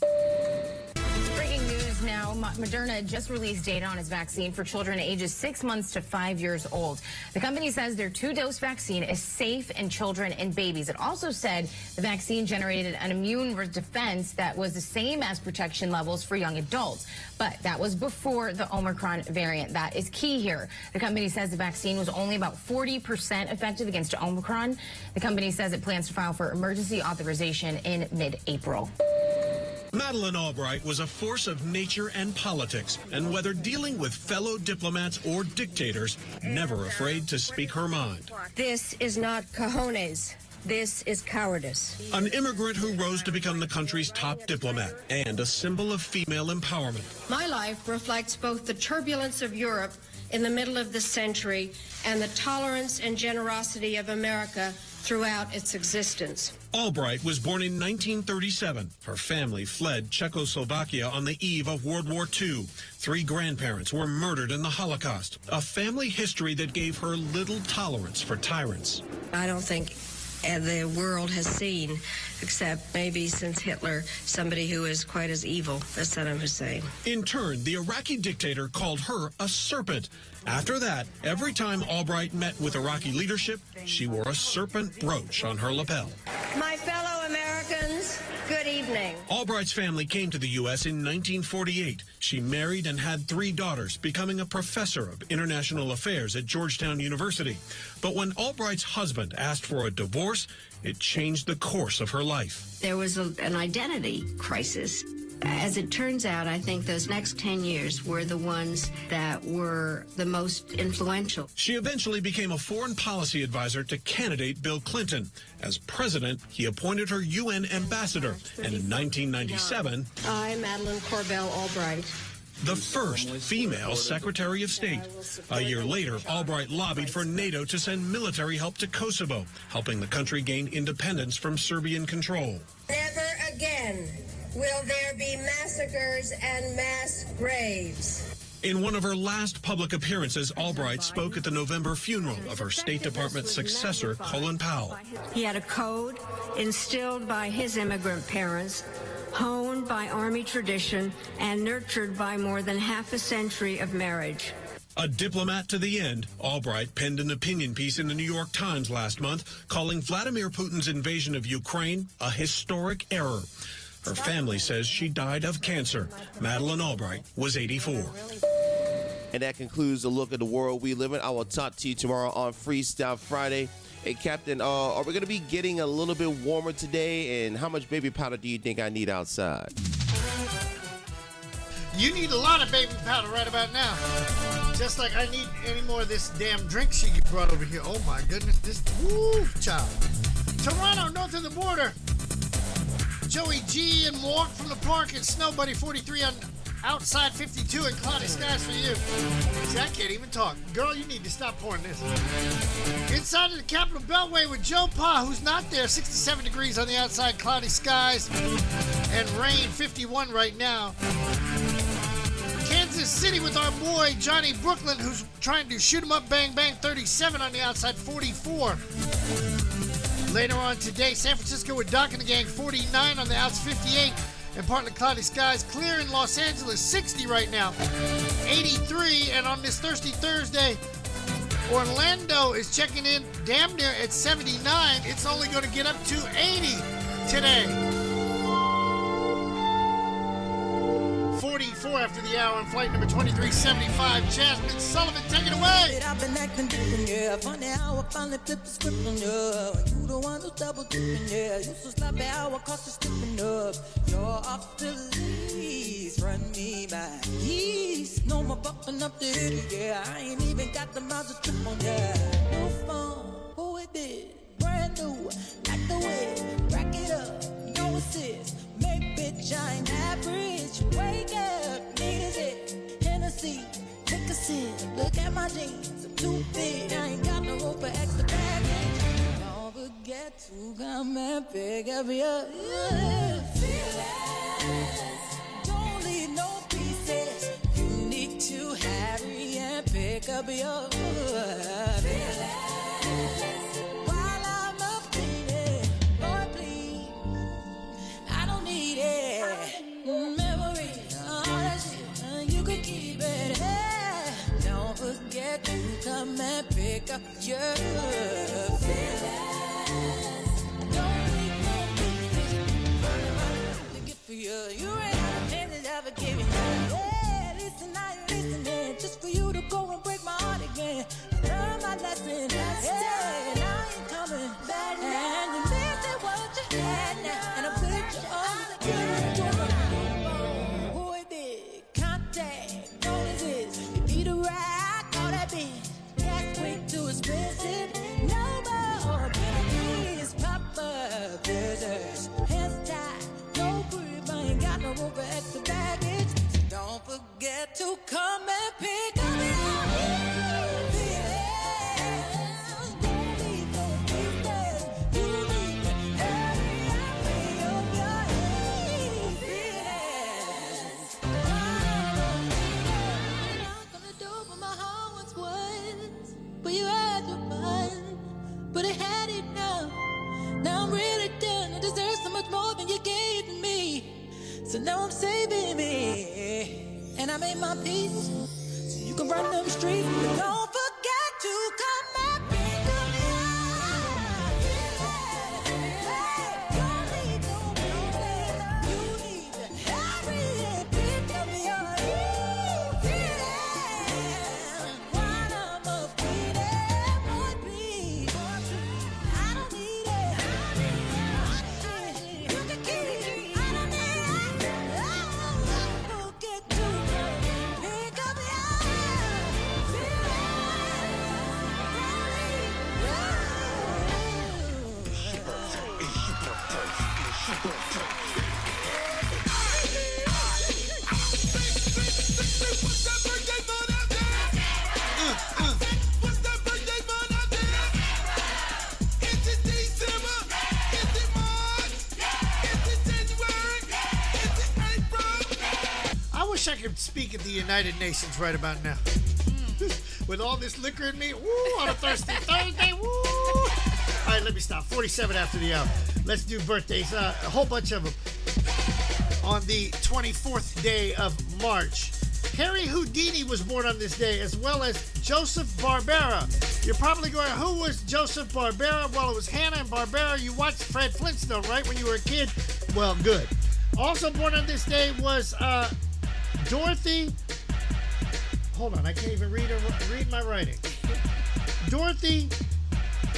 Breaking news now. Moderna just released data on its vaccine for children ages 6 months to 5 years old. The company says their 2-dose vaccine is safe in children and babies. It also said the vaccine generated an immune defense that was the same as protection levels for young adults. But that was before the Omicron variant. That is key here. The company says the vaccine was only about 40% effective against Omicron. The company says it plans to file for emergency authorization in mid-April. Madeleine Albright was a force of nature and politics, and whether dealing with fellow diplomats or dictators, never afraid to speak her mind. This is not cojones. This is cowardice. An immigrant who rose to become the country's top diplomat and a symbol of female empowerment. My life reflects both the turbulence of Europe in the middle of the century and the tolerance and generosity of America throughout its existence. Albright was born in 1937. Her family fled Czechoslovakia on the eve of World War II. 3 grandparents were murdered in the Holocaust, a family history that gave her little tolerance for tyrants. I don't think the world has seen, except maybe since Hitler, somebody who is quite as evil as Saddam Hussein. In turn, the Iraqi dictator called her a serpent. After that, every time Albright met with Iraqi leadership, she wore a serpent brooch on her lapel. My fellow Americans, Good evening. Albright's family came to the U.S. in 1948. She married and had 3 daughters, becoming a professor of international affairs at Georgetown University. But when Albright's husband asked for a divorce, it changed the course of her life. There was an identity crisis. As it turns out, I think those next 10 years were the ones that were the most influential. She eventually became a foreign policy advisor to candidate Bill Clinton. As president, he appointed her UN ambassador. And in 1997, I, Madeleine Corbell Albright, the first female Secretary of State. A year later, Albright lobbied for NATO to send military help to Kosovo, helping the country gain independence from Serbian control. Never again will there be massacres and mass graves. In one of her last public appearances, Albright spoke at the November funeral of her State Department successor, Colin Powell. He had a code instilled by his immigrant parents, honed by Army tradition, and nurtured by more than half a century of marriage. A diplomat to the end, Albright penned an opinion piece in the New York Times last month, calling Vladimir Putin's invasion of Ukraine a historic error. Her family says she died of cancer. Madeleine Albright was 84. And that concludes the look at the world we live in. I will talk to you tomorrow on Freestyle Friday. Hey, Captain, are we going to be getting a little bit warmer today? And how much baby powder do you think I need outside? You need a lot of baby powder right about now. Just like I need any more of this damn drink she brought over here. Oh, my goodness. This, woo, child. Toronto, north of the border. Joey G and Walk from the Park and Snow Buddy 43 on outside 52 and cloudy skies for you. See, I can't even talk. Girl, you need to stop pouring this. Inside of the Capitol Beltway with Joe Pa, who's not there. 67 degrees on the outside, cloudy skies and rain, 51 right now. Kansas City with our boy Johnny Brooklyn, who's trying to shoot him up, bang, bang, 37 on the outside, 44. Later on today, San Francisco with Doc and the Gang, 49 on the outs, 58, and partly cloudy skies. Clear in Los Angeles, 60 right now, 83, and on this Thirsty Thursday, Orlando is checking in damn near at 79. It's only going to get up to 80 today. 44 after the hour on flight number 2375. Jasmine Sullivan, take it away. I've been acting different, yeah. Funny how I finally flipped the script on you. You the one who's double dipping, yeah. You so sloppy how I caught you slipping up. You're off the lease, run me back. Yeast, no more bumping up the hill, yeah. I ain't even got the miles to trip on, yeah. No phone, who it did? Brand new, like the way. Rack it up, no assist. Make bitch, I ain't average. Wake up, need a zip. Hennessy, take a sip. Look at my jeans, I'm too big. I ain't got no room for extra baggage. Don't forget to come and pick up your feelings. Don't leave no pieces. You need to hurry and pick up your feelings. Come and pick up your feelings. Don't leave no pieces. To get for you. You ain't had a chance to ever give you. Yeah, listen, now you're listening. Just for you to go and break my heart again. Learn my lesson. Yeah, and I ain't coming back. And you missing what you had now. And I put you on the good. Who it did? Contact. Notices. You need a ride. Call that bitch. Way too expensive. No more penalties. Pop-up visitors. Hands tied. No grip. I ain't got no room for extra baggage. So don't forget to come and pick up your feelings. Don't leave no pieces. You need to hurry up and pick up your feelings. I'm not gonna do what my heart once was. But you had your fun, but I had it now. Now I'm really done. I deserve so much more than you gave me. So now I'm saving me, and I made my peace. So you can run them streets, but don't forget to come and pick up your feelings. Don't leave no feelings. I could speak at the United Nations right about now. With all this liquor in me, woo, on a thirsty Thursday, woo. All right, let me stop. 47 after the hour. Let's do birthdays. A whole bunch of them. On the 24th day of March, Harry Houdini was born on this day, as well as Joseph Barbera. You're probably going, who was Joseph Barbera? Well, it was Hanna-Barbera. You watched Fred Flintstone, right, when you were a kid? Well, good. Also born on this day was Dorothy. Hold on, I can't even read my writing. Dorothy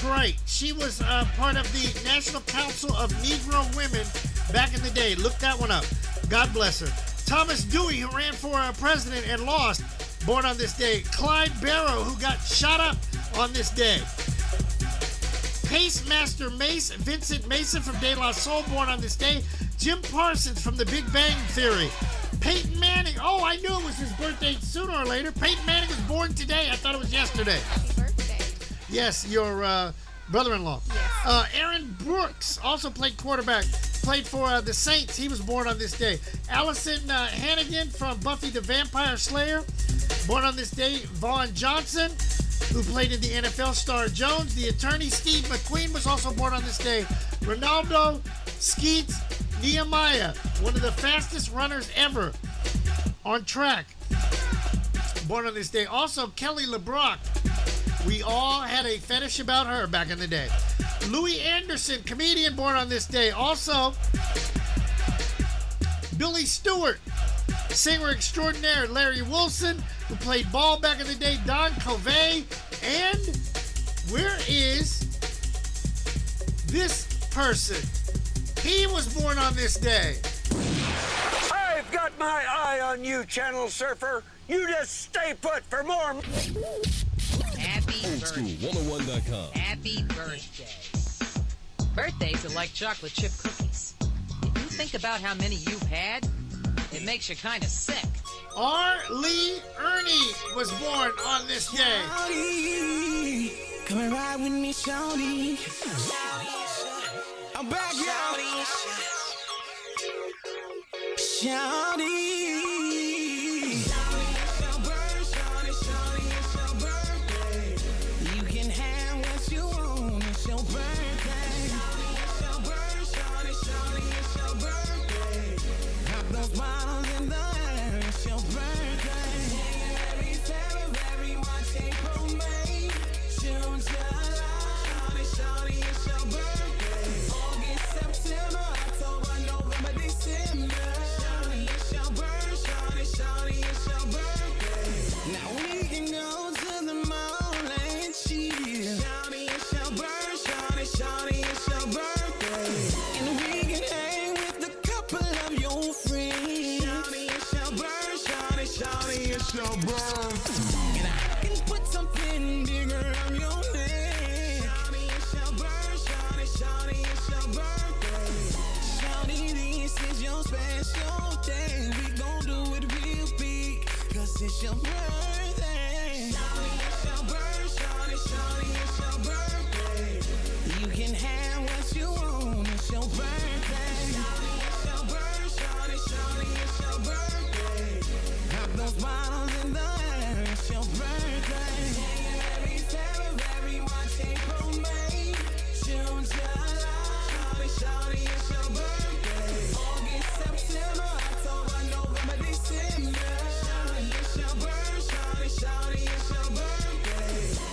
Wright. She was part of the National Council of Negro Women back in the day. Look that one up. God bless her. Thomas Dewey, who ran for president and lost, born on this day. Clyde Barrow, who got shot up on this day. Pacemaster Mace, Vincent Mason from De La Soul, born on this day. Jim Parsons from The Big Bang Theory. Peyton Manning. Oh, I knew it was his birthday sooner or later. Peyton Manning was born today. I thought it was yesterday. Happy birthday. Yes, your brother-in-law. Yes. Aaron Brooks also played quarterback. Played for the Saints. He was born on this day. Allison Hannigan from Buffy the Vampire Slayer, born on this day. Vaughn Johnson, who played in the NFL, Star Jones. The attorney Steve McQueen was also born on this day. Ronaldo Skeets Nehemiah, one of the fastest runners ever on track, born on this day. Also, Kelly LeBrock. We all had a fetish about her back in the day. Louis Anderson, comedian, born on this day. Also, Billy Stewart, singer extraordinaire. Larry Wilson, who played ball back in the day. Don Covey. And where is this person? He was born on this day. I've got my eye on you, Channel Surfer. You just stay put for more. Happy birthday. Oldschool101.com. Happy birthday. Birthdays are like chocolate chip cookies. If you think about how many you've had, it makes you kind of sick. R. Lee Ernie was born on this day. Shawty, come and ride with me, Shawty. I'm back, y'all. Shawty. It's your birthday. It's your birthday. You can have what you want. It's your birthday. It's your birthday. Pop those bottles in the air. It's your birthday. January, February, March, April, May, June, July. Shawty, it's your birthday. August, September, October, November, December. Shawty, it's your birthday.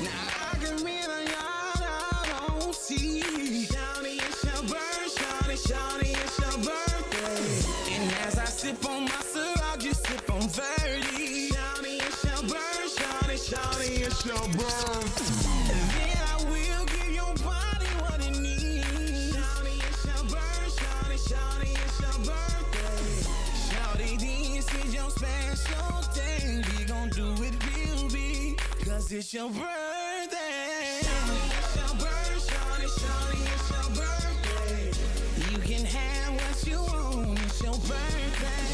Now I can read a lot I don't see. Shawty, it's your birthday. Shawty, it's your birthday. And as I sip on my syrup, I just sip on 30. Shawty, it's your birthday. Shawty, it's your birthday. And then I will give your body what it needs. Shawty, it's your birthday. Shawty, it's your birthday. Shawty, this is your special day. We gon' do it real big, cause it's your birthday. It's your birthday. Shawty, it's your birthday. You can have what you want. It's your birthday.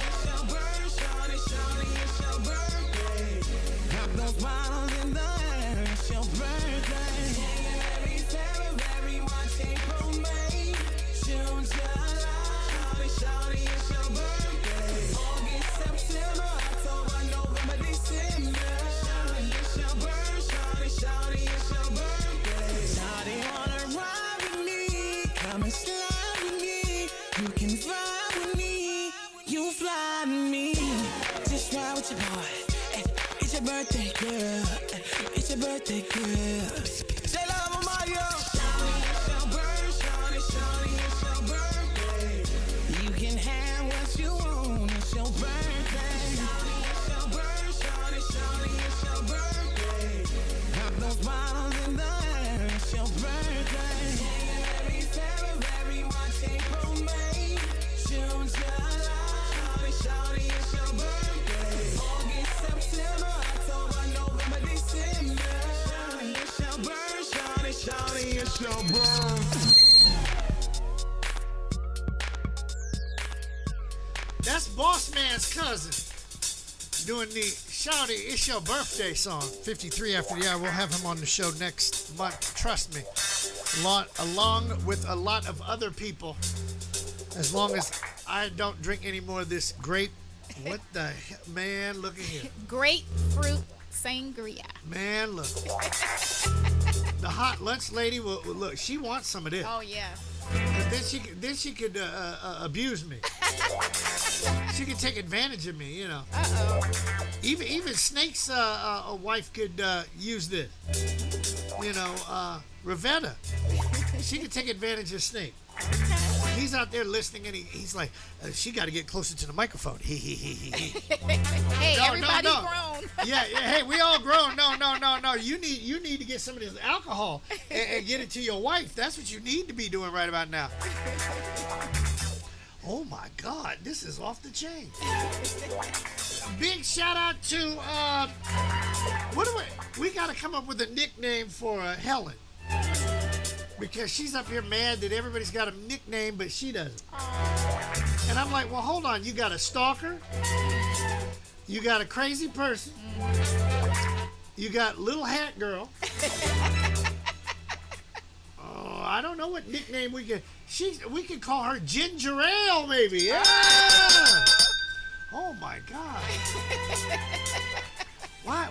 It's your birthday. Shawty, it's your birthday. Pop those bottles in the air. It's your birthday. January, February, March, April, May, June, July. Shawty, it's your birthday. August, September. Come and slide with me. You can fly with me. You fly with me. Just ride with your boy. It's your birthday, girl. It's your birthday, girl. Say love, Mario. It's your birthday. It's your birthday. You can have what you want. It's your birthday. It's your birthday. It's your birthday. Have those bottles in the air. It's your birthday. January, February, March, April, May, June, July. Shawty, it's your birthday. August, September, October, November, December. Shawty, it's your birthday. Shawty, it's your birthday. That's Boss Man's cousin doing the Shawty, It's Your Birthday song. 53 after the hour. We'll have him on the show next month. Trust me. Along with a lot of other people. As long as I don't drink any more of this grape. What the hell? Man, look at here. Grapefruit sangria. Man, look. The hot lunch lady will look. She wants some of this. Oh, yeah. Then she could abuse me. She could take advantage of me, you know. Even Snake's wife could use this. You know, Ravetta. She could take advantage of Snake. He's out there listening, and he's like, she got to get closer to the microphone. Hey, everybody's grown. Yeah, hey, we all grown. No. You need to get some of this alcohol and get it to your wife. That's what you need to be doing right about now. Oh my God, this is off the chain. Big shout out to we got to come up with a nickname for Helen. Because she's up here mad that everybody's got a nickname, but she doesn't. And I'm like, well, hold on. You got a stalker. You got a crazy person. You got Little Hat Girl. Oh, I don't know what nickname we could. We could call her Ginger Ale, maybe. Yeah. Oh my God.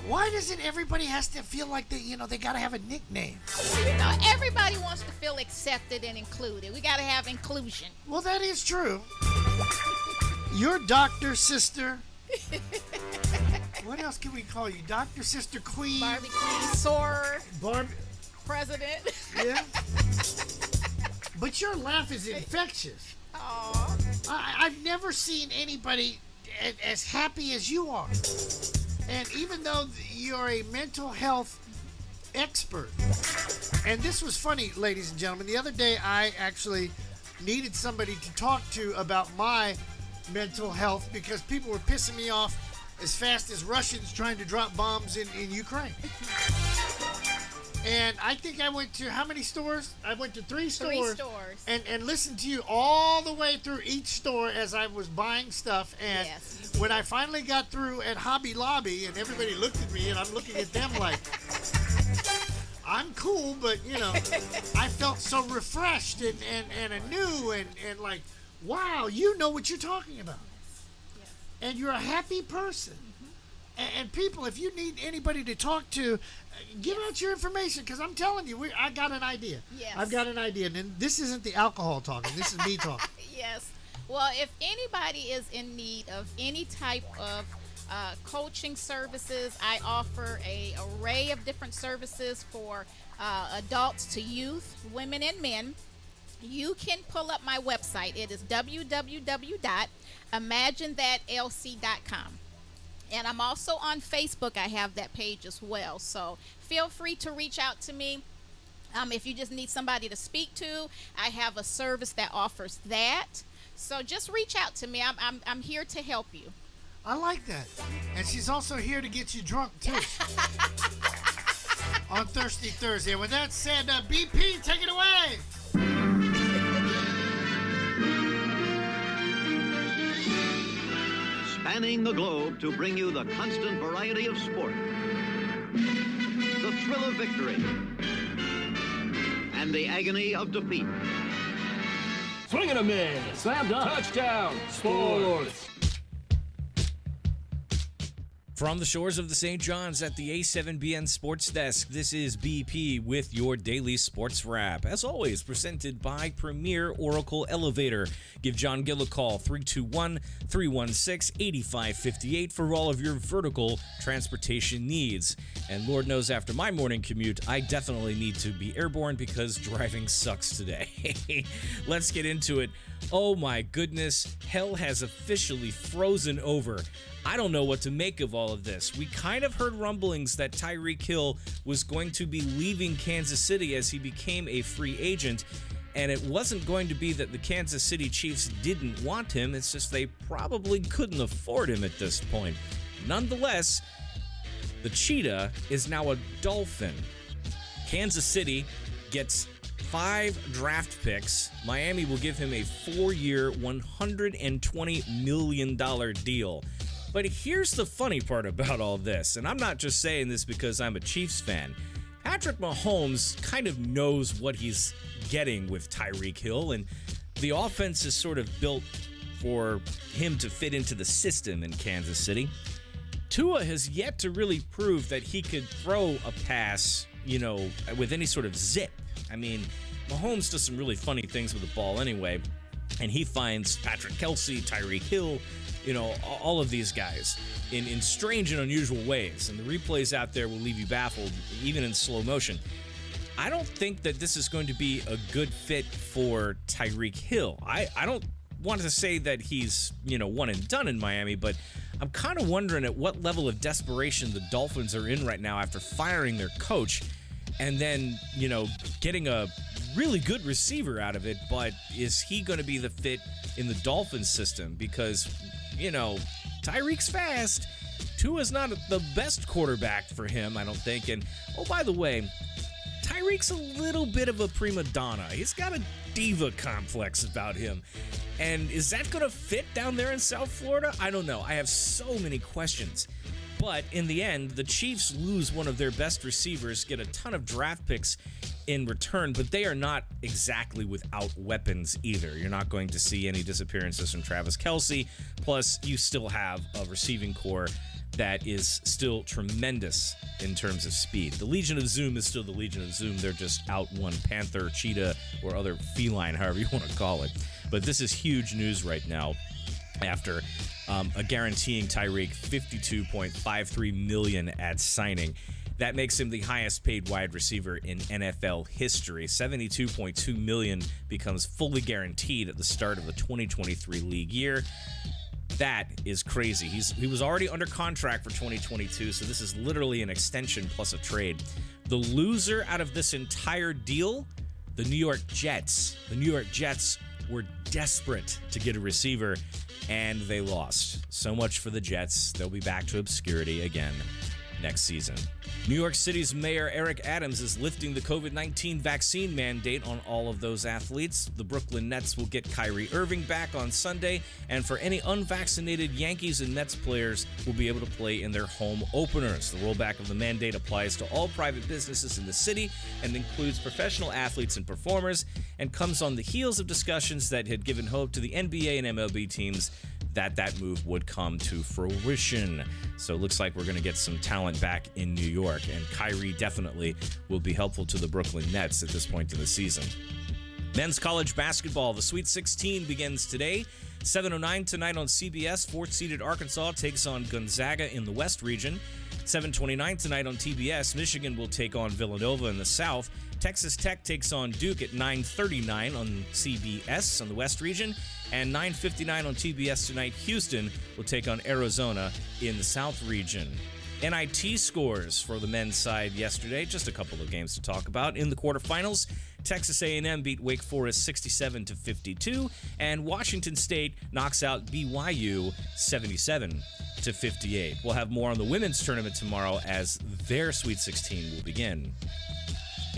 Why doesn't everybody has to feel like they gotta have a nickname? Everybody wants to feel accepted and included. We gotta have inclusion. Well, that is true. Your doctor, sister. What else can we call you? Doctor, sister, queen. Barbie queen, soarer. Barbie. President. Yeah. But your laugh is infectious. Aww. I've never seen anybody as happy as you are. And even though you're a mental health expert, and this was funny, ladies and gentlemen, the other day I actually needed somebody to talk to about my mental health because people were pissing me off as fast as Russians trying to drop bombs in Ukraine. And I think I went to how many stores? I went to 3 stores. 3 stores. And listened to you all the way through each store as I was buying stuff. And when I finally got through at Hobby Lobby and everybody looked at me and I'm looking at them like, I'm cool, but I felt so refreshed and anew and like, wow, you know what you're talking about. Yes. And you're a happy person. And people, if you need anybody to talk to, give out your information because I'm telling you, I got an idea. Yes. I've got an idea. And this isn't the alcohol talking. This is me talking. Yes. Well, if anybody is in need of any type of coaching services, I offer an array of different services for adults to youth, women and men. You can pull up my website. It is www.imaginethatlc.com. And I'm also on Facebook. I have that page as well. So feel free to reach out to me. If you just need somebody to speak to, I have a service that offers that. So just reach out to me. I'm here to help you. I like that. And she's also here to get you drunk, too. On Thirsty Thursday. And with that said, BP, take it away. Spanning the globe to bring you the constant variety of sport, the thrill of victory, and the agony of defeat. Swing and a miss. Slam dunk. Touchdown. Sports. From the shores of the St. John's at the A7BN Sports Desk, this is BP with your daily sports wrap. As always, presented by Premier Oracle Elevator. Give John Gill a call, 321-316-8558 for all of your vertical transportation needs. And Lord knows after my morning commute, I definitely need to be airborne because driving sucks today. Let's get into it. Oh my goodness, hell has officially frozen over. I don't know what to make of all of this. We kind of heard rumblings that Tyreek Hill was going to be leaving Kansas City as he became a free agent, and it wasn't going to be that the Kansas City Chiefs didn't want him, it's just they probably couldn't afford him at this point. Nonetheless, the Cheetah is now a Dolphin. Kansas City gets 5 draft picks. Miami will give him a 4-year, $120 million deal. But here's the funny part about all this, and I'm not just saying this because I'm a Chiefs fan. Patrick Mahomes kind of knows what he's getting with Tyreek Hill, and the offense is sort of built for him to fit into the system in Kansas City. Tua has yet to really prove that he could throw a pass, with any sort of zip. I mean, Mahomes does some really funny things with the ball anyway, and he finds Patrick Kelce, Tyreek Hill, all of these guys in strange and unusual ways. And the replays out there will leave you baffled, even in slow motion. I don't think that this is going to be a good fit for Tyreek Hill. I don't want to say that he's, one and done in Miami, but I'm kind of wondering at what level of desperation the Dolphins are in right now after firing their coach and then, getting a really good receiver out of it. But is he going to be the fit in the Dolphins system? Because Tyreek's fast. Tua's not the best quarterback for him, I don't think. And, oh, by the way, Tyreek's a little bit of a prima donna. He's got a diva complex about him. And is that going to fit down there in South Florida? I don't know. I have so many questions. But in the end, the Chiefs lose one of their best receivers, get a ton of draft picks in return, but they are not exactly without weapons either. You're not going to see any disappearances from Travis Kelce. Plus, you still have a receiving core that is still tremendous in terms of speed. The Legion of Zoom is still the Legion of Zoom. They're just out one panther, cheetah, or other feline, however you want to call it. But this is huge news right now after guaranteeing Tyreek $52.53 million at signing. That makes him the highest paid wide receiver in NFL history. $72.2 million becomes fully guaranteed at the start of the 2023 league year. That is crazy. He was already under contract for 2022, so this is literally an extension plus a trade. The loser out of this entire deal, the New York Jets. The New York Jets were desperate to get a receiver, and they lost. So much for the Jets. They'll be back to obscurity again next season. New York City's Mayor Eric Adams is lifting the COVID-19 vaccine mandate on all of those athletes. The Brooklyn Nets will get Kyrie Irving back on Sunday, and for any unvaccinated Yankees and Mets players will be able to play in their home openers. The rollback of the mandate applies to all private businesses in the city and includes professional athletes and performers, and comes on the heels of discussions that had given hope to the NBA and MLB teams that move would come to fruition. So it looks like we're going to get some talent back in New York, and Kyrie definitely will be helpful to the Brooklyn Nets at this point in the season. Men's college basketball, the Sweet 16 begins today. 7:09 tonight on CBS. 4th-seeded Arkansas takes on Gonzaga in the West region. 7:29 tonight on TBS. Michigan will take on Villanova in the South. Texas Tech takes on Duke at 9:39 on CBS on the West region. And 9:59 on TBS tonight, Houston will take on Arizona in the South region. NIT scores for the men's side yesterday. Just a couple of games to talk about. In the quarterfinals, Texas A&M beat Wake Forest 67-52, and Washington State knocks out BYU 77-58. We'll have more on the women's tournament tomorrow as their Sweet 16 will begin.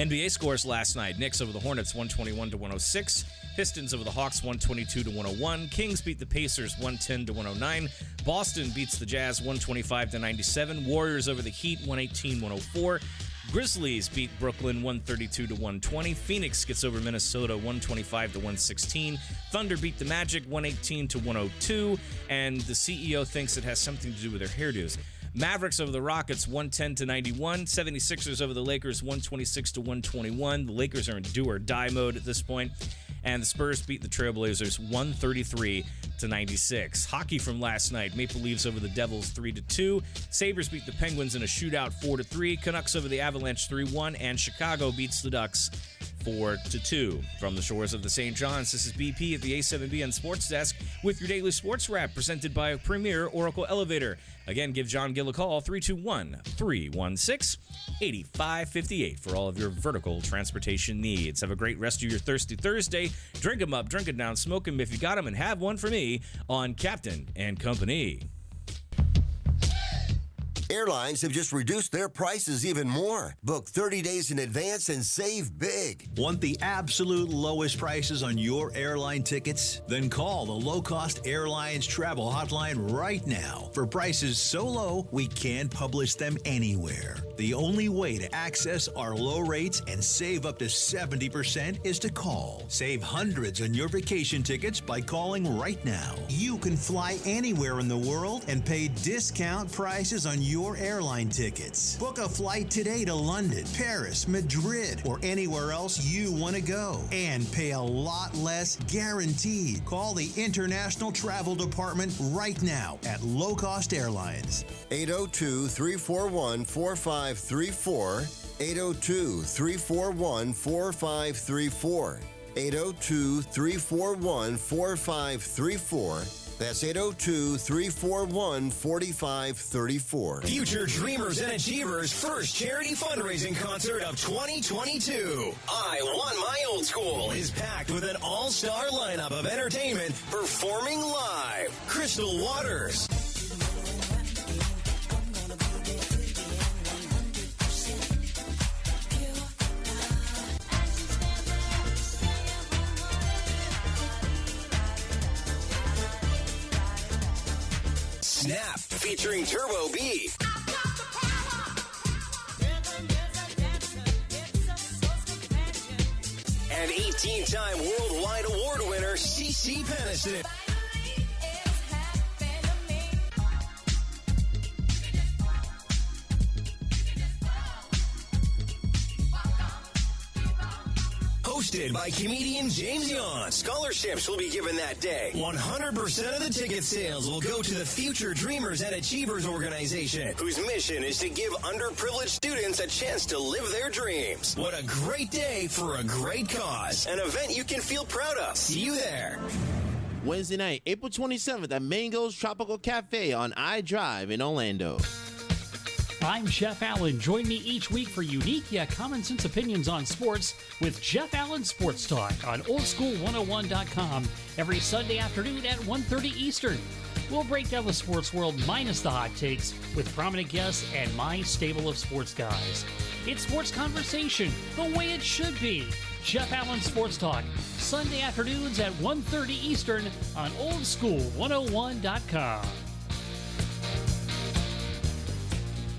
NBA scores last night. Knicks over the Hornets 121-106. Pistons over the Hawks 122-101. Kings beat the Pacers 110-109. Boston beats the Jazz 125-97. Warriors over the Heat 118-104. Grizzlies beat Brooklyn 132-120. Phoenix gets over Minnesota 125-116. Thunder beat the Magic 118-102. And the CEO thinks it has something to do with their hairdos. Mavericks over the Rockets, 110-91. 76ers over the Lakers, 126-121. The Lakers are in do-or-die mode at this point. And the Spurs beat the Trailblazers 133-96. Hockey from last night. Maple Leafs over the Devils 3-2. Sabres beat the Penguins in a shootout 4-3. Canucks over the Avalanche 3-1. And Chicago beats the Ducks 4-2. From the shores of the St. John's, this is BP at the A7BN Sports Desk with your daily sports wrap presented by Premier Oracle Elevator. Again, give John Gill a call, 321-316-8558 for all of your vertical transportation needs. Have a great rest of your Thirsty Thursday. Drink 'em up, drink it down, smoke 'em if you got 'em, and have one for me on Captain and Company. Airlines have just reduced their prices even more. Book 30 days in advance and save big. Want the absolute lowest prices on your airline tickets? Then call the Low Cost Airlines Travel Hotline right now. For prices so low, we can't publish them anywhere. The only way to access our low rates and save up to 70% is to call. Save hundreds on your vacation tickets by calling right now. You can fly anywhere in the world and pay discount prices on your airline tickets. Book a flight today to London, Paris, Madrid, or anywhere else you want to go and pay a lot less guaranteed. Call the International Travel Department right now at Low Cost Airlines. 802-341-4534. 802-341-4534. 802-341-4534. That's 802-341-4534. Future Dreamers and Achievers' first charity fundraising concert of 2022. I Want My Old School is packed with an all-star lineup of entertainment performing live. Crystal Waters, Snap, featuring Turbo B. And 18-time worldwide award winner, CeCe Peniston. Hosted by comedian James Yon. Scholarships will be given that day. 100% of the ticket sales will go to the Future Dreamers and Achievers organization, whose mission is to give underprivileged students a chance to live their dreams. What a great day for a great cause. An event you can feel proud of. See you there. Wednesday night, April 27th at Mango's Tropical Cafe on I-Drive in Orlando. I'm Jeff Allen. Join me each week for unique yet common sense opinions on sports with Jeff Allen Sports Talk on oldschool101.com every Sunday afternoon at 1:30 Eastern. We'll break down the sports world minus the hot takes with prominent guests and my stable of sports guys. It's sports conversation the way it should be. Jeff Allen Sports Talk, Sunday afternoons at 1:30 Eastern on oldschool101.com.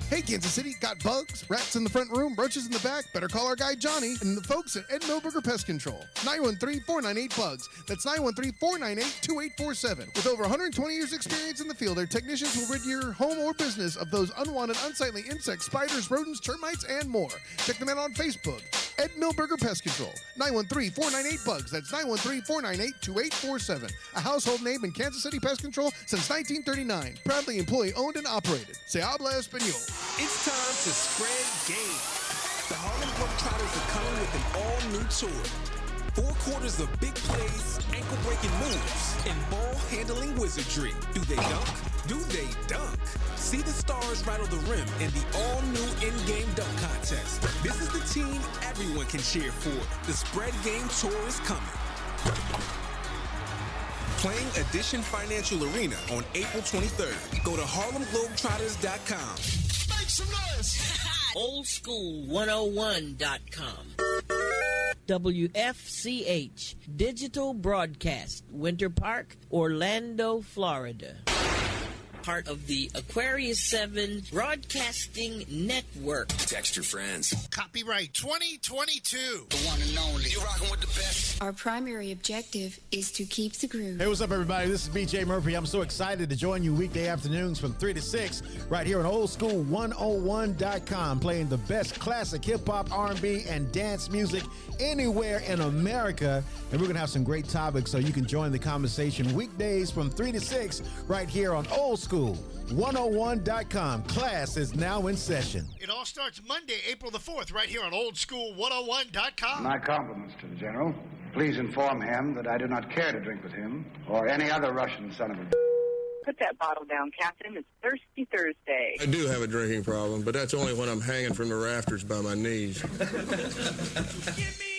Hey, Kansas City, got bugs, rats in the front room, roaches in the back? Better call our guy Johnny and the folks at Ed Milberger Pest Control. 913-498-BUGS. That's 913-498-2847. With over 120 years experience in the field, their technicians will rid your home or business of those unwanted, unsightly insects, spiders, rodents, termites, and more. Check them out on Facebook. Ed Milberger Pest Control. 913-498-BUGS. That's 913-498-2847. A household name in Kansas City Pest Control since 1939. Proudly employee-owned and operated. Se habla español. It's time to spread game. The Harlem Globetrotters are coming with an all-new tour. 4 quarters of big plays, ankle-breaking moves, and ball-handling wizardry. Do they dunk? Do they dunk? See the stars rattle the rim in the all-new in-game dunk contest. This is the team everyone can cheer for. The Spread Game Tour is coming. Playing Edition Financial Arena on April 23rd. Go to HarlemGlobetrotters.com. Make some noise! Oldschool101.com. WFCH Digital Broadcast, Winter Park, Orlando, Florida. Part of the Aquarius 7 Broadcasting Network. Text your friends. Copyright 2022. The one and only. You rocking with the best. Our primary objective is to keep the groove. Hey, what's up, everybody? This is BJ Murphy. I'm so excited to join you weekday afternoons from 3 to 6 right here on oldschool101.com, playing the best classic hip-hop, R&B, and dance music anywhere in America. And we're going to have some great topics, so you can join the conversation weekdays from 3 to 6 right here on oldschool101.com. Class is now in session. It all starts Monday, April the 4th, right here on oldschool101.com. My compliments to the General. Please inform him that I do not care to drink with him or any other Russian son of a... Put that bottle down, Captain. It's Thirsty Thursday. I do have a drinking problem, but that's only when I'm hanging from the rafters by my knees. Give me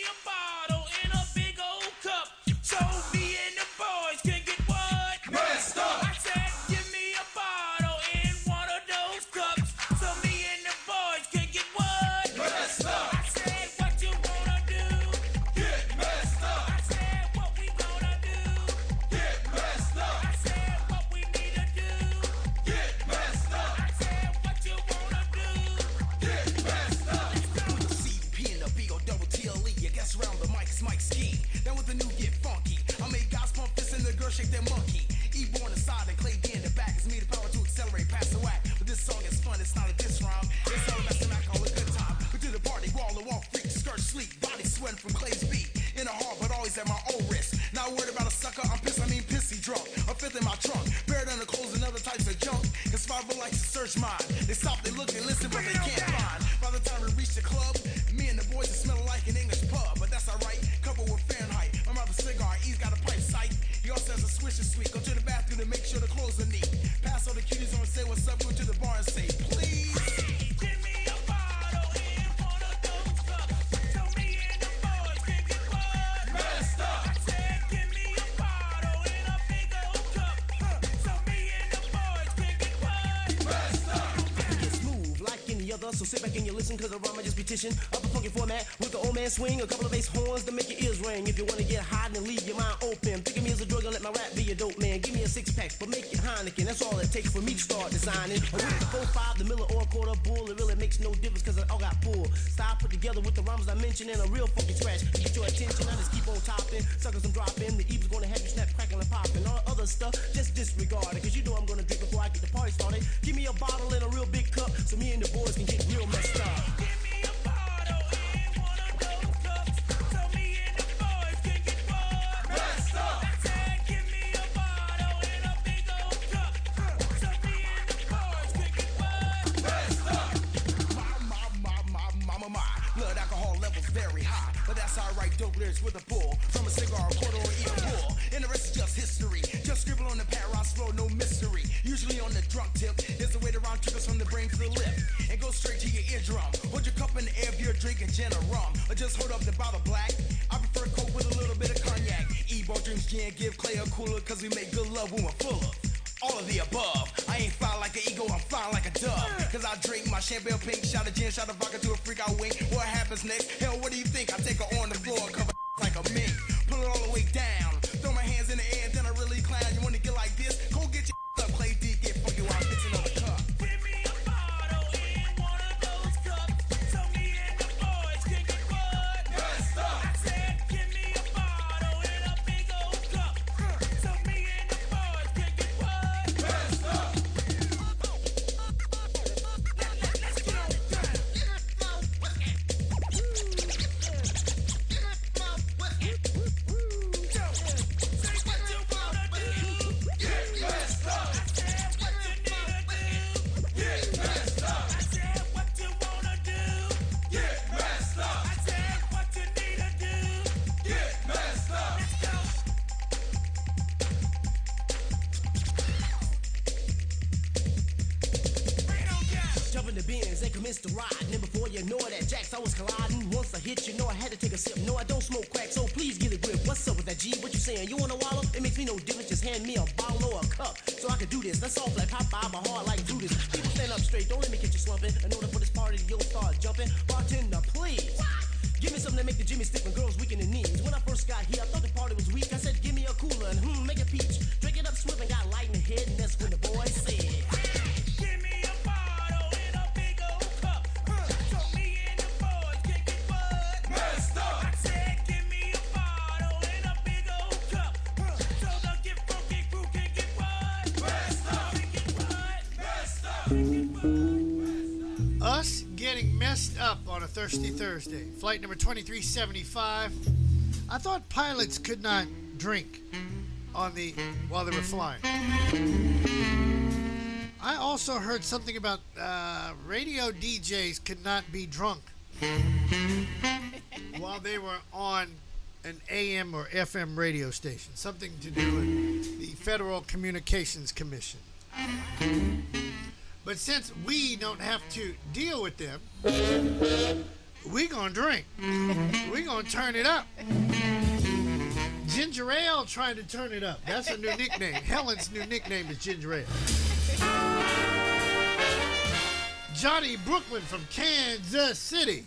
a bottle in a big old cup so me and the boys can get what? Messed up. I said, give me a bottle in one of those cups so me and the boys can get what? Messed up. I said, what you wanna do? Get messed up. I said, what we gonna do? Get messed up. I said, what we need to do? Get messed up. I said, what you wanna do? Get messed up. CP and the B-O-double-T-L-E. I guess around the mic is Mike Ski. Then with the new get funky. I made guys pump fists and the girl shake their monkey. E-born aside and Clay D in the back. It's me the power to accelerate past the whack. But this song is fun, it's not a diss rhyme. It's all about some alcohol, a good time. We do the party, wall to wall freak, skirt sleep, body sweating from Clay's beat. In the heart, but always at my own risk. Not worried about a sucker, I'm pissed, I mean pissy drunk. A fifth in my trunk, buried under clothes and other types of junk. Cause survival likes to search mine. They stop, they look, they listen, but they can't find. By the time we reach the club, me and the boys are smelling like an English pub. But that's alright, coupled with Fahrenheit. I'm out the cigar, he's got a pipe sight. He also has a swisher sweet. Go to the bathroom to make sure the clothes are neat. Pass all the cuties on and say what's up, go to the bar and say, please. Give me a bottle in one of those cups so me and the boys can get what? Messed up. I said, give me a bottle in a big old cup so me and the boys can get what? Messed up. Get smooth like any other, so sit back and you listen, cause the rhyme I just petition. Up a funky format with the old man swing, a couple of bass horns to make your ears ring. If you wanna get high and leave your mind open, think of me as a drug and let my rap be a dope man. Give me a 6-pack, but make it Heineken. That's all it takes for me to start designing. A with the 4-5, the Miller or quarter bull, it really makes no difference cause it all got full. Style put together with the rhymes I mentioned and a real funky scratch to get your attention. I just keep on topping, suckers I'm dropping. The Eve's gonna have you snap, crackling and popping. All other stuff, just disregard it, cause you know I'm gonna drink before I get the party started. Give me a bottle in a real big cup so me and the boys can get real messed up. Give me a bottle in one of those cups so me and the boys can get what? Messed up. I said, give me a bottle in a big old cup so me and the boys can get what? Messed up. My. Blood alcohol levels very high, but that's alright. Dope lyrics with a bull from a cigar, a quarter, or even bull. And the rest is just history. Just scribble on the pad, Ross road, no mystery. Usually on the drunk tip, there's a way to round triggers from the brain to the lip and go straight to your eardrum. Hold your cup in the air, beer, drinking gin or rum, or just hold up the bottle black. I prefer Coke with a little bit of cognac. E-ball dreams gin, give Clay a cooler, cause we make good love when we're full of all of the above. I ain't fly like an eagle, I'm flying like a dove. Cause I drink my champagne pink, shot of gin, shot of vodka to a freak, I wink. What happens next? Hell, what do you think? I take her on the floor, cover like a mink. Pull it all the way down, throw my hands in the air, then I really clown. You wanna get like this? Go get your up, Clay D, get funky while I'm fixing up a cup. Give me a bottle in one of those cups so me and the boys can get what? Messed up. I said, give me a bottle in a big old cup so me and the boys can get what? Messed up. Let's get on it down. Commence to ride, and then before you know it, at Jack's I was colliding. Once I hit, you know I had to take a sip. No, I don't smoke crack, so please get a grip. What's up with that G? What you saying? You wanna wallow? It makes me no difference. Just hand me a bottle or a cup, so I can do this. Let's off like Popeye, my heart like Judas. People stand up straight, don't let me catch you slumping. In order for this party, you'll start jumping. Bartender, please. Give me something to make the Jimmy stick when girls weak in the knees. When I first got here, I thought the party was weak. I said, give me a cooler and make a peach. Drink it up swift and got light in the head, and that's when the boys said, give me a bottle in a big old cup so me and the boys can get what? Messed up. I said, give me a bottle Us getting messed up on a Thirsty Thursday. Flight number 2375. I thought pilots could not drink while they were flying. I also heard something about radio DJs could not be drunk while they were on an AM or FM radio station. Something to do with the Federal Communications Commission. But since we don't have to deal with them, we gonna drink. We gonna turn it up. Ginger Ale trying to turn it up. That's a new nickname. Helen's new nickname is Ginger Ale. Johnny Brooklyn from Kansas City.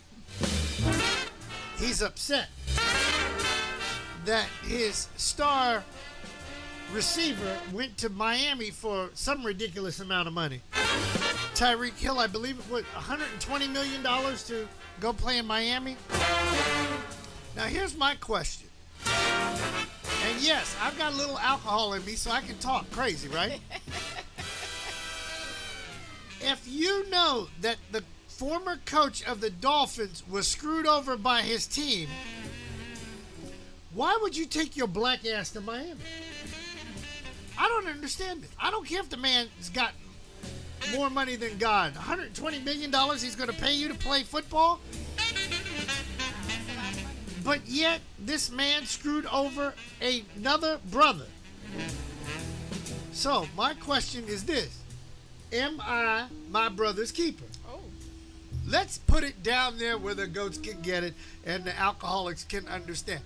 He's upset that his star receiver went to Miami for some ridiculous amount of money. Tyreek Hill, I believe it was $120 million to go play in Miami. Now here's my question. And yes, I've got a little alcohol in me, so I can talk crazy, right? If you know that the former coach of the Dolphins was screwed over by his team, why would you take your black ass to Miami? I don't understand it. I don't care if the man's got more money than God. $120 million he's going to pay you to play football? But yet, this man screwed over another brother. So, my question is this. Am I my brother's keeper? Oh. Let's put it down there where the goats can get it and the alcoholics can understand.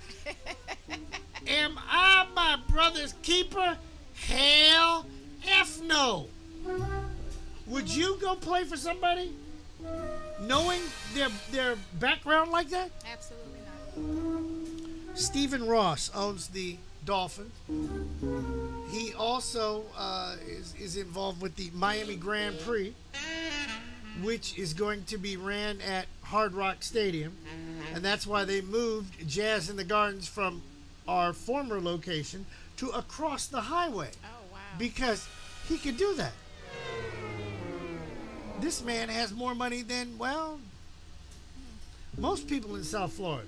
Am I my brother's keeper? Hell F no. Would you go play for somebody knowing their background like that? Absolutely not. Stephen Ross owns the Dolphins. He also is involved with the Miami Grand Prix, which is going to be ran at Hard Rock Stadium. And that's why they moved Jazz in the Gardens from our former location to across the highway. Oh, wow. Because he could do that. This man has more money than, well, most people in South Florida.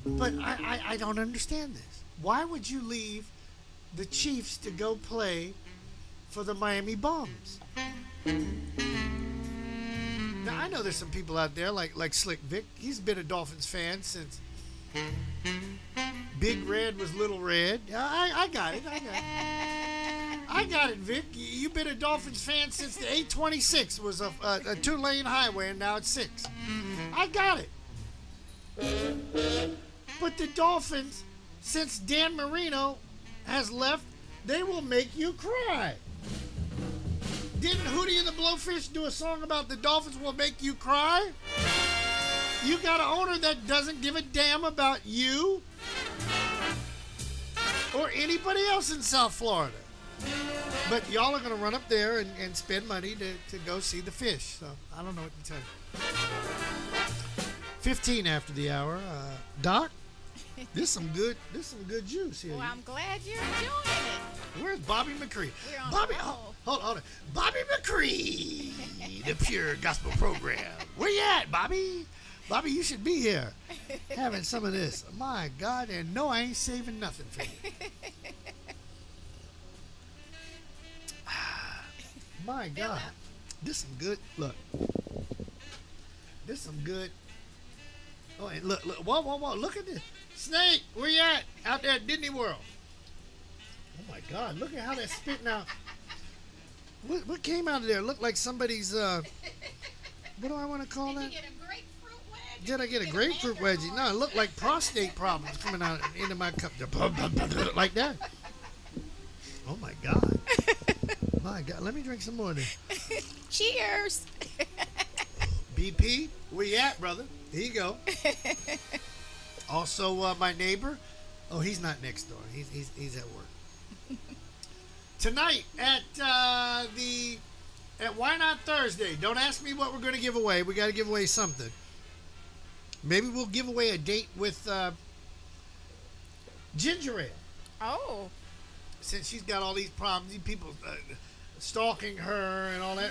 But I don't understand this. Why would you leave the Chiefs to go play for the Miami Bums? Now, I know there's some people out there like Slick Vic. He's been a Dolphins fan since Big Red was Little Red. I got it. I got it, Vic. You've been a Dolphins fan since the 826 was a 2-lane highway, and now it's 6. I got it. But the Dolphins, since Dan Marino has left, they will make you cry. Didn't Hootie and the Blowfish do a song about the Dolphins will make you cry? You got an owner that doesn't give a damn about you or anybody else in South Florida. But y'all are going to run up there and spend money to go see the fish. So I don't know what to tell you. 15 after the hour. Doc, this some good juice here. Well, I'm glad you're enjoying it. Where's Bobby McCree? We're on Bobby, the roll. hold on. Bobby McCree, the Pure Gospel Program. Where you at, Bobby? Bobby, you should be here having some of this. My God, and no, I ain't saving nothing for you. My God. This some good, look. This some good. Oh, and look, whoa, look at this. Snake, where you at? Out there at Disney World. Oh my God, look at how that's spitting out. What came out of there? Looked like somebody's, what do I want to call that? Did I get a grapefruit wedgie? No, it looked like prostate problems coming out into my cup. Like that. Oh my God. My God, let me drink some more of this. Cheers. BP, where you at, brother? Here you go. Also, my neighbor. Oh, he's not next door. He's at work. Tonight at Why Not Thursday. Don't ask me what we're going to give away. We got to give away something. Maybe we'll give away a date with Ginger Ale. Oh. Since she's got all these problems, these people, stalking her and all that.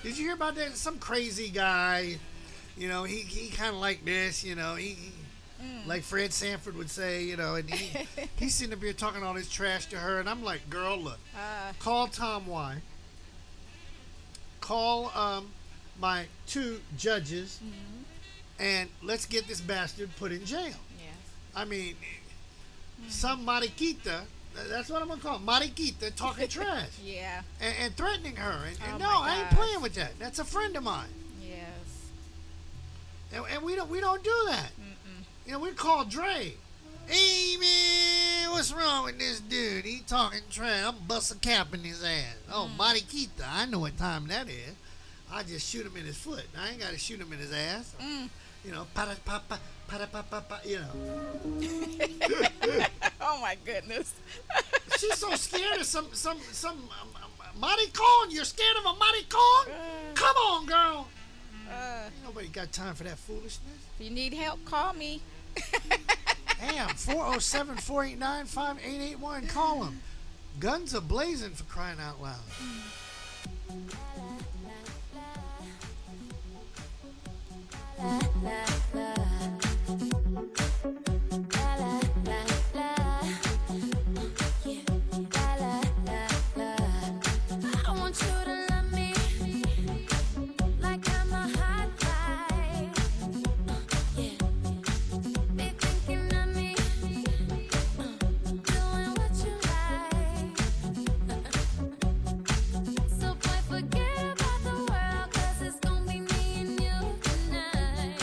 Did you hear about that? Some crazy guy, you know, he kind of like this, he like Fred Sanford would say, and he's sitting up here talking all this trash to her, and I'm like, girl, look, call Tom Y. Call my 2 judges, and let's get this bastard put in jail. Yes. I mean, some mariquita, that's what I'm going to call it, mariquita, talking trash. Yeah. And threatening her. And Oh no, my I ain't gosh. playing with that. That's a friend of mine. Yes. And we don't do that. We call Dre. Hey, man, what's wrong with this dude? He talking trash. I'm bust a cap in his ass. Oh, mariquita, I know what time that is. I just shoot him in his foot. I ain't got to shoot him in his ass. Para-pa-pa, para-pa-pa-pa, Oh my goodness. She's so scared of some maricon. You're scared of a maricon? Come on, girl. Ain't nobody got time for that foolishness. If you need help, call me. Damn, 407-489-5881. Call him. Guns are blazing, for crying out loud. I want you to love me like I'm a hot guy. Yeah. Be thinking of me, doing what you like. So boy, forget about the world, 'cause it's gonna be me and you tonight.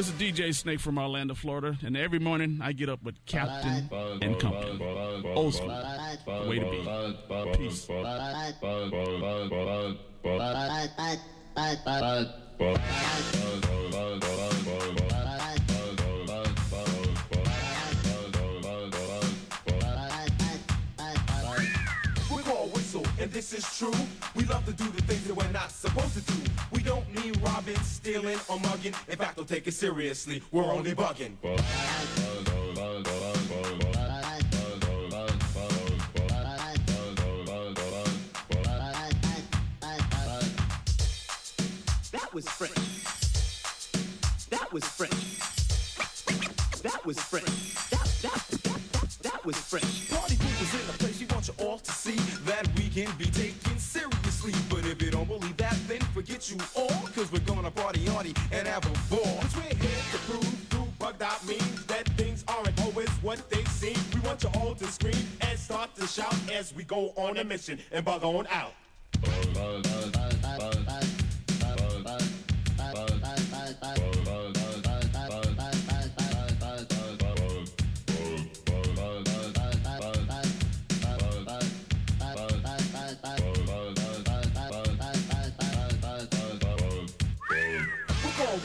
This is DJ Snake from Orlando, Florida, and every morning I get up with Captain and Company. Old school. The way to be. Peace. We're called Whistle, and this is true. We love to do the things that we're not supposed to do. We don't mean robbing, stealing, or mugging. In fact, don't take it seriously. We're only bugging. That was French. That was French. That was French. That was French. Party people's in the place. We want you all to see that we can be taken seriously. But if you don't believe that, then forget you all. Cause we're gonna party hardy and have a ball. Cause we're here to prove through bugged out means that things aren't always what they seem. We want you all to scream and start to shout as we go on a mission and bug on out.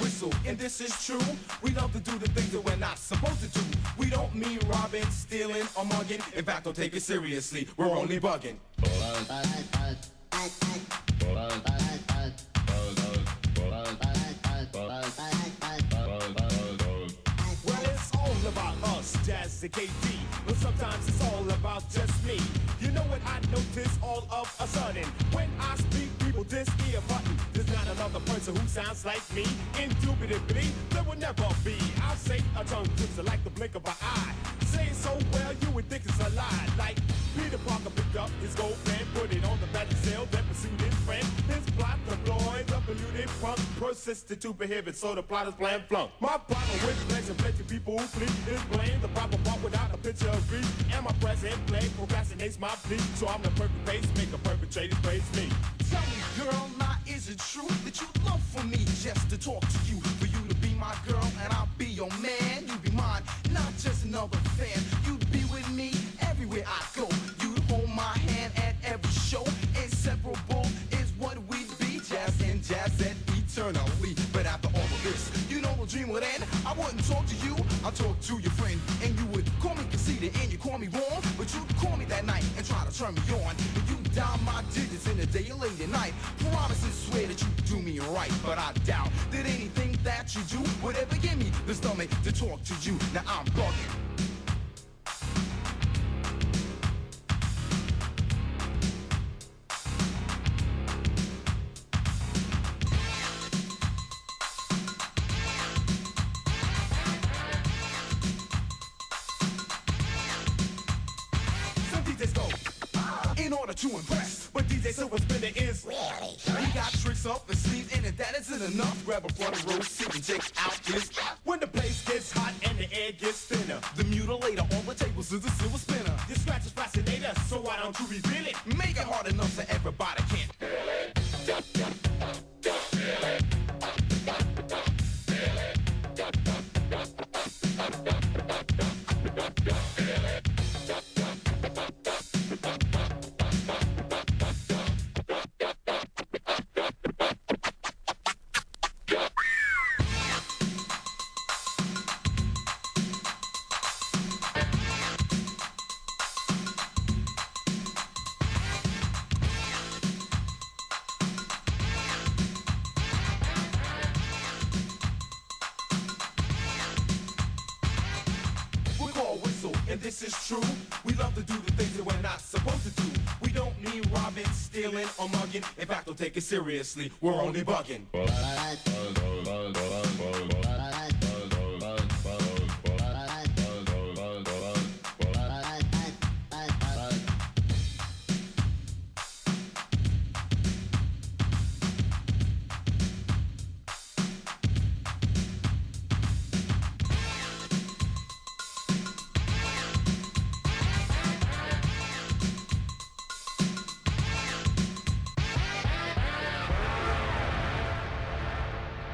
Whistle, and this is true. We love to do the things that we're not supposed to do. We don't mean robbing, stealing, or mugging. In fact, don't take it seriously. We're only bugging. Well, it's all about us, Jazz and KD. But sometimes it's all about just me. You know what I notice all of a sudden? When I speak, people diss ear button. There's not another person who sounds like me. Indubitably, there will never be. I'll say a tongue twister like the blink of an eye. Say it so well, you would think it's a lie. Like Peter Parker picked up his gold pen, put it on the back of cell, then pursued his friend. His plot deployed, the polluted front persisted to prohibit, so the plot is plan flunk. My problem with pleasure, plenty people who flee is blame the proper part without a picture of grief. And my present play procrastinates my plea, so I'm the perfect pacemaker, perpetrators praise me. Tell me, girl, now is it true that you love for me just to talk to you? For you to be my girl and I'll be your man. You be mine, not just another fan. You'd be with me everywhere I go. You'd hold my hand at every show. Inseparable is what we'd be. Jazz and Jazzette eternally. But after all of this, you know the dream would end. I wouldn't talk to you, I'd talk to your friend. And you would call me conceited and you call me wrong. But you'd call me that night and try to turn me on. And you'd dial my digits in the day or late at night. Promises swear that you do me right. But I doubt that anything that you do would ever give me the stomach to talk to you. Now I'm bugging. In order to impress, but DJ Silver Spinner is really. He got tricks up his sleeve, and if that isn't enough, grab a front row seat and check out his. When the place gets hot and the air gets thinner, the mutilator on the tables is a silver spinner. Your scratch is fascinator, so why don't you reveal it? Make it hard enough so everybody can feel it. And this is true. We love to do the things that we're not supposed to do. We don't mean robbing, stealing, or mugging. In fact, don't take it seriously. We're only bugging.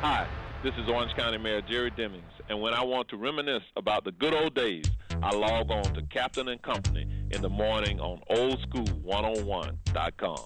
Hi, This is Orange County Mayor Jerry Demings, and when I want to reminisce about the good old days, I log on to Captain and Company in the morning on oldschool101.com.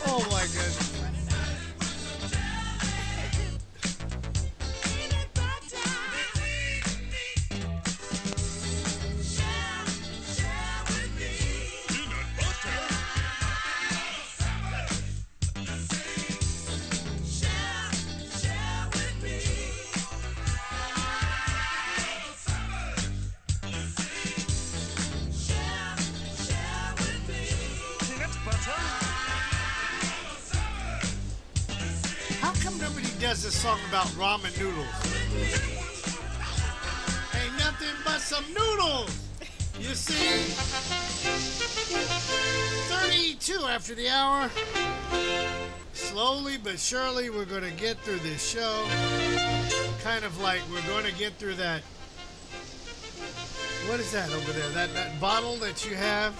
Oh my goodness. does this song about ramen noodles. Ain't nothing but some noodles. You see? 32 after the hour. Slowly but surely, we're going to get through this show. Kind of like we're going to get through that. What is that over there? That bottle that you have?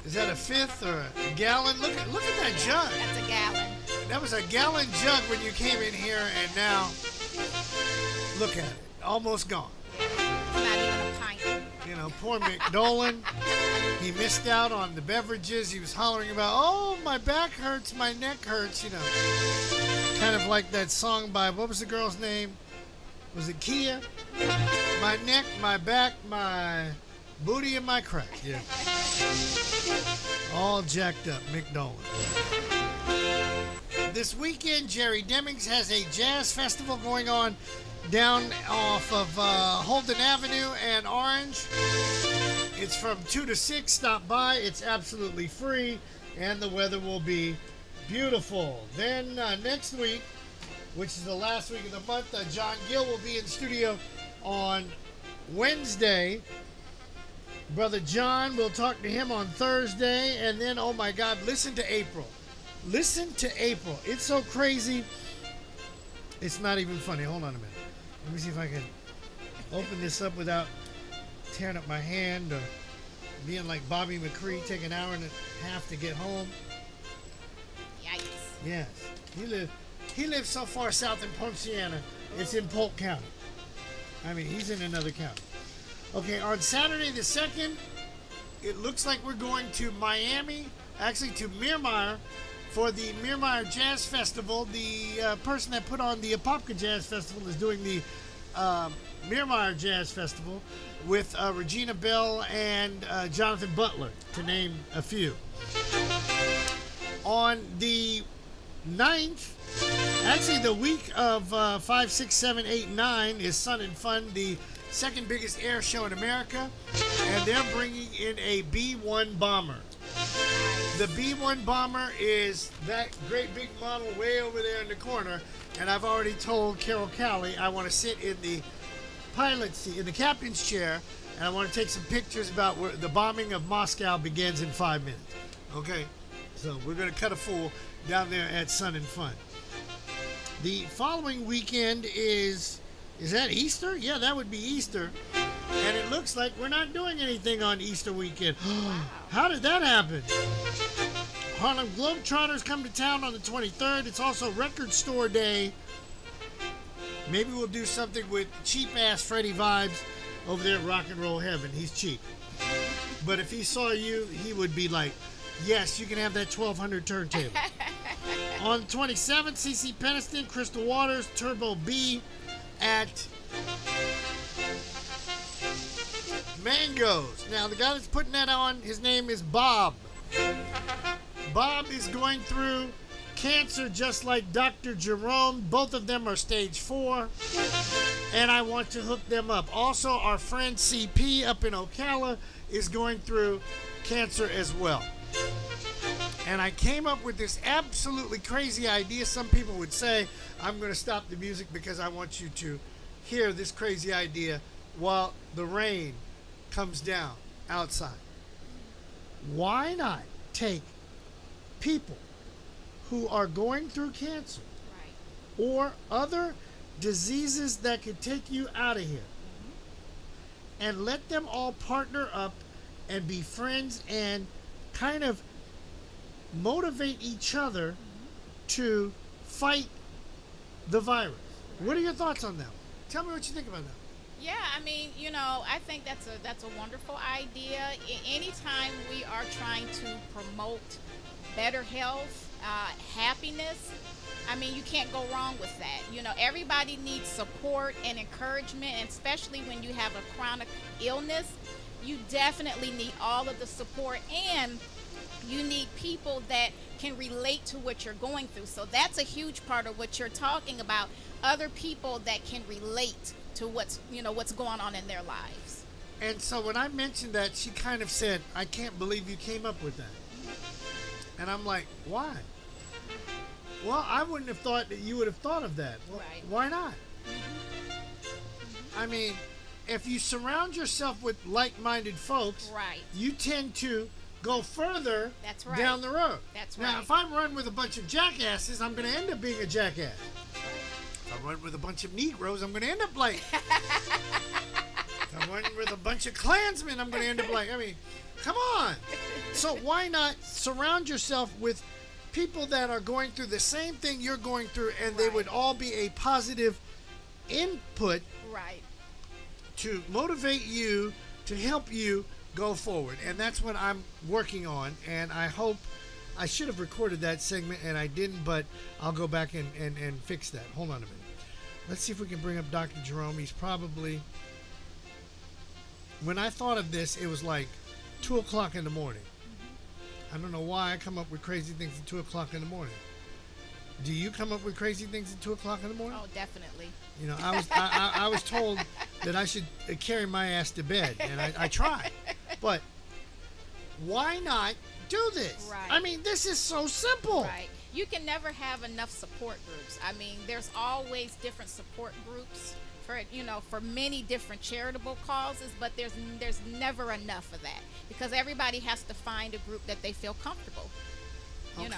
Is that a fifth or a gallon? Look at that jug. That's a gallon. That was a gallon jug when you came in here, and now look at it. Almost gone. Not even a pint. You know, poor McDolan. He missed out on the beverages. He was hollering about, oh, my back hurts, my neck hurts, you know. Kind of like that song by, what was the girl's name? Was it Kia? My neck, my back, my booty, and my crack. Yeah. All jacked up, McDolan. This weekend, Jerry Demings has a jazz festival going on down off of Holden Avenue and Orange. It's from 2 to 6. Stop by. It's absolutely free, and the weather will be beautiful. Then next week, which is the last week of the month, John Gill will be in studio on Wednesday. Brother John, we'll talk to him on Thursday. And then, oh my God, listen to April. Listen to April. It's so crazy. It's not even funny. Hold on a minute. Let me see if I can open this up without tearing up my hand or being like Bobby McCree, take an hour and a half to get home. Yikes. Yes. He lives so far south in Ponciana, it's in Polk County. I mean, he's in another county. Okay, on Saturday the 2nd, it looks like we're going to Miami, actually to Miramar, for the Miramar Jazz Festival. The person that put on the Apopka Jazz Festival is doing the Miramar Jazz Festival with Regina Bell and Jonathan Butler, to name a few. On the 9th, actually the week of 5, 6, 7, 8, 9 is Sun and Fun, the second biggest air show in America, and they're bringing in a B-1 bomber. The B-1 bomber is that great big model way over there in the corner, and I've already told Carol Cowley I want to sit in the pilot's seat, in the captain's chair, and I want to take some pictures about where the bombing of Moscow begins in 5 minutes. Okay? So we're going to cut a fool down there at Sun and Fun. The following weekend is that Easter? Yeah, that would be Easter. And it looks like we're not doing anything on Easter weekend. How did that happen? Harlem Globetrotters come to town on the 23rd. It's also Record Store Day. Maybe we'll do something with cheap-ass Freddie Vibes over there at Rock and Roll Heaven. He's cheap. But if he saw you, he would be like, yes, you can have that 1200 turntable. On the 27th, CeCe Peniston, Crystal Waters, Turbo B at Mangoes. Now, the guy that's putting that on, his name is Bob. Bob is going through cancer just like Dr. Jerome. Both of them are stage 4. And I want to hook them up. Also, our friend CP up in Ocala is going through cancer as well. And I came up with this absolutely crazy idea. Some people would say, I'm going to stop the music because I want you to hear this crazy idea while the rain comes down outside. Why not take people who are going through cancer or other diseases that could take you out of here and let them all partner up and be friends and kind of motivate each other to fight the virus. What are your thoughts on that? Tell me what you think about that. Yeah, I mean, you know, I think that's a wonderful idea. Anytime we are trying to promote better health, happiness, I mean, you can't go wrong with that. You know, everybody needs support and encouragement, and especially when you have a chronic illness, you definitely need all of the support, and you need people that can relate to what you're going through. So that's a huge part of what you're talking about, other people that can relate to what's going on in their lives. And so when I mentioned that, she kind of said, I can't believe you came up with that. And I'm like, why? Well, I wouldn't have thought that you would have thought of that. Well, Right. Why not? I mean, if you surround yourself with like-minded folks, Right. you tend to go further That's right. down the road. That's Now, right. if I run with a bunch of jackasses, I'm going to end up being a jackass. If I run with a bunch of Negroes, I'm going to end up like. If I run with a bunch of Klansmen, I'm going to end up like. I mean, come on. So why not surround yourself with people that are going through the same thing you're going through, and they would all be a positive input Right. to motivate you, to help you go forward. And that's what I'm working on. And I hope I should have recorded that segment and I didn't, but I'll go back and fix that. Hold on a minute. Let's see if we can bring up Dr. Jerome. He's probably, when I thought of this, it was like 2 o'clock in the morning. I don't know why I come up with crazy things at 2 o'clock in the morning. Do you come up with crazy things at 2 o'clock in the morning? Oh, definitely. You know, I was told that I should carry my ass to bed, and I try. But why not do this? Right. I mean, this is so simple. Right. You can never have enough support groups. I mean, there's always different support groups for many different charitable causes, but there's never enough of that because everybody has to find a group that they feel comfortable. You know.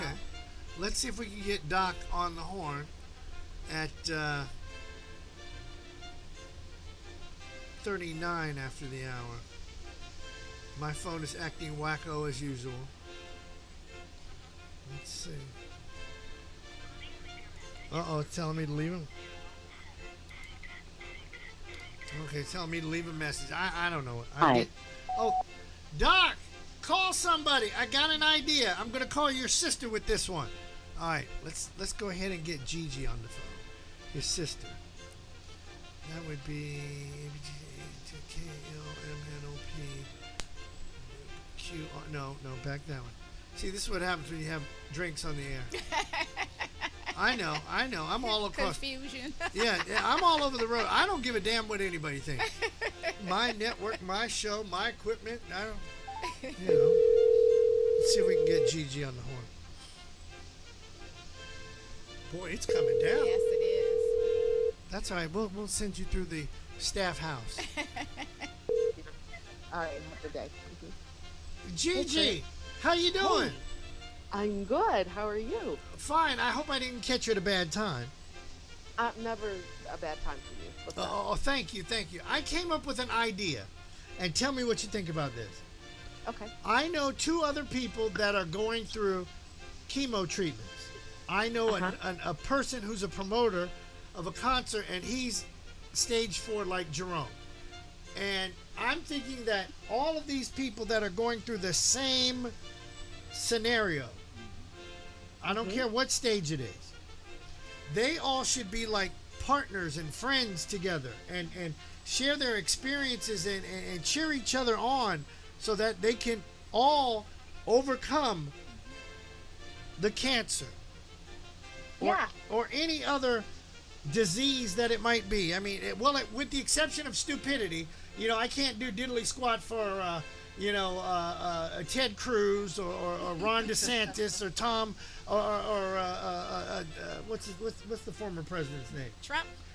Let's see if we can get Doc on the horn at 39 after the hour. My phone is acting wacko as usual. Let's see. Uh-oh, it's telling me to leave him. Okay, it's telling me to leave a message. I don't know. Oh, Doc, call somebody. I got an idea. I'm going to call your sister with this one. All right, let's go ahead and get Gigi on the phone. His sister. That would be KLMNOP. No, back that one. See, this is what happens when you have drinks on the air. I know. I'm all across. Confusion. Yeah, I'm all over the road. I don't give a damn what anybody thinks. My network, my show, my equipment. I don't. Let's see if we can get Gigi on the horn. Boy, it's coming down. Yes, it is. That's all right. We'll send you through the staff house. All right, have a good day. Gigi, how you doing? I'm good. How are you? Fine. I hope I didn't catch you at a bad time. Never a bad time for you. What's up? Oh, thank you. I came up with an idea, and tell me what you think about this. Okay. I know 2 other people that are going through chemo treatments. I know a person who's a promoter of a concert, and he's stage 4 like Jerome. And I'm thinking that all of these people that are going through the same scenario, I don't care what stage it is, they all should be like partners and friends together and share their experiences and cheer each other on so that they can all overcome the cancer or any other disease that it might be. I mean, with the exception of stupidity, I can't do diddly squat for Ted Cruz or Ron DeSantis or Tom or what's the former president's name?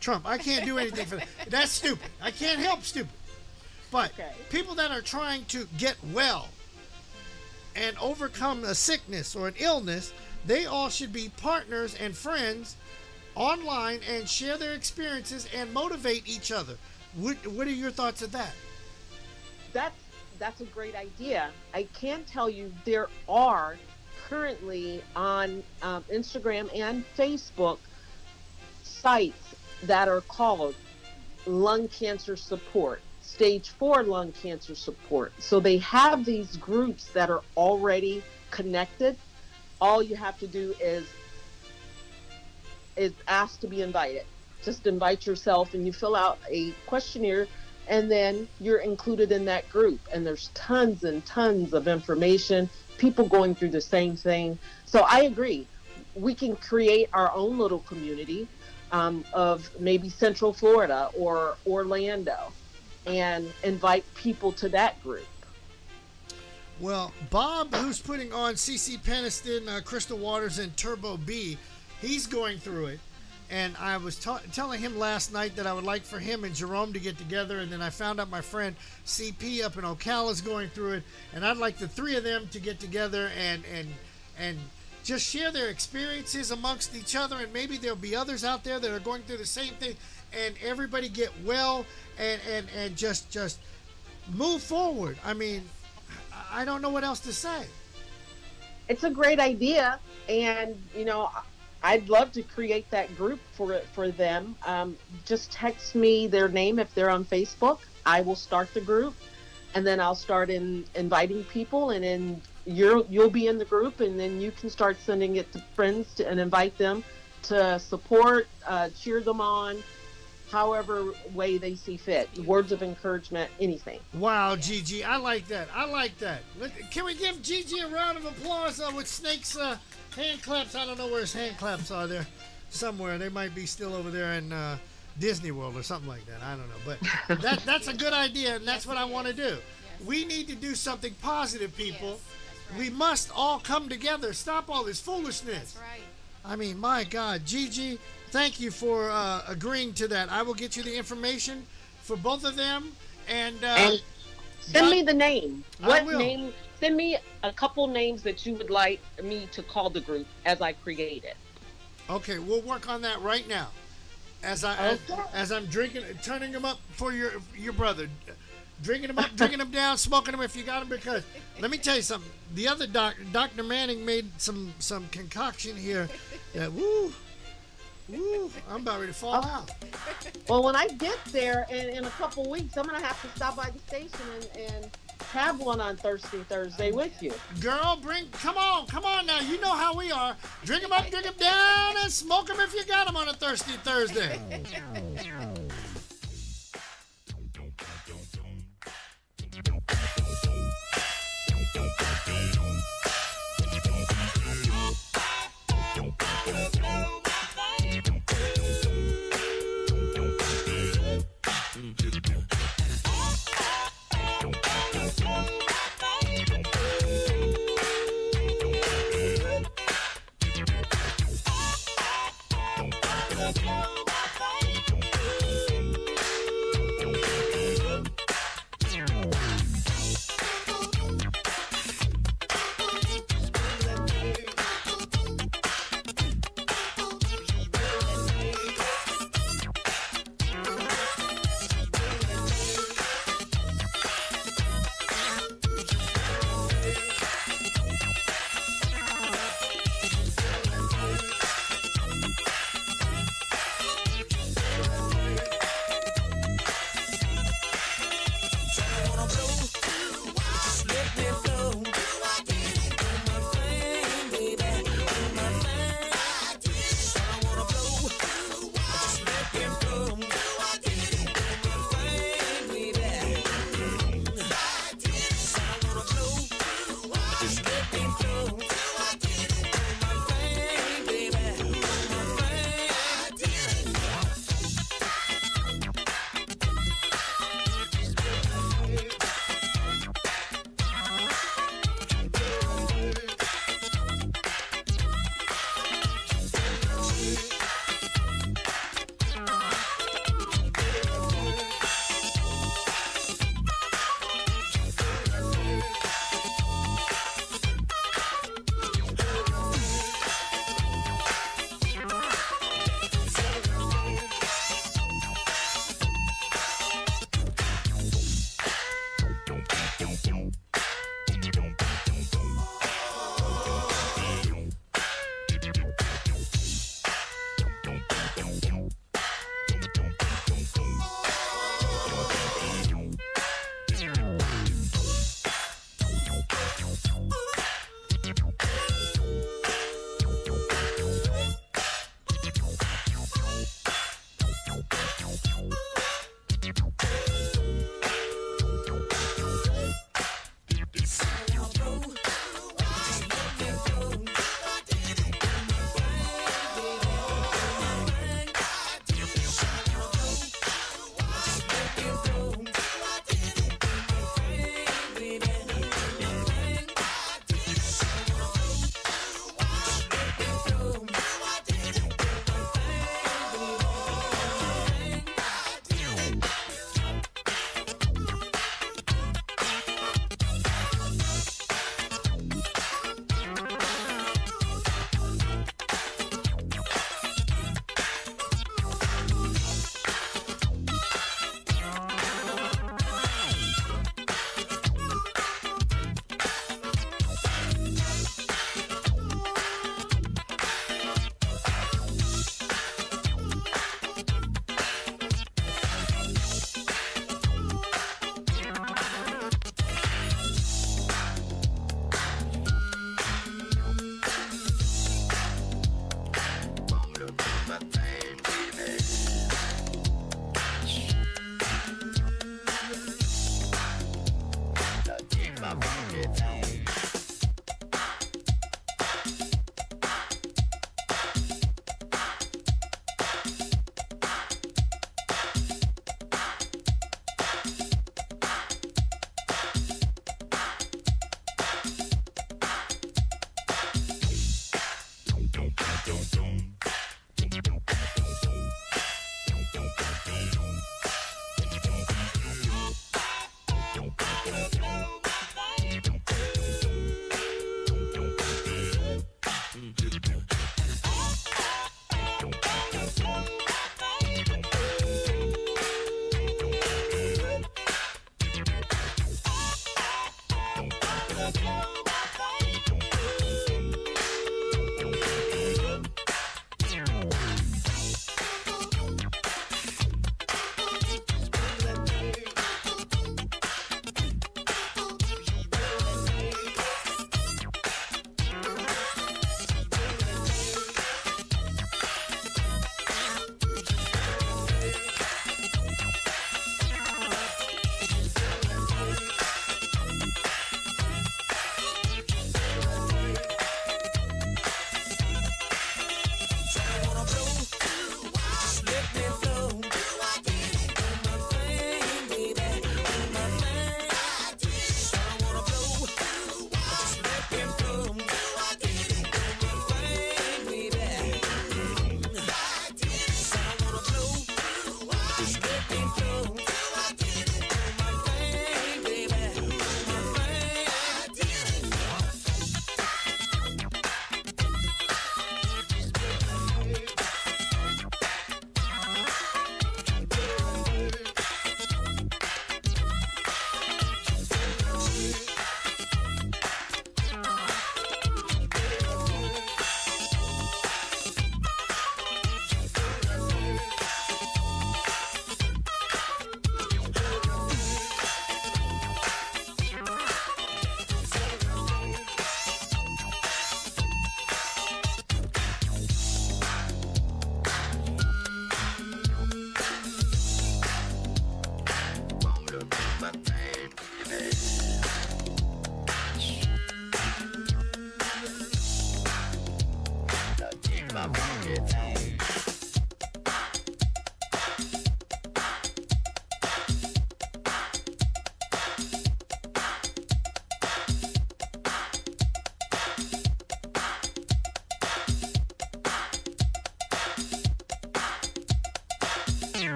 Trump. I can't do anything for that. That's stupid. I can't help stupid. But people that are trying to get well and overcome a sickness or an illness, they all should be partners and friends online and share their experiences and motivate each other. What are your thoughts of that? That's a great idea. I can tell you there are currently on Instagram and Facebook sites that are called lung cancer support, stage 4 lung cancer support. So they have these groups that are already connected. All you have to do is ask to be invited. Just invite yourself and you fill out a questionnaire and then you're included in that group. And there's tons and tons of information, people going through the same thing. So I agree. We can create our own little community of maybe Central Florida or Orlando and invite people to that group. Well, Bob, who's putting on CeCe Peniston, Crystal Waters, and Turbo B, He's going through it. And I was telling him last night that I would like for him and Jerome to get together. And then I found out my friend CP up in Ocala is going through it. And I'd like the three of them to get together and just share their experiences amongst each other. And maybe there'll be others out there that are going through the same thing. And everybody get well and just move forward. I mean, I don't know what else to say. It's a great idea. And, you know, I'd love to create that group for them. Just text me their name if they're on Facebook. I will start the group, and then I'll start inviting people, and then you'll be in the group, and then you can start sending it to friends and invite them to support, cheer them on, however way they see fit. Words of encouragement, anything. Wow, Gigi, I like that. Can we give Gigi a round of applause with Snake's hand claps? I don't know where his hand claps are. There somewhere. They might be still over there in Disney World or something like that. I don't know. But that's a good idea, and that's what I want to do. We need to do something positive, people. We must all come together. Stop all this foolishness. That's right. I mean, my God. Gigi, thank you for agreeing to that. I will get you the information for both of them. And send me the name. I will. Name? Send me a couple names that you would like me to call the group as I create it. Okay, we'll work on that right now. As I'm drinking, turning them up for your brother, drinking them up, drinking them down, smoking them if you got them. Because let me tell you something. The other Dr. Manning made some concoction here that woo, I'm about ready to fall out. Well, when I get there in a couple weeks, I'm gonna have to stop by the station and have one on Thursday with you. Girl, come on now. You know how we are. Drink them up, drink them down, and smoke them if you got them on a Thirsty Thursday.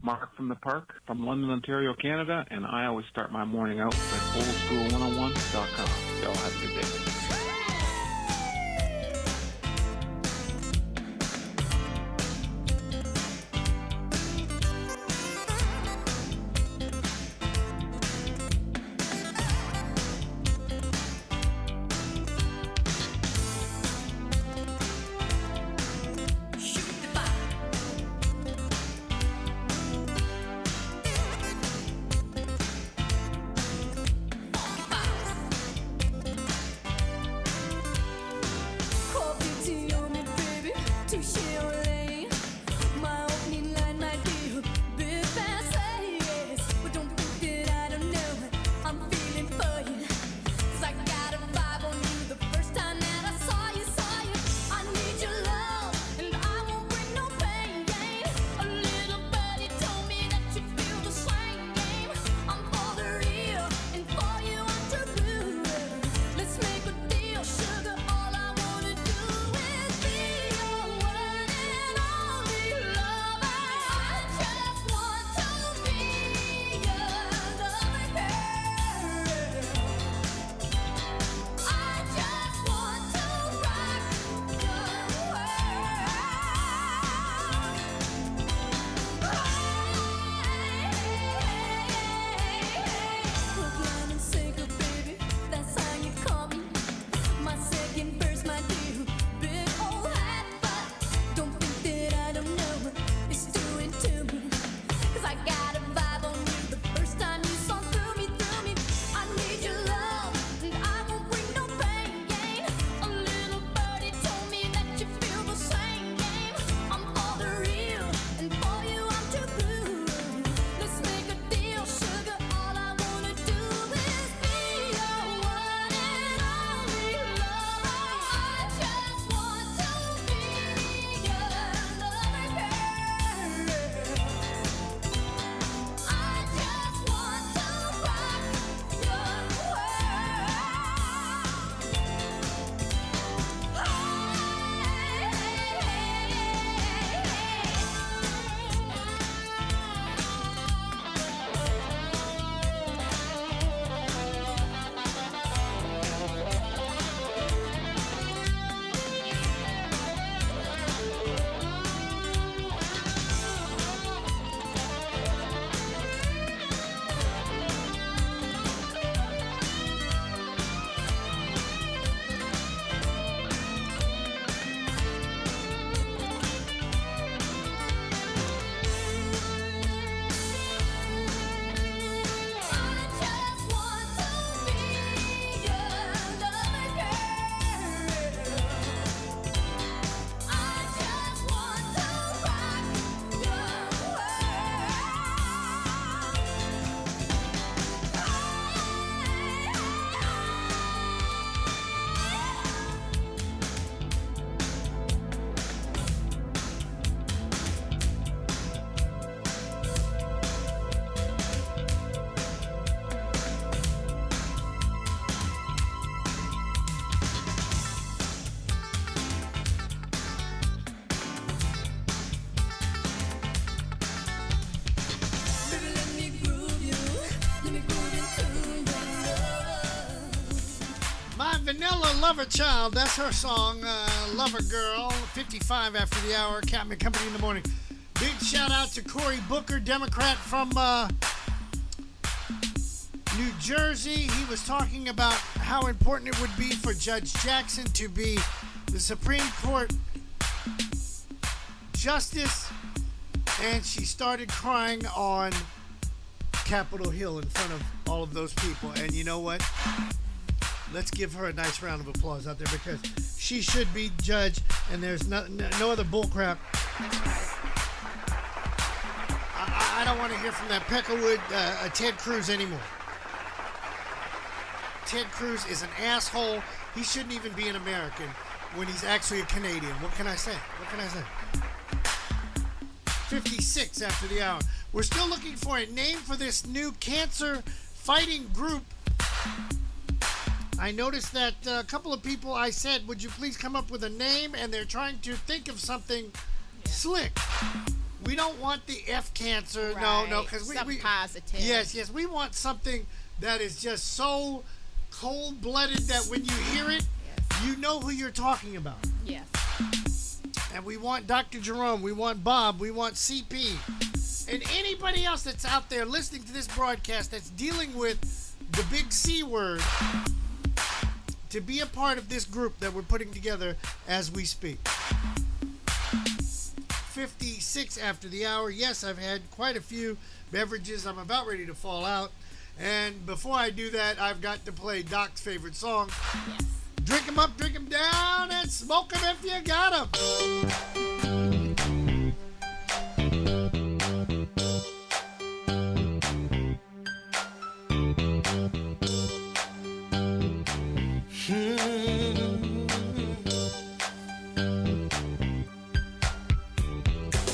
Mark from the Park from London, Ontario, Canada, and I always start my morning out with oldschool101.com. Y'all have a good day. Lover Child. That's her song, Lover Girl. 55 after the hour. Captain and Company in the morning. Big shout out to Cory Booker, Democrat from New Jersey. He was talking about how important it would be for Judge Jackson to be the Supreme Court Justice. And she started crying on Capitol Hill in front of all of those people. And you know what? Let's give her a nice round of applause out there because she should be judge, and there's no other bullcrap. I don't want to hear from that Peckerwood Ted Cruz anymore. Ted Cruz is an asshole. He shouldn't even be an American when he's actually a Canadian. What can I say? 56 after the hour. We're still looking for a name for this new cancer fighting group. I noticed that a couple of people I said, would you please come up with a name? And they're trying to think of something slick. We don't want the F cancer. Right. No, because we positive. Yes. We want something that is just so cold-blooded that when you hear it, you know who you're talking about. Yes. And we want Dr. Jerome, we want Bob, we want CP, and anybody else that's out there listening to this broadcast that's dealing with the big C word to be a part of this group that we're putting together as we speak. 56 after the hour. Yes, I've had quite a few beverages. I'm about ready to fall out. And before I do that, I've got to play Doc's favorite song. Yes. Drink 'em up, drink 'em down, and smoke 'em if you got 'em.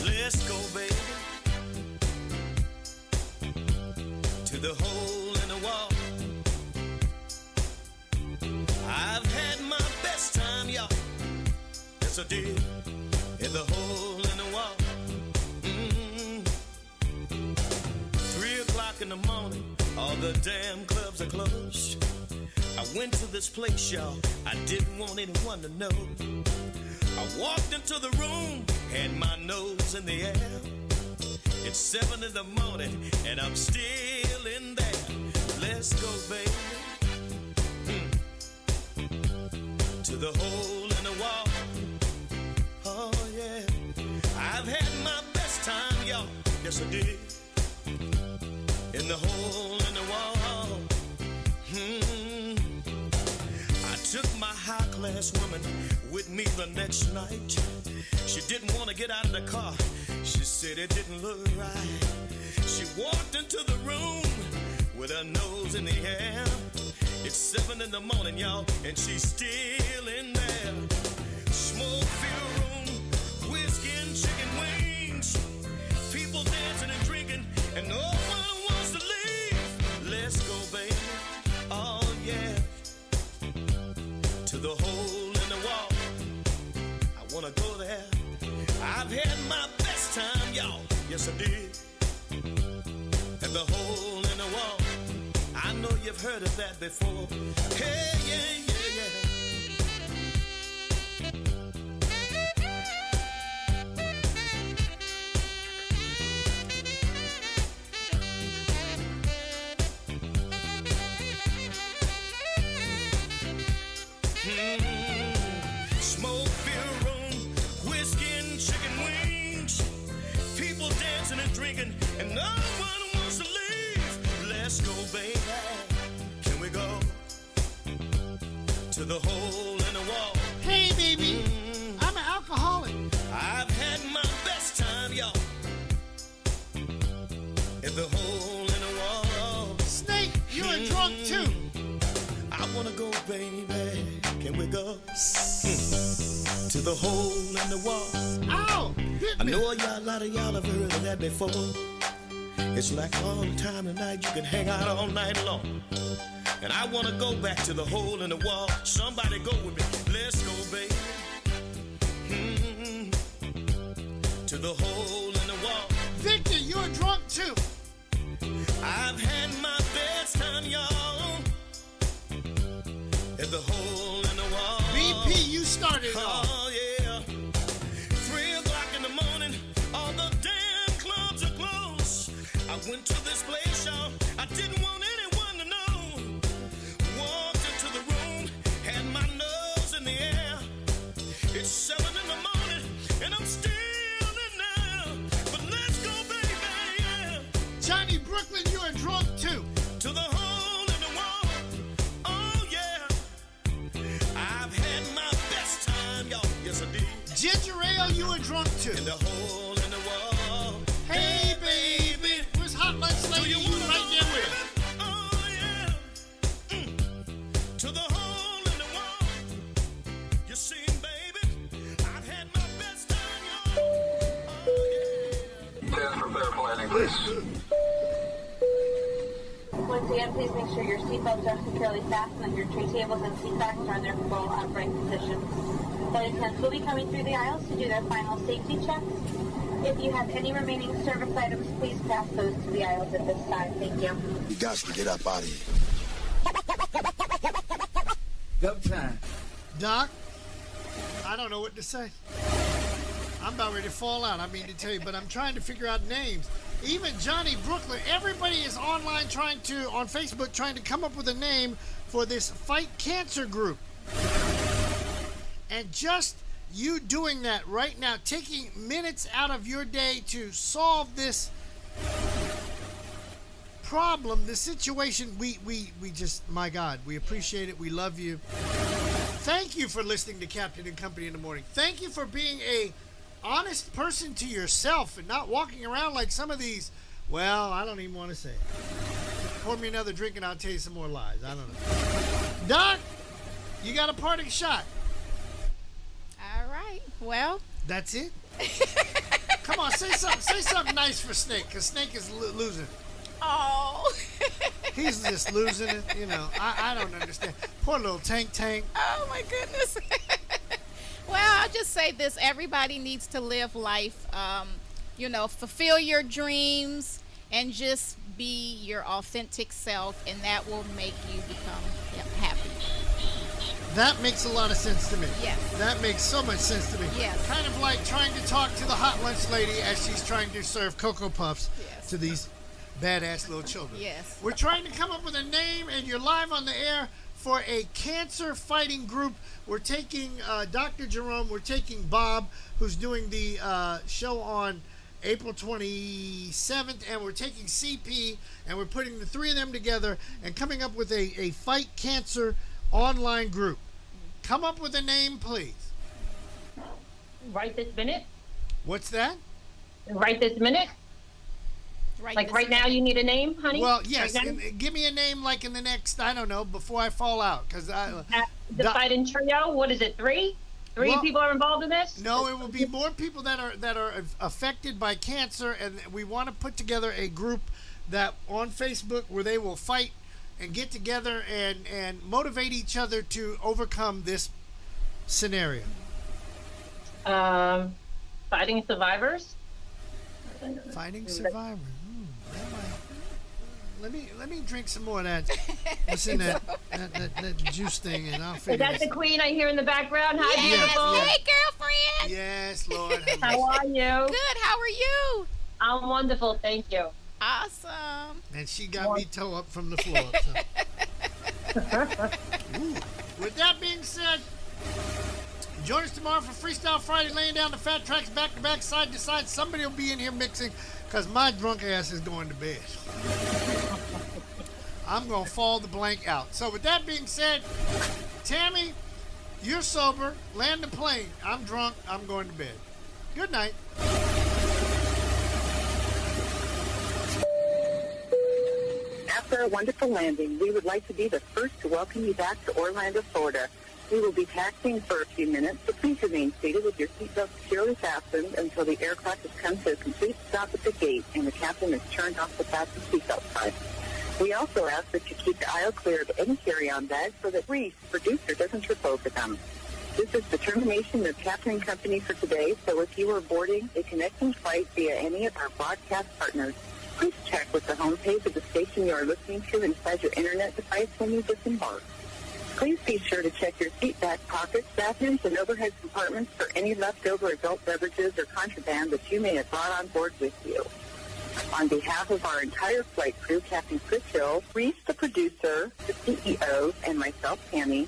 Let's go, baby, to the hole in the wall. I've had my best time, y'all. Yes, I did. In the hole in the wall. 3 o'clock in the morning, all the damn clubs are closed. I went to this place, y'all. I didn't want anyone to know. I walked into the room, had my nose in the air. It's 7 in the morning, and I'm still in there. Let's go, baby. To the hole in the wall. Oh, yeah. I've had my best time, y'all. Yes, I did. In the hole in the wall. I took my high-class woman with me the next night. She didn't want to get out of the car. She said it didn't look right. She walked into the room with her nose in the air. It's 7 in the morning, y'all, and she's still in there. Smoke-filled room, whiskey and chicken wings. People dancing and drinking, and no one wants to leave. Let's go, baby. Oh, yeah. To the hole in the wall. I want to go there. I've had my best time, y'all. Yes, I did. And the hole in the wall. I know you've heard of that before. Hey, yeah. Smoke-filled room, whiskey and chicken wings. People dancing and drinking, and no one wants to leave. Let's go, baby. Can we go to the hole in the wall? Hey, baby, I'm an alcoholic. I've had my best time, y'all. In the hole in the wall. Snake, you're a drunk too. I wanna go, baby. Can we go to the hole in the wall? Ow! I know a lot of y'all have heard of that before. It's like all the time tonight, you can hang out all night long. And I want to go back to the hole in the wall. Somebody go with me. Let's go, baby. To the hole in the wall. Victor, you're drunk too. I've had my best time, y'all. At the hole in the wall. Once again, please make sure your seatbelts are securely fastened and your tray tables and seat backs are in their full upright position. Flight attendants will be coming through the aisles to do their final safety checks. If you have any remaining service items, please pass those to the aisles at this time. Thank you. You got to get up out of here. Go time. Doc, I don't know what to say. I'm about ready to fall out. I mean to tell you, but I'm trying to figure out names. Even Johnny Brooklyn, everybody is online on Facebook trying to come up with a name for this Fight Cancer group. And just you doing that right now, taking minutes out of your day to solve this problem, the situation, we just, my God, we appreciate it. We love you. Thank you for listening to Captain and Company in the morning. Thank you for being a honest person to yourself and not walking around like some of these, well, I don't even want to say it. Pour me another drink and I'll tell you some more lies. I don't know. Doc, you got a parting shot. All right. Well. That's it? Come on, say something nice for Snake, because Snake is losing. Oh. He's just losing it, you know. I don't understand. Poor little Tank. Oh, my goodness. Well, I'll just say this. Everybody needs to live life, fulfill your dreams and just be your authentic self, and that will make you become happy. That makes a lot of sense to me. Yes. That makes so much sense to me. Yes. Kind of like trying to talk to the hot lunch lady as she's trying to serve Cocoa Puffs to these badass little children. Yes. We're trying to come up with a name, and you're live on the air for a cancer fighting group. We're taking Dr. Jerome, we're taking Bob, who's doing the show on April 27th, and we're taking CP, and we're putting the three of them together and coming up with a Fight Cancer online group. Come up with a name, please. Right this minute? What's that? Right this minute? Right now you need a name, honey? Well, yes. Right, give me a name like in the next, I don't know, before I fall out. Because the fighting trio, what is it, three? Three people are involved in this? No, it will be more people that are affected by cancer, and we want to put together a group that on Facebook where they will fight and get together and motivate each other to overcome this scenario. Fighting survivors? Fighting survivors. Let me drink some more of that. What's in that juice thing, and I'll figure. Is that the queen I hear in the background? Hi, yes, beautiful. Hey, girlfriend. Yes, Lord. How are you? Good. How are you? I'm wonderful, thank you. Awesome. And she got me toe up from the floor. So. With that being said, join us tomorrow for Freestyle Friday, laying down the fat tracks back to back, side to side. Somebody will be in here mixing, because my drunk ass is going to bed. I'm going to fall the blank out. So with that being said, Tammy, you're sober. Land the plane. I'm drunk. I'm going to bed. Good night. After a wonderful landing, we would like to be the first to welcome you back to Orlando, Florida. We will be taxiing for a few minutes, so please remain seated with your seatbelt securely fastened until the aircraft has come to a complete stop at the gate and the captain has turned off the fasten seatbelt sign. We also ask that you keep the aisle clear of any carry-on bags so that Reese, producer, doesn't trip over them. This is the termination of Captain and Company for today, so if you are boarding a connecting flight via any of our broadcast partners, please check with the homepage of the station you are listening to inside your internet device when you disembark. Please be sure to check your seat back pockets, bathrooms, and overhead compartments for any leftover adult beverages or contraband that you may have brought on board with you. On behalf of our entire flight crew, Captain Chris Hill, Reese, the producer, the CEO, and myself, Tammy,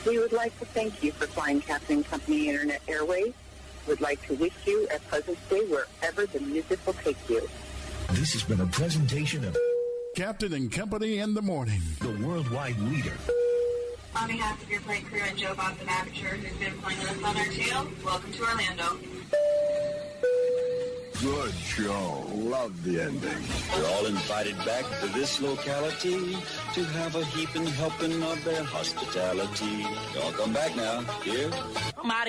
we would like to thank you for flying Captain and Company Internet Airways. We'd like to wish you a pleasant stay wherever the music will take you. This has been a presentation of Captain and Company in the Morning, the worldwide leader. On behalf of your flight crew and Joe Bob the Mavager, who's been flying with us on our tail, welcome to Orlando. Good show. Love the ending. You're all invited back to this locality to have a heaping helping of their hospitality. Y'all come back now. Here. I'm out of